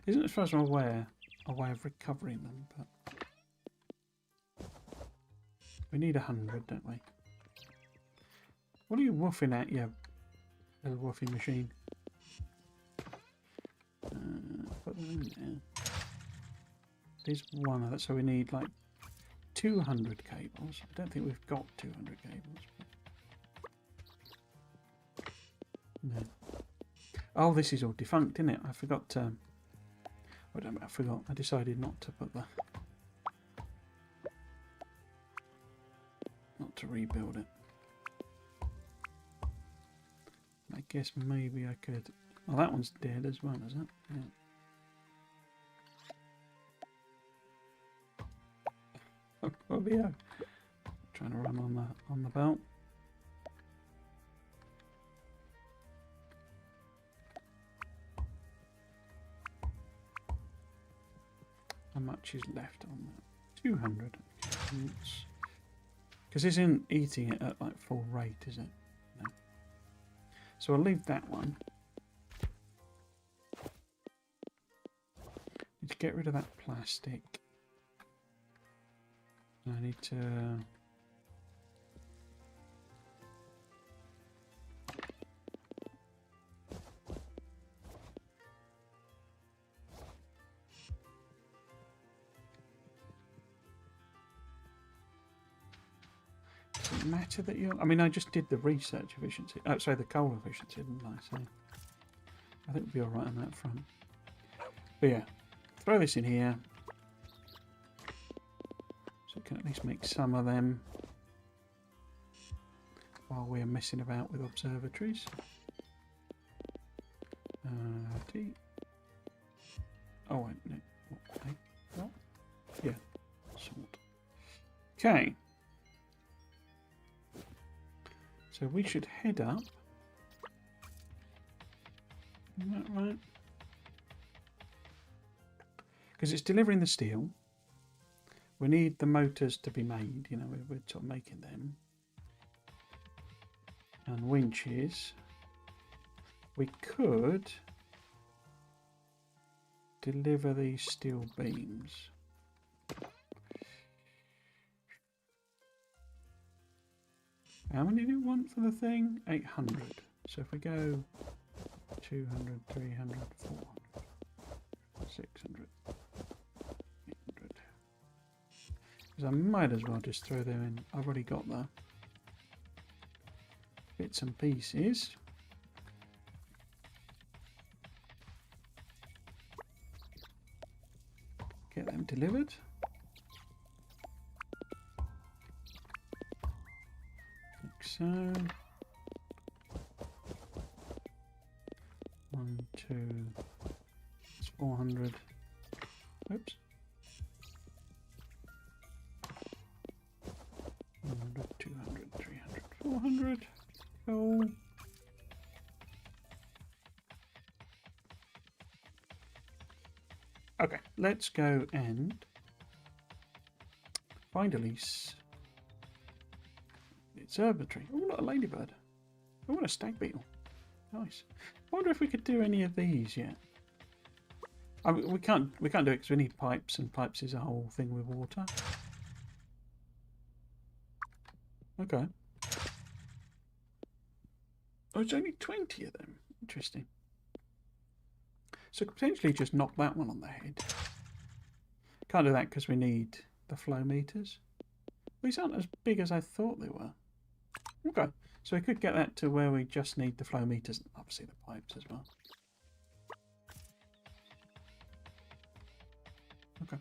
Isn't, as far as I'm aware, a way of recovering them, but we need 100, don't we? What are you woofing at, you little woofing machine? Put them in there. There's one of that, so we need like 200 cables. I don't think we've got 200 cables. But... No. Oh, this is all defunct, isn't it? I forgot to... I forgot. I decided not to put the... Not to rebuild it. I guess maybe I could... Well, that one's dead as well, is it? Yeah. Oh, yeah. Trying to run on the belt. How much is left on that? 200. Because it's in eating it at like full rate, is it? No. So I'll leave that one. Need to get rid of that plastic. I need to... Does it matter that you're... I mean, I just did the research efficiency. Oh, sorry, the coal efficiency, didn't I? So I think we'll be alright on that front. But yeah, throw this in here. So we can at least make some of them while we're messing about with observatories. T. Oh, wait, no. Okay. What? Yeah, salt. Okay. So we should head up. Is that right? Because it's delivering the steel. We need the motors to be made, you know, we're sort of making them. And winches. We could deliver these steel beams. How many do you want for the thing? 800. So if we go 200, 300, 400, 600, 800. Because I might as well just throw them in. I've already got the bits and pieces. Get them delivered. So 1, 2, it's 400. Oops. 100, 200, 300, 400. Go. Okay, let's go and find Elise. Observatory. Oh, look, a ladybird. Oh, and a stag beetle. Nice. I wonder if we could do any of these yet. I mean, we can't do it because we need pipes, and pipes is a whole thing with water. Okay. Oh, it's only 20 of them. Interesting. So potentially just knock that one on the head. Can't do that because we need the flow meters. These aren't as big as I thought they were. Okay, so we could get that to where we just need the flow meters, and obviously the pipes as well. Okay.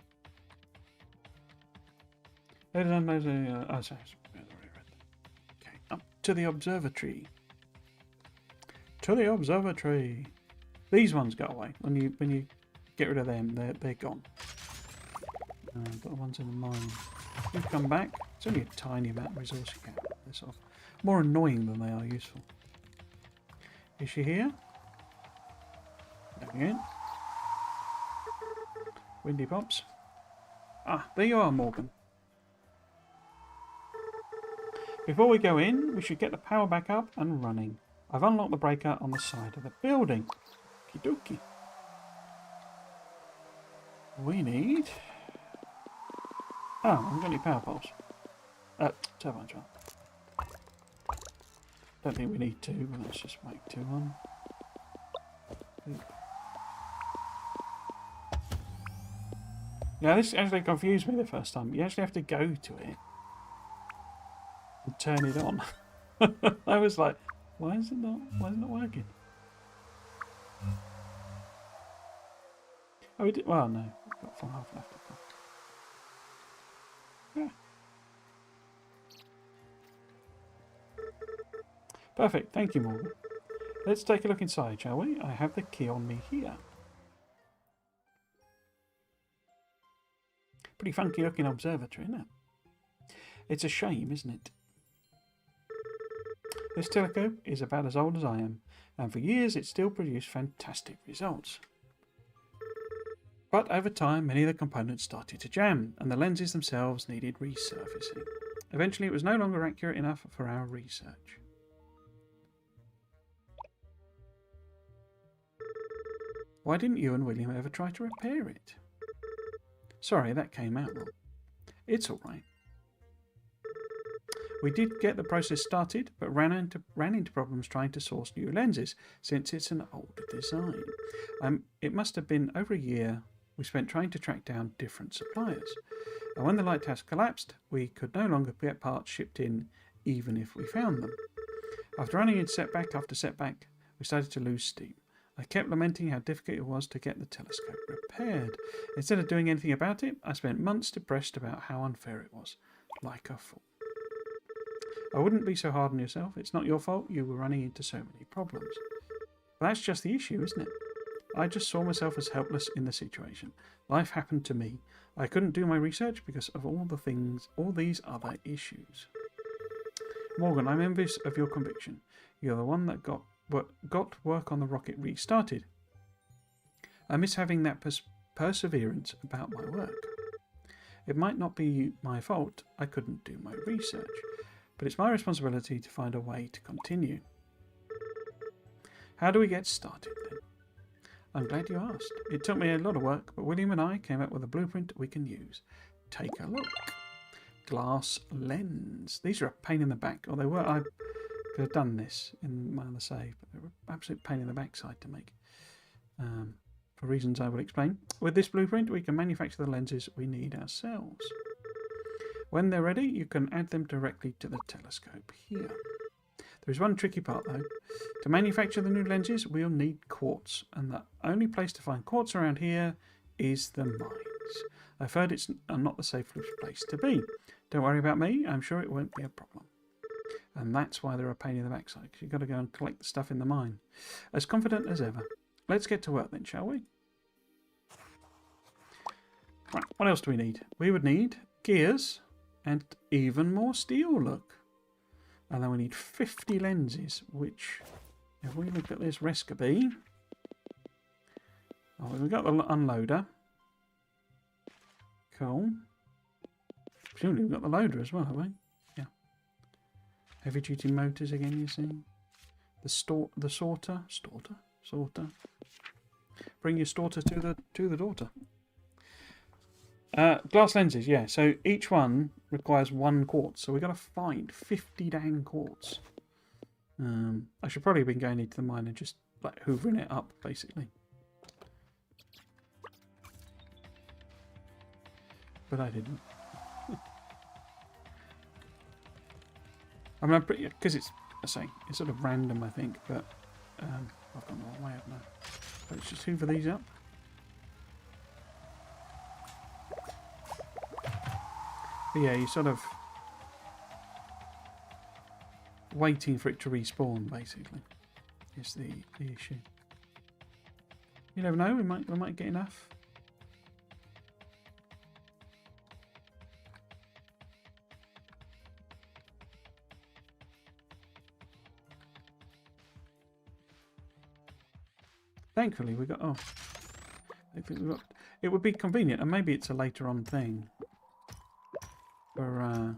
Oh, sorry. Okay, up to the observatory. To the observatory. These ones go away when you get rid of them. They're gone. But the ones in the mine, you come back. It's only a tiny amount of resource you get. They're sort of more annoying than they are useful. Is she here? There again. Windy pops. Ah, there you are, Morgan. Before we go in, we should get the power back up and running. I've unlocked the breaker on the side of the building. Okie dokie. We need... Oh, I haven't got any power poles. Turbine jar. Don't think we need two, but let's just make two on. Yeah, this actually confused me the first time. You actually have to go to it and turn it on. I was like, why is it not working? Oh, we did. Well, no, we've got full half left. Yeah. Perfect. Thank you, Morgan. Let's take a look inside, shall we? I have the key on me here. Pretty funky looking observatory, isn't it? It's a shame, isn't it? This telescope is about as old as I am, and for years it still produced fantastic results. But over time, many of the components started to jam, and the lenses themselves needed resurfacing. Eventually, it was no longer accurate enough for our research. Why didn't you and William ever try to repair it? Sorry, that came out wrong. It's all right. We did get the process started, but ran into problems trying to source new lenses, since it's an older design. It must have been over a year we spent trying to track down different suppliers. And when the lighthouse collapsed, we could no longer get parts shipped in, even if we found them. After running into setback after setback, we started to lose steam. I kept lamenting how difficult it was to get the telescope repaired. Instead of doing anything about it, I spent months depressed about how unfair it was. Like a fool. I wouldn't be so hard on yourself. It's not your fault you were running into so many problems. But that's just the issue, isn't it? I just saw myself as helpless in the situation. Life happened to me. I couldn't do my research because of all these other issues. Morgan, I'm envious of your conviction. You're the one that got work on the rocket restarted. I miss having that perseverance about my work. It might not be my fault I couldn't do my research, but it's my responsibility to find a way to continue. How do we get started then? I'm glad you asked. It took me a lot of work, but William and I came up with a blueprint we can use. Take a look. Glass lens. These are a pain in the back. Or they were. I could have done this in my other save, but they were an absolute pain in the backside to make. For reasons I will explain. With this blueprint, we can manufacture the lenses we need ourselves. When they're ready, you can add them directly to the telescope here. There is one tricky part though. To manufacture the new lenses, we'll need quartz, and the only place to find quartz around here is the mines. I've heard it's not the safest place to be. Don't worry about me, I'm sure it won't be a problem. And that's why they're a pain in the backside, because you've got to go and collect the stuff in the mine. As confident as ever. Let's get to work then, shall we? Right, what else do we need? We would need gears and even more steel, look. And then we need 50 lenses, which, if we look at this recipe, oh, we've got the unloader. Cool. Presumably we've got the loader as well, have we? Yeah. Heavy duty motors again, you see. The sorter. Bring your sorter to the daughter. Glass lenses, yeah. So each one requires 1 quartz. So we've got to find 50 dang quartz. I should probably have been going into the mine and just like hoovering it up, basically. But I didn't. I mean, I'm pretty, because it's, I say, it's sort of random, I think, but I've gone the wrong way up now. Let's just hoover these up. But yeah, you sort of waiting for it to respawn, basically, is the issue. You never know, we might get enough. Thankfully, we got. Oh, I think we got. It would be convenient, and maybe it's a later on thing. For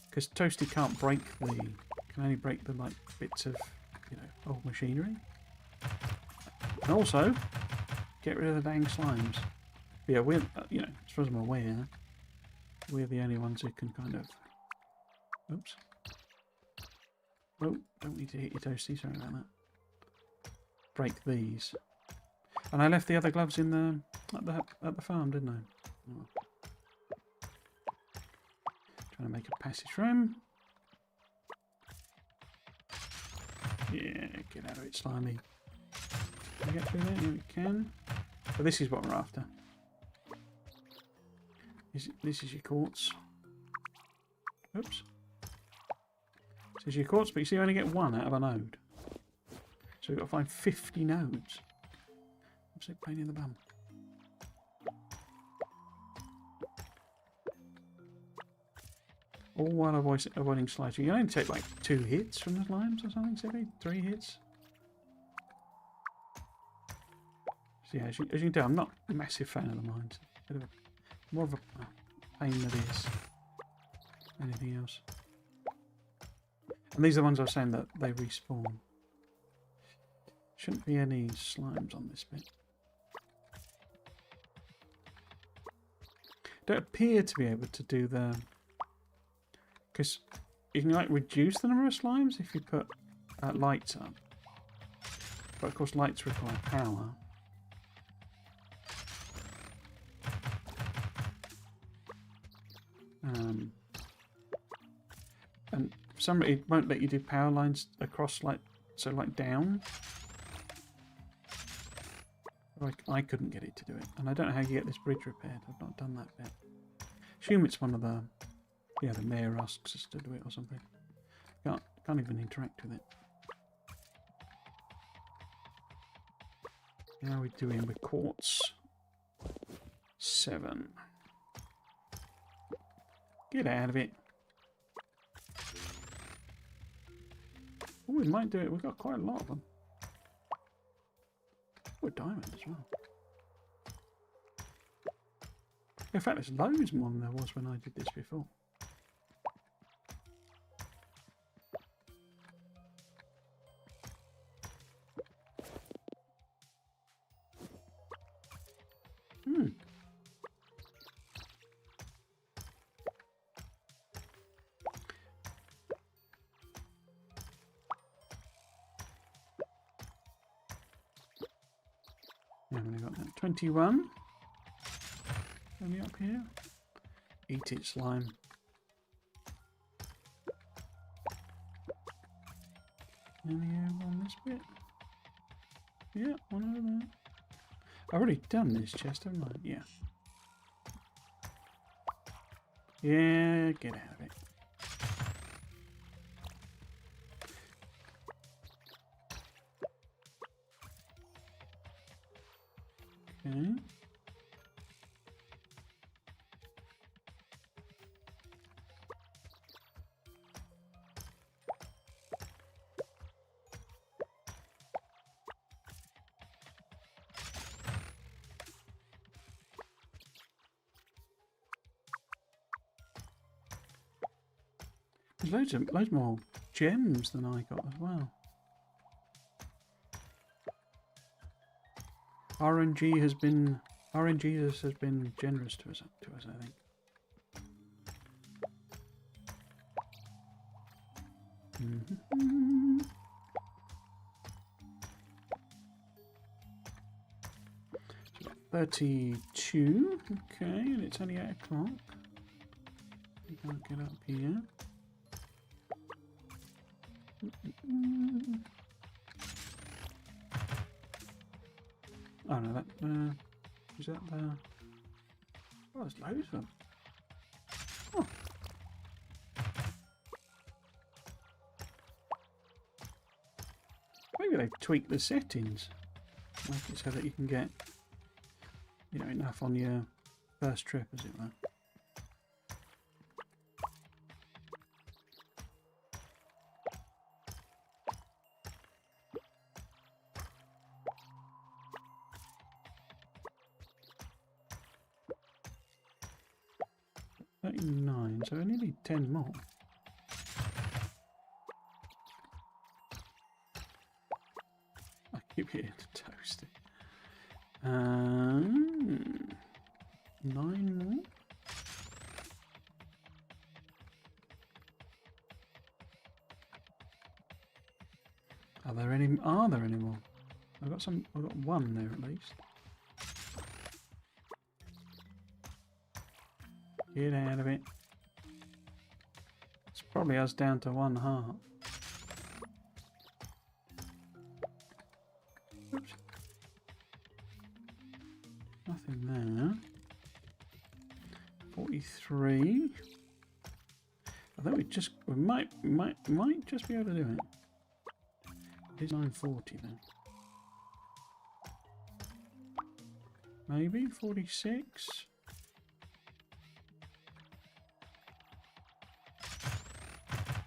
because Toasty can't break the. Can only break the like bits of, old machinery. And also, get rid of the dang slimes. But yeah, we're as far as I'm aware, we're the only ones who can kind of. Oops. Oh, don't need to hit your Toasty. Sorry about that. Break these, and I left the other gloves in the at the farm, didn't I? Oh. Trying to make a passage for him. Yeah, get out of it, slimy. Can we get through there? Yeah, we can. But this is what we're after. This is your quartz. Oops. This is your quartz, but you see, you only get one out of a node. So we've got to find 50 nodes. Absolute pain in the bum. All while avoiding slides. You can only take like 2 hits from the slimes or something, silly? 3 hits? So yeah, as you can tell, I'm not a massive fan of the mines. More of a pain than it is anything else. And these are the ones I was saying that they respawn. Shouldn't be any slimes on this bit. Don't appear to be able to do the... Because you can like reduce the number of slimes if you put lights up. But of course lights require power. And for some reason it won't let you do power lines across like down. I couldn't get it to do it, and I don't know how you get this bridge repaired. I've not done that bit. Assume it's one of the the mayor asks us to do it or something. Can't even interact with it. How are we doing with quartz? 7. Get out of it. Oh, we might do it. We've got quite a lot of them. Oh, a diamond as well. In fact, there's loads more than there was when I did this before. Yeah, we got that. 21. Only up here. Eat it, slime. Any on this bit? Yeah, one over there. I've already done this chest, haven't I? Yeah. Yeah, get out of it. Okay. There's loads more gems than I got as well. RNG has been generous to us, I think. Mm-hmm. So 32. Okay, and it's only 8 o'clock. You can't get up here. Oh no, that is that the? Oh, there's loads of them. Oh. Maybe they've tweaked the settings, make it so that you can get, you know, enough on your first trip, as it were. So I only need 10 more. I keep hitting to toast it. 9 more. Are there any more? I've got one there at least. Get out of it. It's probably us down to 1 heart. Oops. Nothing there. 43. I think we might just be able to do it. It is 940 then. Maybe 46.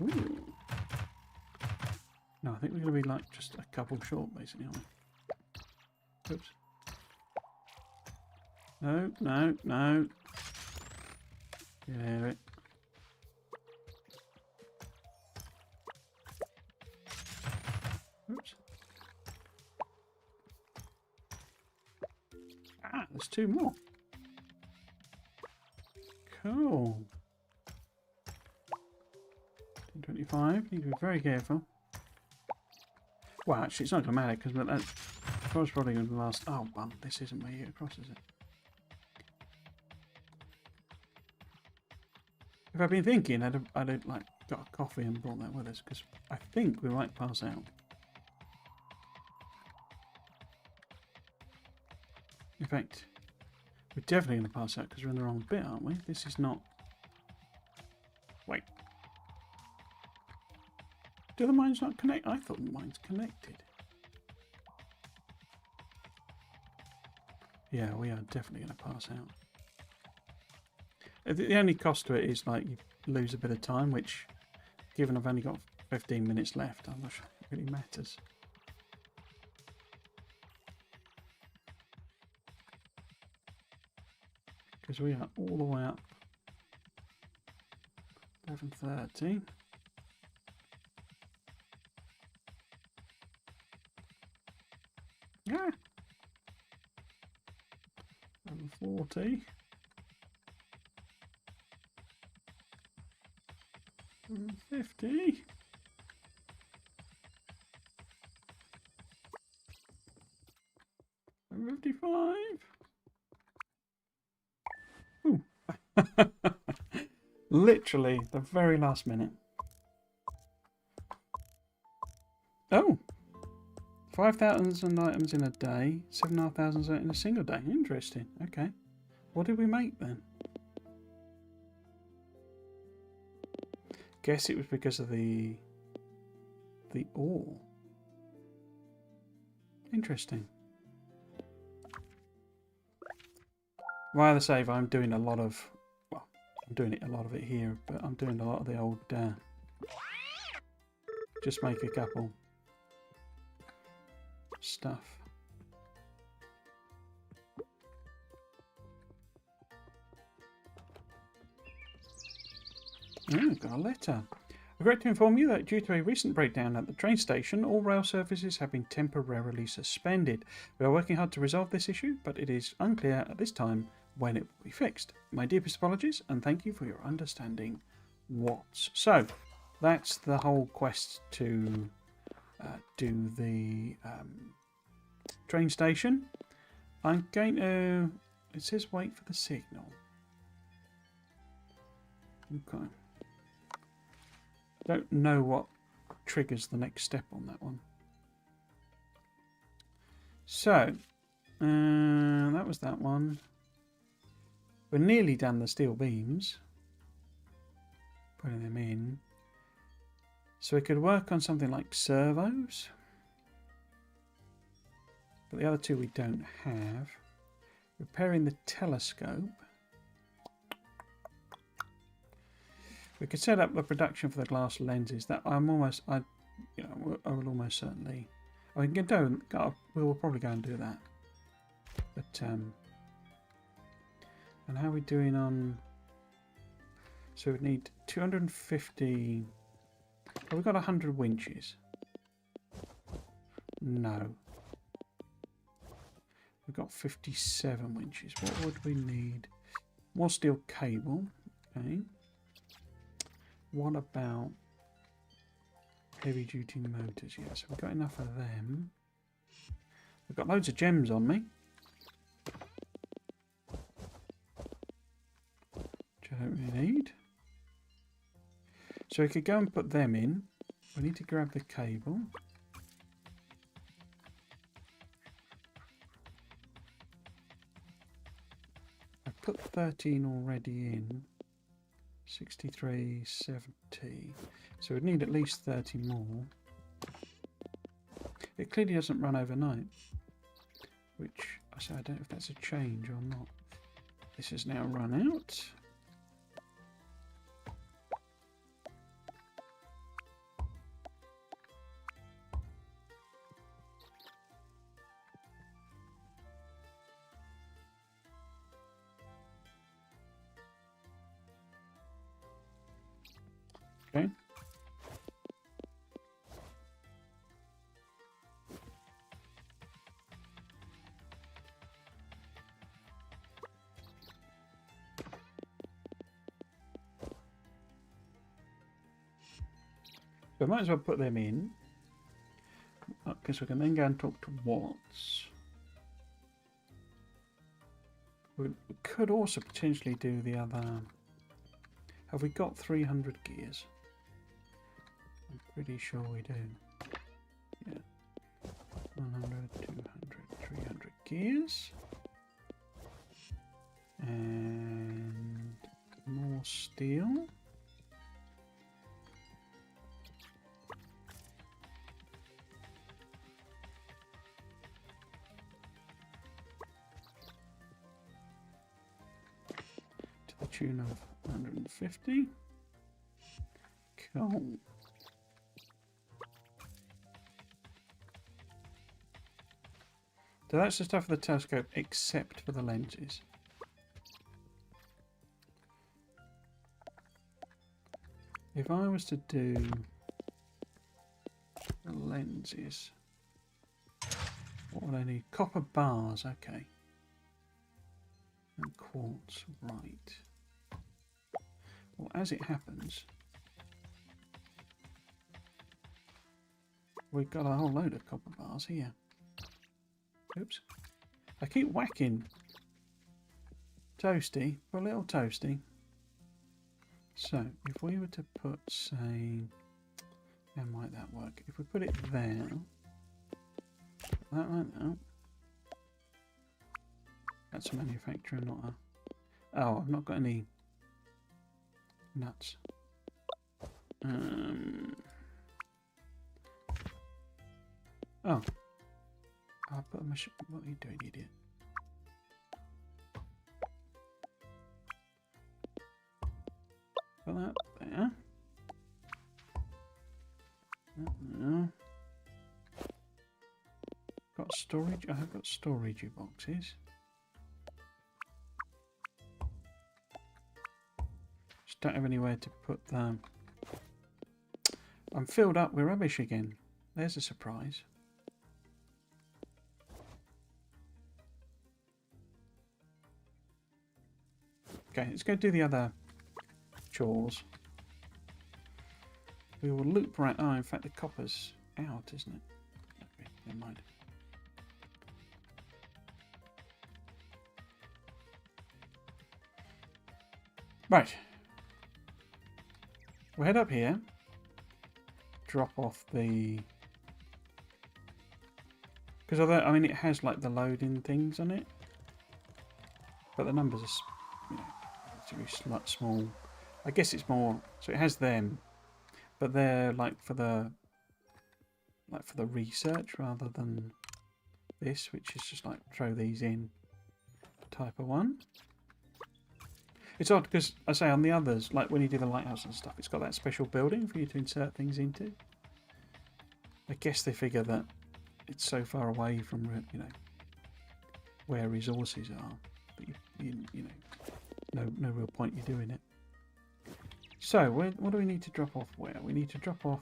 Ooh. No, I think we're going to be like just a couple short, basically, aren't we? Oops. No, no, no. Get it. Oops. Ah, there's 2 more. Cool. 25. Need to be very careful. Well, actually, it's not going to matter because that's probably going to last. Oh, bump! This isn't where you get across, is it? If I've been thinking, I'd have like got a coffee and brought that with us because I think we might pass out. In fact, we're definitely going to pass out because we're in the wrong bit, aren't we? This is not. Wait. Do the mines not connect? I thought the mines connected. Yeah, we are definitely going to pass out. The only cost to it is like you lose a bit of time, which, given I've only got 15 minutes left, I'm not sure it really matters. Because we are all the way up. 11:30. Yeah. 11:40. 50. 55. Ooh. Literally the very last minute. Oh. 5,000 items in a day, 7,500 in a single day. Interesting. Okay. What did we make then? Guess it was because of the ore. Interesting. Via the save, I'm doing a lot of, well, I'm doing a lot of it here, but I'm doing a lot of the old, just make a couple stuff. Oh, got a letter. I regret to inform you that due to a recent breakdown at the train station, all rail services have been temporarily suspended. We are working hard to resolve this issue, but it is unclear at this time when it will be fixed. My deepest apologies, and thank you for your understanding, Watts. So, that's the whole quest to do the train station. I'm going to... It says wait for the signal. Okay. Don't know what triggers the next step on that one. So, that was that one. We're nearly done the steel beams. Putting them in. So we could work on something like servos. But the other two we don't have. Repairing the telescope. We could set up the production for the glass lenses. That I will almost certainly. We will probably go and do that. But and how are we doing on? So we need 250. Have we got 100 winches? No. We've got 57 winches. What would we need? More steel cable. Okay. What about heavy duty motors? Yeah, so we've got enough of them. I've got loads of gems on me, which I don't really need. So we could go and put them in. We need to grab the cable. I put 13 already in. 63, 70. So we'd need at least 30 more. It clearly doesn't run overnight, which I don't know if that's a change or not. This has now run out. Okay. So I might as well put them in, because we can then go and talk to Watts. We could also potentially do the other. Have we got 300 gears? I'm pretty sure we do. Yeah. 100, 200, 300 gears. And more steel. To the tune of 150. Cool. So that's the stuff for the telescope, except for the lenses. If I was to do the lenses, what would I need? Copper bars, okay. And quartz, right. Well, as it happens, we've got a whole load of copper bars here. Oops. I keep whacking Toasty, a little Toasty. So, if we were to put, say, how might that work? If we put it there, like that. That's a manufacturer, not a... Oh, I've not got any nuts. Oh. I'll put a machine... What are you doing, idiot? Put that there. There. Got storage? I have got storage boxes. Just don't have anywhere to put them. I'm filled up with rubbish again. There's a surprise. Okay, let's go do the other chores. We will loop right... Oh, in fact, the copper's out, isn't it? Okay, never mind. Right. We'll head up here. drop off the... Because I mean, it has like the loading things on it, but the numbers are, you know, relatively small. I guess it's more. So it has them, but they're like for the research rather than this, which is just like throw these in type of one. It's odd because I say on the others, like when you do the lighthouse and stuff, it's got that special building for you to insert things into. I guess they figure that it's so far away from, you know, where resources are, but you know, no real point you doing it. So what do we need to drop off where? We need to drop off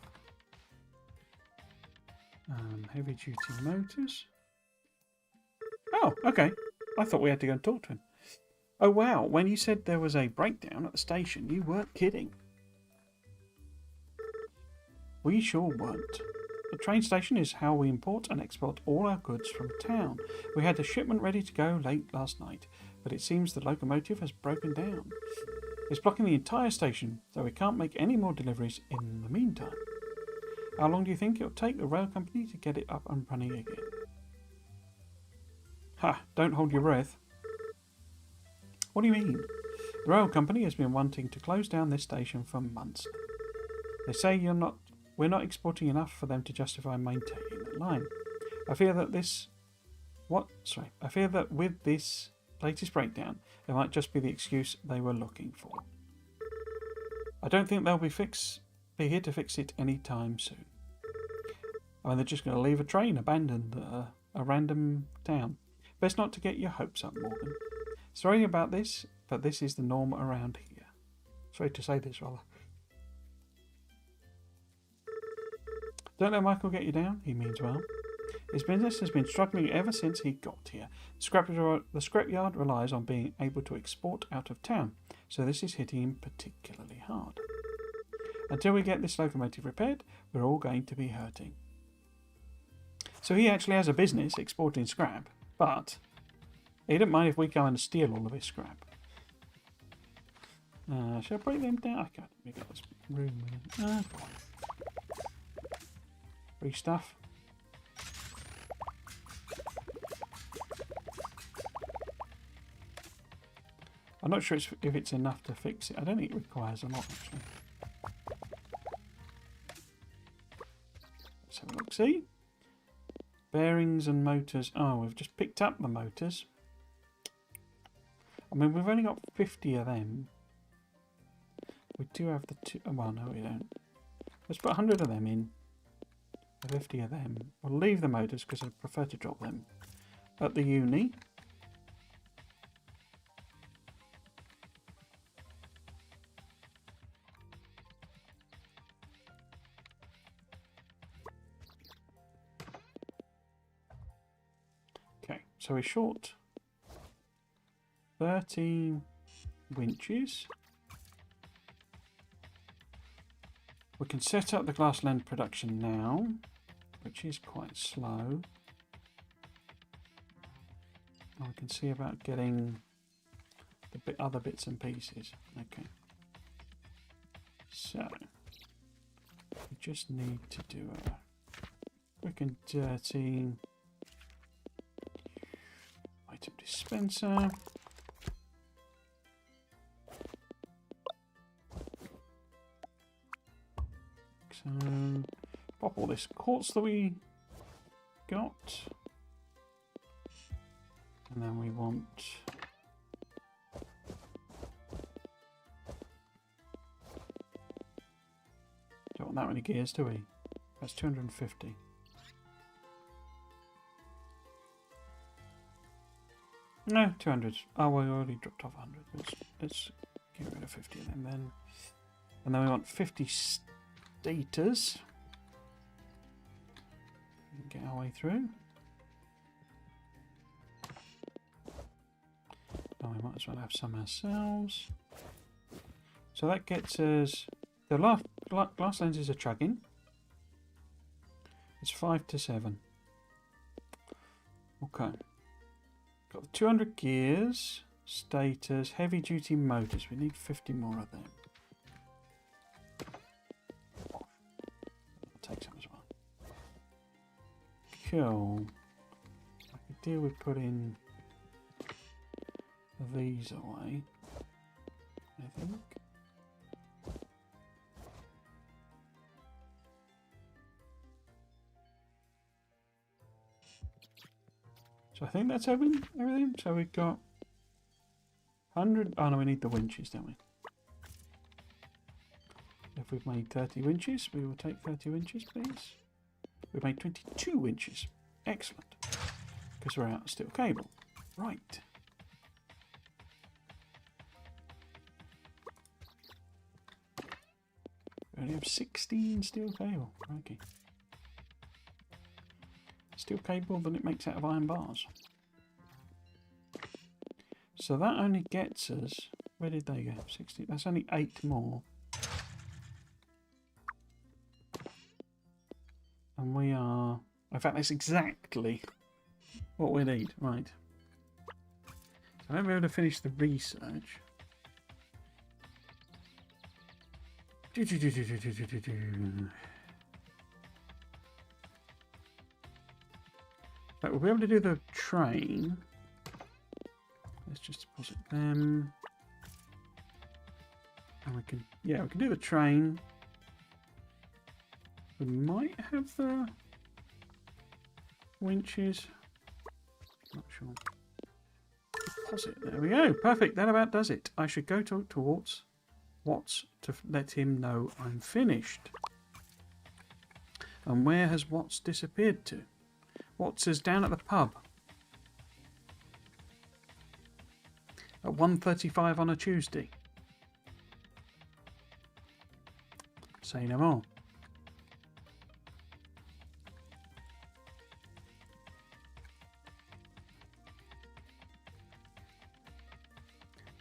heavy duty motors. Oh, okay. I thought we had to go and talk to him. Oh wow, when you said there was a breakdown at the station, you weren't kidding. We sure weren't. The train station is how we import and export all our goods from town. We had a shipment ready to go late last night, but it seems the locomotive has broken down. It's blocking the entire station, so we can't make any more deliveries in the meantime. How long do you think it'll take the rail company to get it up and running again? Ha, don't hold your breath. What do you mean? The rail company has been wanting to close down this station for months. They say we're not exporting enough for them to justify maintaining the line. I fear that with this latest breakdown, it might just be the excuse they were looking for. I don't think they'll be here to fix it anytime soon. I mean, they're just going to leave a train abandoned at a random town. Best not to get your hopes up, Morgan. Sorry about this, but this is the norm around here. Sorry to say this, rather. Don't let Michael get you down. He means well. His business has been struggling ever since he got here. The scrapyard relies on being able to export out of town, so this is hitting him particularly hard. Until we get this locomotive repaired, we're all going to be hurting. So he actually has a business exporting scrap, but he don't mind if we go and steal all of his scrap. Shall I break them down? I can't. We got this room. Free stuff. I'm not sure if it's enough to fix it. I don't think it requires a lot, actually. Let's have a look. See? Bearings and motors. Oh, we've just picked up the motors. I mean, we've only got 50 of them. We do have the two. Oh, well, no, we don't. Let's put 100 of them in. 50 of them. We'll leave the motors because I prefer to drop them at the uni. Okay, so we're short 30 winches. We can set up the glass lens production now, which is quite slow. And we can see about getting the other bits and pieces. Okay. So, we just need to do a quick and dirty item dispenser. So, pop all this quartz that we got. And then we want... Don't want that many gears, do we? That's 250. No, 200. Oh, we already dropped off 100. Let's get rid of 50 of them then. And then we want 50 stators. Get our way through. Now we might as well have some ourselves. So that gets us... The glass lenses are chugging. It's 5 to 7. Okay. Got the 200 gears, stators, heavy duty motors. We need 50 more of them. I'll cool. I could deal with putting these away, I think. So I think that's everything. So we've got 100. Oh no, we need the winches, don't we? If we've made 30 winches, we will take 30 winches, please. We've made 22 winches. Excellent. Because we're out of steel cable. Right. We only have 16 steel cable. Okay. Steel cable than it makes out of iron bars. So that only gets us... Where did they go? 60. That's only 8 more. And we are... In fact, that's exactly what we need. Right. So I won't be able to finish the research. But we'll be able to do the train. Let's just deposit them. And we can... Yeah, we can do the train. We might have the winches. Not sure. Deposit. There we go. Perfect. That about does it. I should go talk to Watts to let him know I'm finished. And where has Watts disappeared to? Watts is down at the pub. At 1:35 on a Tuesday. Say no more.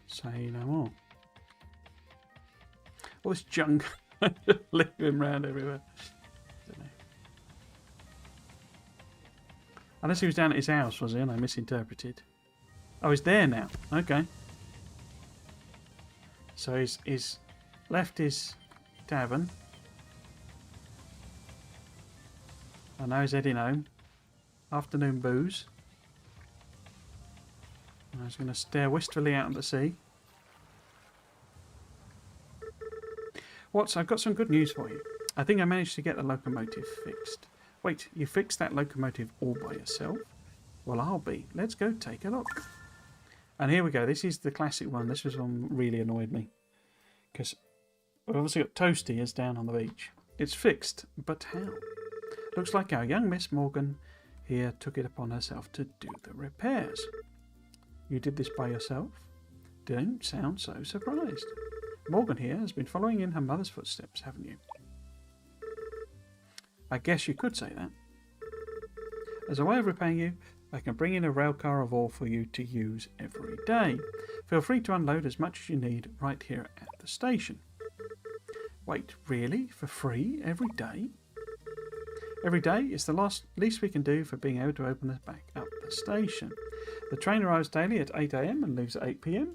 Say no more. All this junk living around everywhere. Don't know. Unless he was down at his house, was he? And I misinterpreted. Oh, he's there now. Okay. So he's left his tavern. And now he's heading home. Afternoon booze. I was going to stare wistfully out at the sea. Watts, I've got some good news for you. I think I managed to get the locomotive fixed. Wait, you fixed that locomotive all by yourself? Well, I'll be. Let's go take a look. And here we go. This is the classic one. This was one really annoyed me. Because we've obviously got Toasty is down on the beach. It's fixed, but how? Looks like our young Miss Morgan here took it upon herself to do the repairs. You did this by yourself? Don't sound so surprised. Morgan here has been following in her mother's footsteps, haven't you? I guess you could say that. As a way of repaying you, I can bring in a rail car of ore for you to use every day. Feel free to unload as much as you need right here at the station. Wait, really? For free? Every day? Every day is the least we can do for being able to open us back up the station. The train arrives daily at 8 AM and leaves at 8 PM.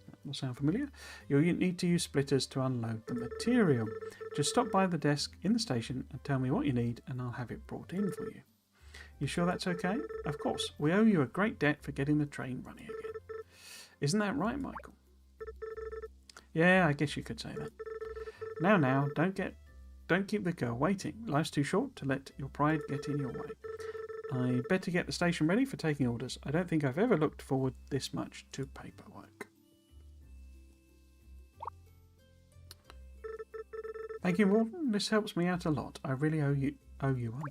That will sound familiar. You'll need to use splitters to unload the material. Just stop by the desk in the station and tell me what you need and I'll have it brought in for you. You sure that's okay? Of course. We owe you a great debt for getting the train running again. Isn't that right, Michael? Yeah, I guess you could say that. Now, don't keep the girl waiting. Life's too short to let your pride get in your way. I better get the station ready for taking orders. I don't think I've ever looked forward this much to paperwork. Thank you, Morgan. This helps me out a lot. I really owe you one.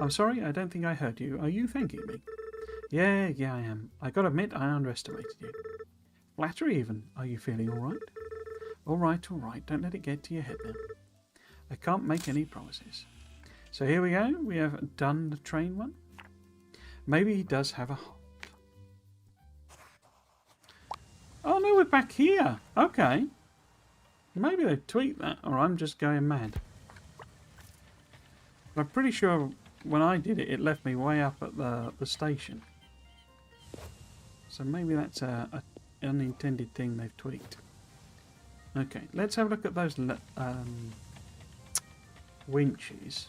I'm sorry, I don't think I heard you. Are you thanking me? Yeah, I am. I gotta admit, I underestimated you. Flattery even. Are you feeling all right? All right. Don't let it get to your head now. I can't make any promises. So here we go. We have done the train one. Maybe he does have a... Oh no, we're back here. Okay. Maybe they tweaked that, or I'm just going mad. I'm pretty sure when I did it, it left me way up at the station. So maybe that's an unintended thing they've tweaked. Okay, let's have a look at those winches.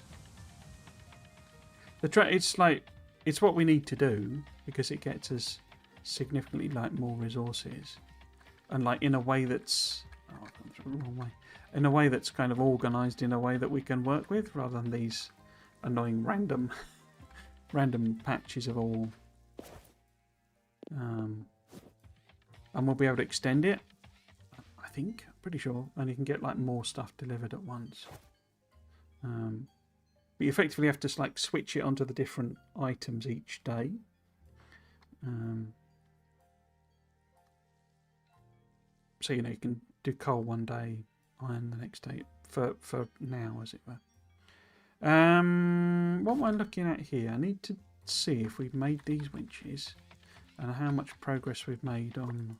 It's like it's what we need to do because it gets us significantly like more resources, and like in a way that's I've gone through the wrong way. In a way that's kind of organised in a way that we can work with, rather than these annoying random patches of all. And we'll be able to extend it, I think, pretty sure, and you can get like more stuff delivered at once. But you effectively have to like switch it onto the different items each day. So you know you can do coal one day, iron the next day for now, as it were. What am I looking at here? I need to see if we've made these winches and how much progress we've made on.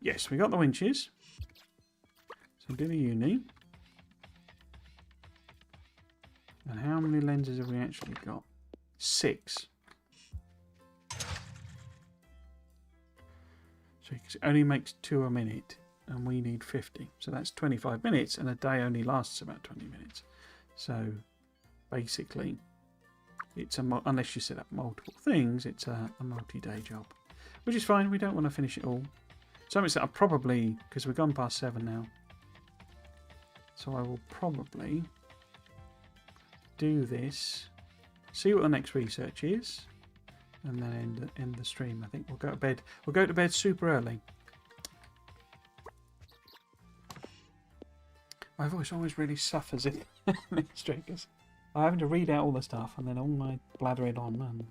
Yes, we got the winches. So do the uni. And how many lenses have we actually got? 6. So it only makes 2 a minute, and we need 50. So that's 25 minutes, and a day only lasts about 20 minutes. So basically, it's unless you set up multiple things, it's a multi-day job, which is fine. We don't want to finish it all. So I'll probably, because we've gone past 7 now, so I will probably do this, see what the next research is, and then end the stream. I think we'll go to bed. We'll go to bed super early. My voice always really suffers in these streams. I'm having to read out all the stuff and then all my blathering on. And...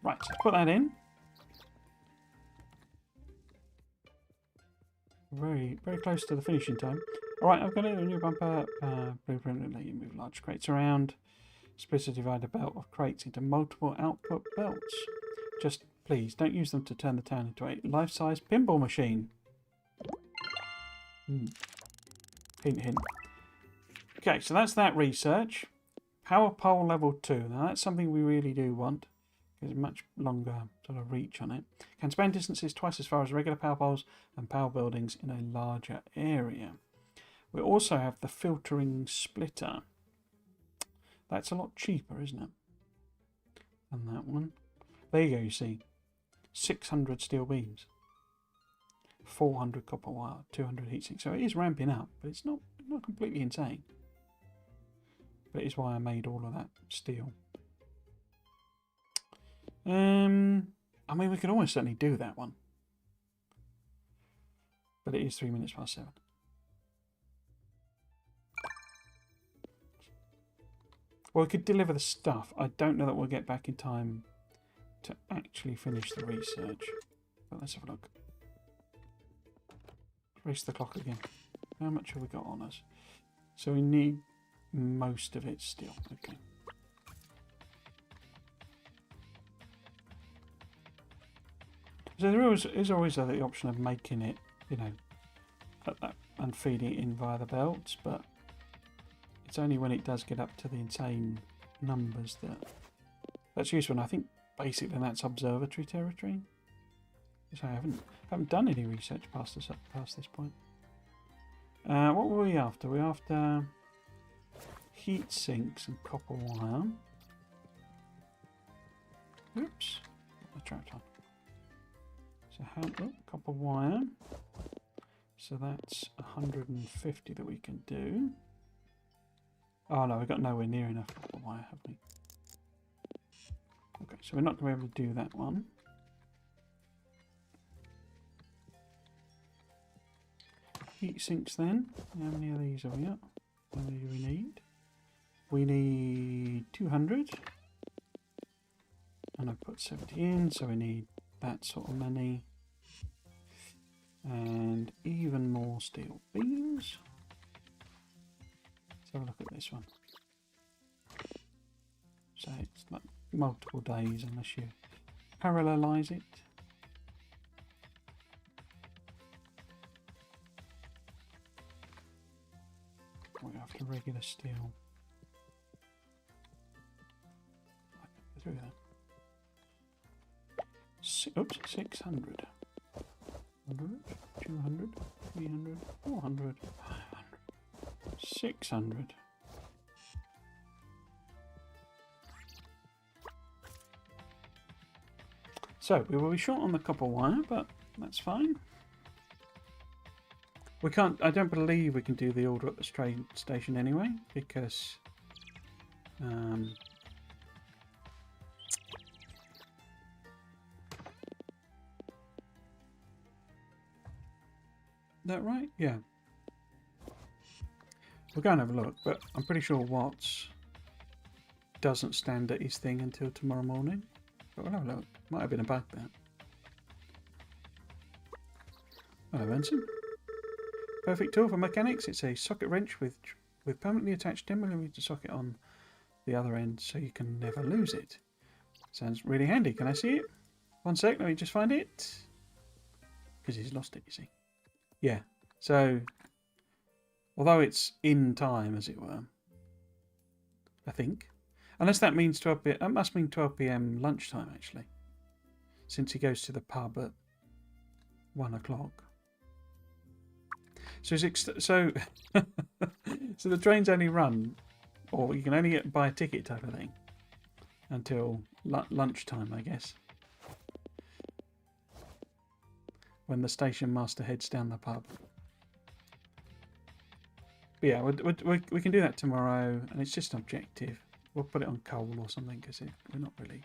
Right, so put that in. Very, very close to the finishing time. Alright, I've got a new bumper blueprint and let you move large crates around. Split a divided belt of crates into multiple output belts. Just please don't use them to turn the town into a life-size pinball machine. Hint, hint. Okay, so that's that research. Power pole level 2. Now that's something we really do want. There's a much longer sort of reach on it. Can span distances twice as far as regular power poles and power buildings in a larger area. We also have the filtering splitter. That's a lot cheaper, isn't it? Than that one. There you go, you see. 600 steel beams. 400 copper wire, 200 heatsink. So it is ramping up, but it's not completely insane. But it is why I made all of that steel. I mean, we could almost certainly do that one. But it is 3 minutes past 7. Well, we could deliver the stuff. I don't know that we'll get back in time to actually finish the research. But let's have a look. Race the clock again. How much have we got on us? So we need most of it still. Okay. So there is always the option of making it, you know, and feeding it in via the belts, but it's only when it does get up to the insane numbers that's useful. And I think basically that's observatory territory. So I haven't done any research past this point. What were we after? We're after heat sinks and copper wire. Oops, I trapped on. So copper wire. So that's 150 that we can do. Oh no, we've got nowhere near enough copper wire, have we? Okay, so we're not going to be able to do that one. Heat sinks then. How many of these are we at? How many do we need? We need 200. And I put 70 in, so we need that sort of money. And even more steel beams. Let's have a look at this one. So it's like multiple days unless you parallelize it. We have to regular steel. Through that. Oops, 600. 100, 200, 300, 400, 500, 600. So we will be short on the copper wire, but that's fine. We can't. I don't believe we can do the order at the train station anyway, because that right? Yeah. We'll go and have a look, but I'm pretty sure Watts doesn't stand at his thing until tomorrow morning. But we'll have a look. Might have been a bug there. Hello, Benson. Perfect tool for mechanics. It's a socket wrench with permanently attached 10mm socket on the other end, so you can never lose it. Sounds really handy. Can I see it? One sec, let me just find it. Because he's lost it, you see. Yeah, so although it's in time, as it were, I think. Unless that means 12 p.m. That must mean 12 p.m. lunchtime, actually. Since he goes to the pub at 1 o'clock. So, so the trains only run, or you can only buy a ticket type of thing, until lunchtime, I guess. When the station master heads down the pub. But yeah, we can do that tomorrow, and it's just an objective. We'll put it on coal or something, because we're not really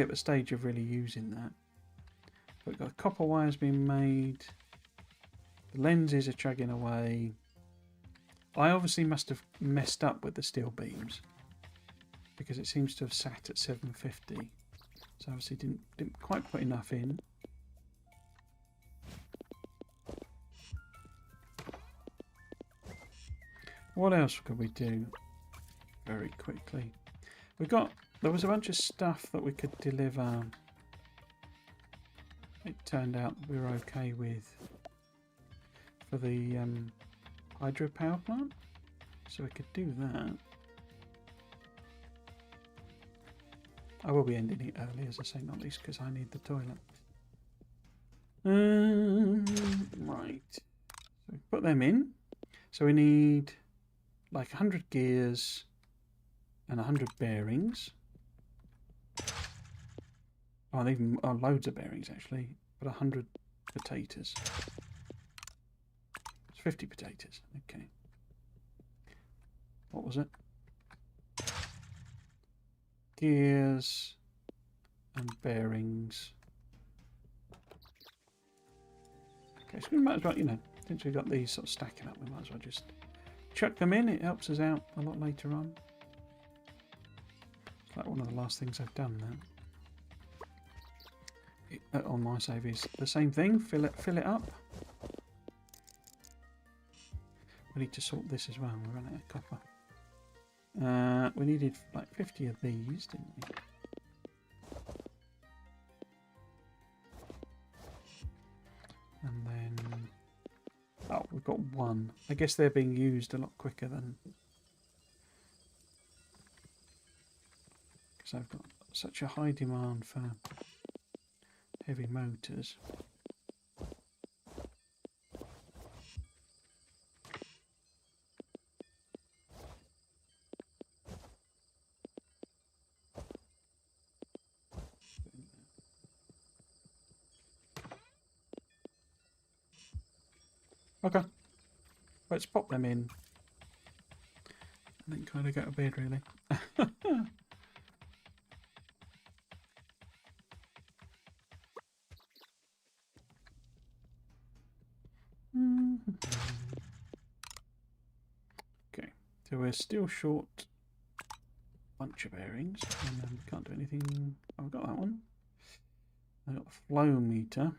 at the stage of really using that. We've got copper wires being made. The lenses are chugging away. I obviously must have messed up with the steel beams, because it seems to have sat at 750. So obviously didn't quite put enough in. What else could we do very quickly? There was a bunch of stuff that we could deliver. It turned out we were okay with for the hydropower plant, so we could do that. I will be ending it early, as I say, not least because I need the toilet. Right, so put them in. So we need like 100 gears and 100 bearings. Oh, and even loads of bearings actually, but 100 potatoes. It's 50 potatoes. Okay. What was it? Gears and bearings. Okay, so we might as well, since we've got these sort of stacking up, we might as well just chuck them in. It helps us out a lot later on. It's like one of the last things I've done now. On my save is the same thing. Fill it up. We need to sort this as well. We're running out of copper. We needed like 50 of these, didn't we? And then, oh, we've got one. I guess they're being used a lot quicker than, because I've got such a high demand for heavy motors. Okay, let's pop them in and then kind of go to bed, really. Okay, so we're still short a bunch of bearings, and then we can't do anything. Oh, I've got that one. I've got a flow meter.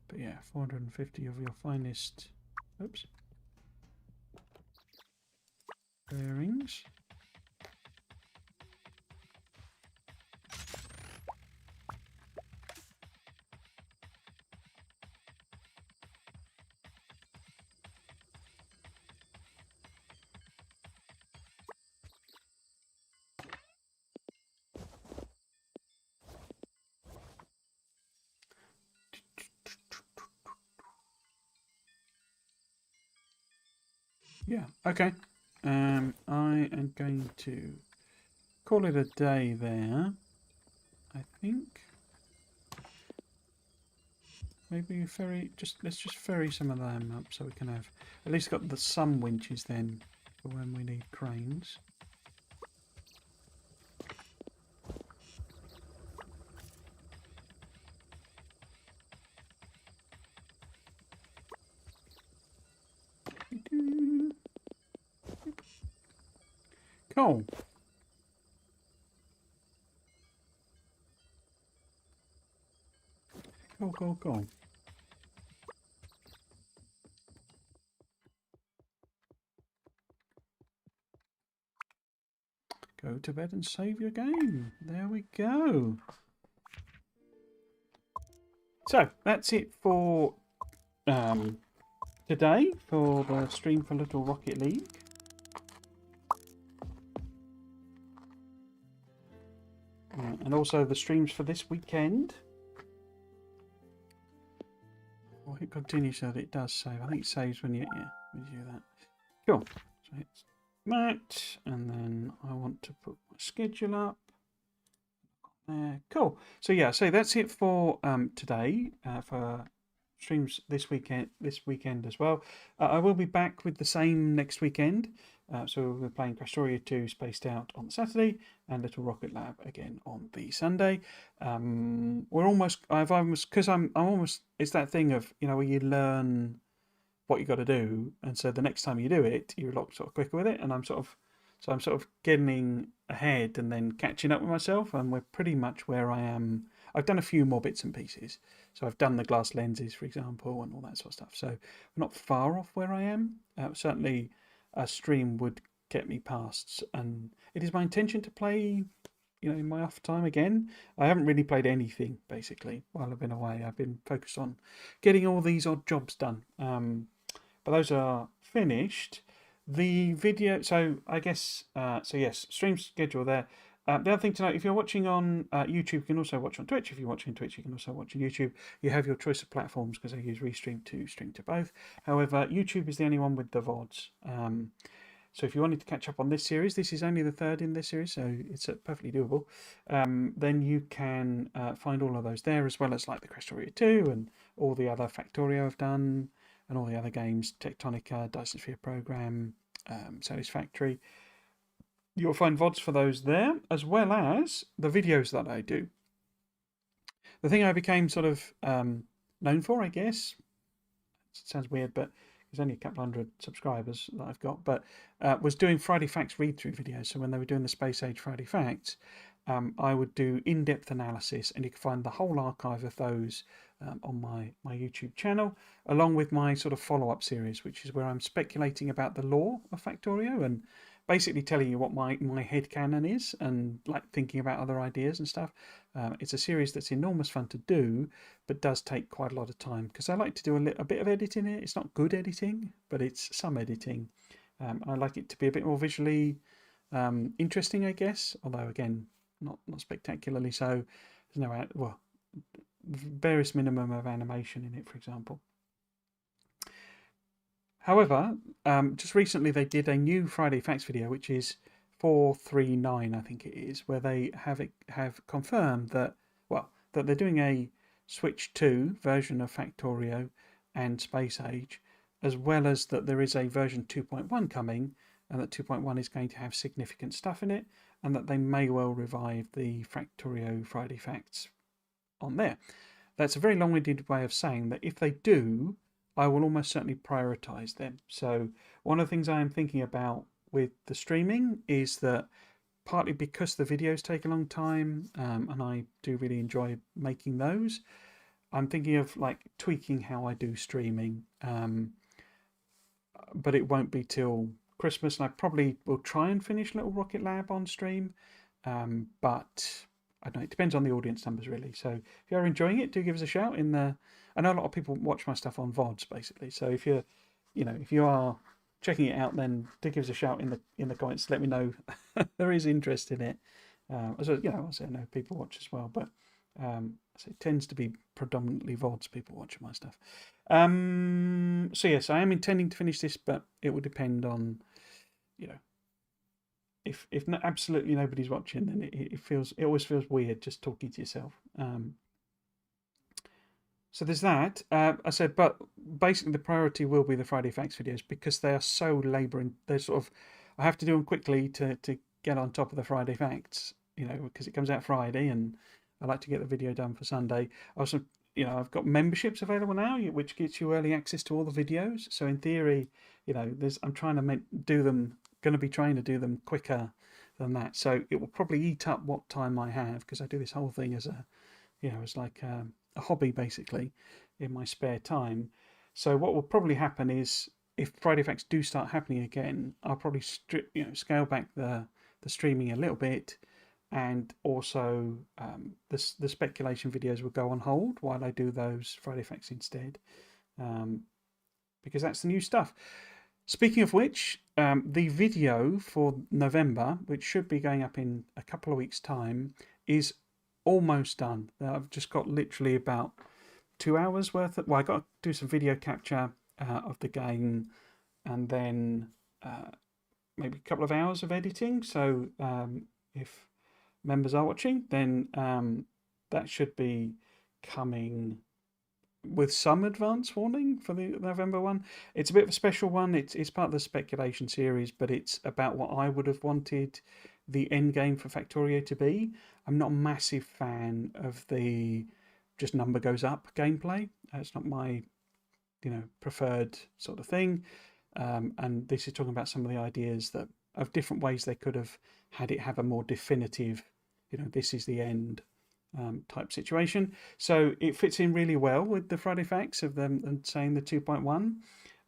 But yeah, 450 of your finest, oops, bearings. Yeah, okay. I am going to call it a day there, I think. Maybe let's just ferry some of them up so we can have at least got some winches then for when we need cranes. Cool. Cool. Go to bed and save your game. There we go. So that's it for today for the stream for Little Rocket League. And also the streams for this weekend. I'll hit continue so that it does save. I think it saves when you do that. Cool. So it's that, and then I want to put my schedule up there. Cool. So yeah, so that's it for today for streams this weekend as well. I will be back with the same next weekend. So we're playing Questoria 2 Spaced Out on Saturday and Little Rocket Lab again on the Sunday. It's that thing of, where you learn what you got to do, and so the next time you do it, you're a lot sort of quicker with it. And I'm sort of getting ahead and then catching up with myself, and we're pretty much where I am. I've done a few more bits and pieces. So I've done the glass lenses, for example, and all that sort of stuff. So we're not far off where I am. Certainly a stream would get me past, and it is my intention to play, in my off time again. I haven't really played anything, basically, while I've been away. I've been focused on getting all these odd jobs done. But those are finished. The video, so I guess, yes, stream schedule there. The other thing to note, if you're watching on YouTube, you can also watch on Twitch. If you're watching on Twitch, you can also watch on YouTube. You have your choice of platforms because I use Restream to stream to both. However, YouTube is the only one with the VODs. So if you wanted to catch up on this series, this is only the third in this series, so it's perfectly doable. Then you can find all of those there, as well as like the Questoria 2 and all the other Factorio I've done, and all the other games, Tectonica, Dyson Sphere Program, Satisfactory. You'll find VODs for those there, as well as the videos that I do. The thing I became sort of known for, I guess, it sounds weird, but there's only a couple hundred subscribers that I've got, but was doing Friday Facts read-through videos. So when they were doing the Space Age Friday Facts, I would do in-depth analysis, and you can find the whole archive of those on my YouTube channel, along with my sort of follow-up series, which is where I'm speculating about the lore of Factorio and basically telling you what my headcanon is, and like thinking about other ideas and stuff. It's a series that's enormous fun to do, but does take quite a lot of time, because I like to do a bit of editing here. It's not good editing, but it's some editing. I like it to be a bit more visually interesting, I guess, although again, not spectacularly so. There's no, barest minimum of animation in it, for example. However, just recently they did a new Friday Facts video, which is 439, I think it is, where they have confirmed that they're doing a Switch 2 version of Factorio and Space Age, as well as that there is a version 2.1 coming, and that 2.1 is going to have significant stuff in it, and that they may well revive the Factorio Friday Facts on there. That's a very long-winded way of saying that if they do, I will almost certainly prioritize them. So one of the things I am thinking about with the streaming is that, partly because the videos take a long time, and I do really enjoy making those, I'm thinking of like tweaking how I do streaming. But it won't be till Christmas, and I probably will try and finish Little Rocket Lab on stream. But I don't know, it depends on the audience numbers, really. So if you're enjoying it, do give us a shout in the. I know a lot of people watch my stuff on VODs, basically. So if you're, if you are checking it out, then do give us a shout in the comments. Let me know there is interest in it. As I know people watch as well, but so it tends to be predominantly VODs people watching my stuff. So yes, I am intending to finish this, but it will depend on you know, if absolutely nobody's watching, then it always feels weird just talking to yourself. So there's that. I said, but basically the priority will be the Friday Facts videos because they are so labouring. They're sort of, I have to do them quickly to get on top of the Friday Facts, because it comes out Friday, and I like to get the video done for Sunday. Also, I've got memberships available now, which gets you early access to all the videos. So in theory, I'm trying to do them. Going to be trying to do them quicker than that. So it will probably eat up what time I have because I do this whole thing as a, as like a hobby basically in my spare time. So what will probably happen is if Friday Facts do start happening again, I'll probably scale back the streaming a little bit, and also the speculation videos will go on hold while I do those Friday Facts instead, because that's the new stuff. Speaking of which, the video for November, which should be going up in a couple of weeks' time, is almost done. I've just got literally about 2 hours worth of, well, I got to do some video capture of the game, and then maybe a couple of hours of editing. So if members are watching, then that should be coming with some advance warning for the November one. It's a bit of a special one. It's part of the speculation series, but it's about what I would have wanted the end game for Factorio to be. I'm not a massive fan of the just number goes up gameplay. It's not my preferred sort of thing. And this is talking about some of the ideas that of different ways they could have had it have a more definitive, this is the end type situation. So it fits in really well with the Friday Facts of them and saying the 2.1.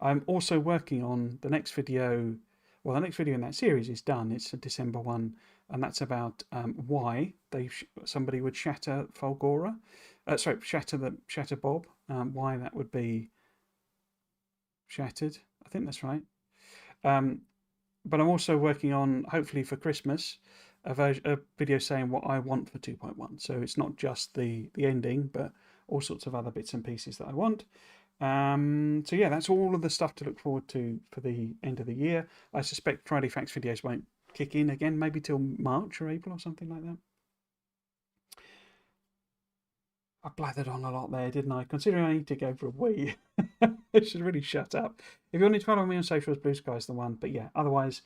I'm also working on the next video. Well, the next video in that series is done. It's a December one, and that's about why somebody would shatter Fulgora. Shatter Bob. Why that would be shattered. I think that's right. But I'm also working on, hopefully for Christmas, a video saying what I want for 2.1. So it's not just the ending, but all sorts of other bits and pieces that I want. So yeah, that's all of the stuff to look forward to for the end of the year. I suspect Friday Facts videos won't kick in again, maybe till March or April or something like that. I blathered on a lot there, didn't I? Considering I need to go for a wee, I should really shut up. If you want to follow me on socials, Blue Sky's the one. But yeah, otherwise,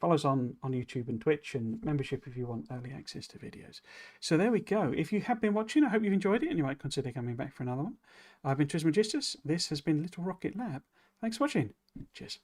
follow us on YouTube and Twitch, and membership if you want early access to videos. So there we go. If you have been watching, I hope you've enjoyed it and you might consider coming back for another one. I've been Trismegistus. This has been Little Rocket Lab. Thanks for watching. Cheers.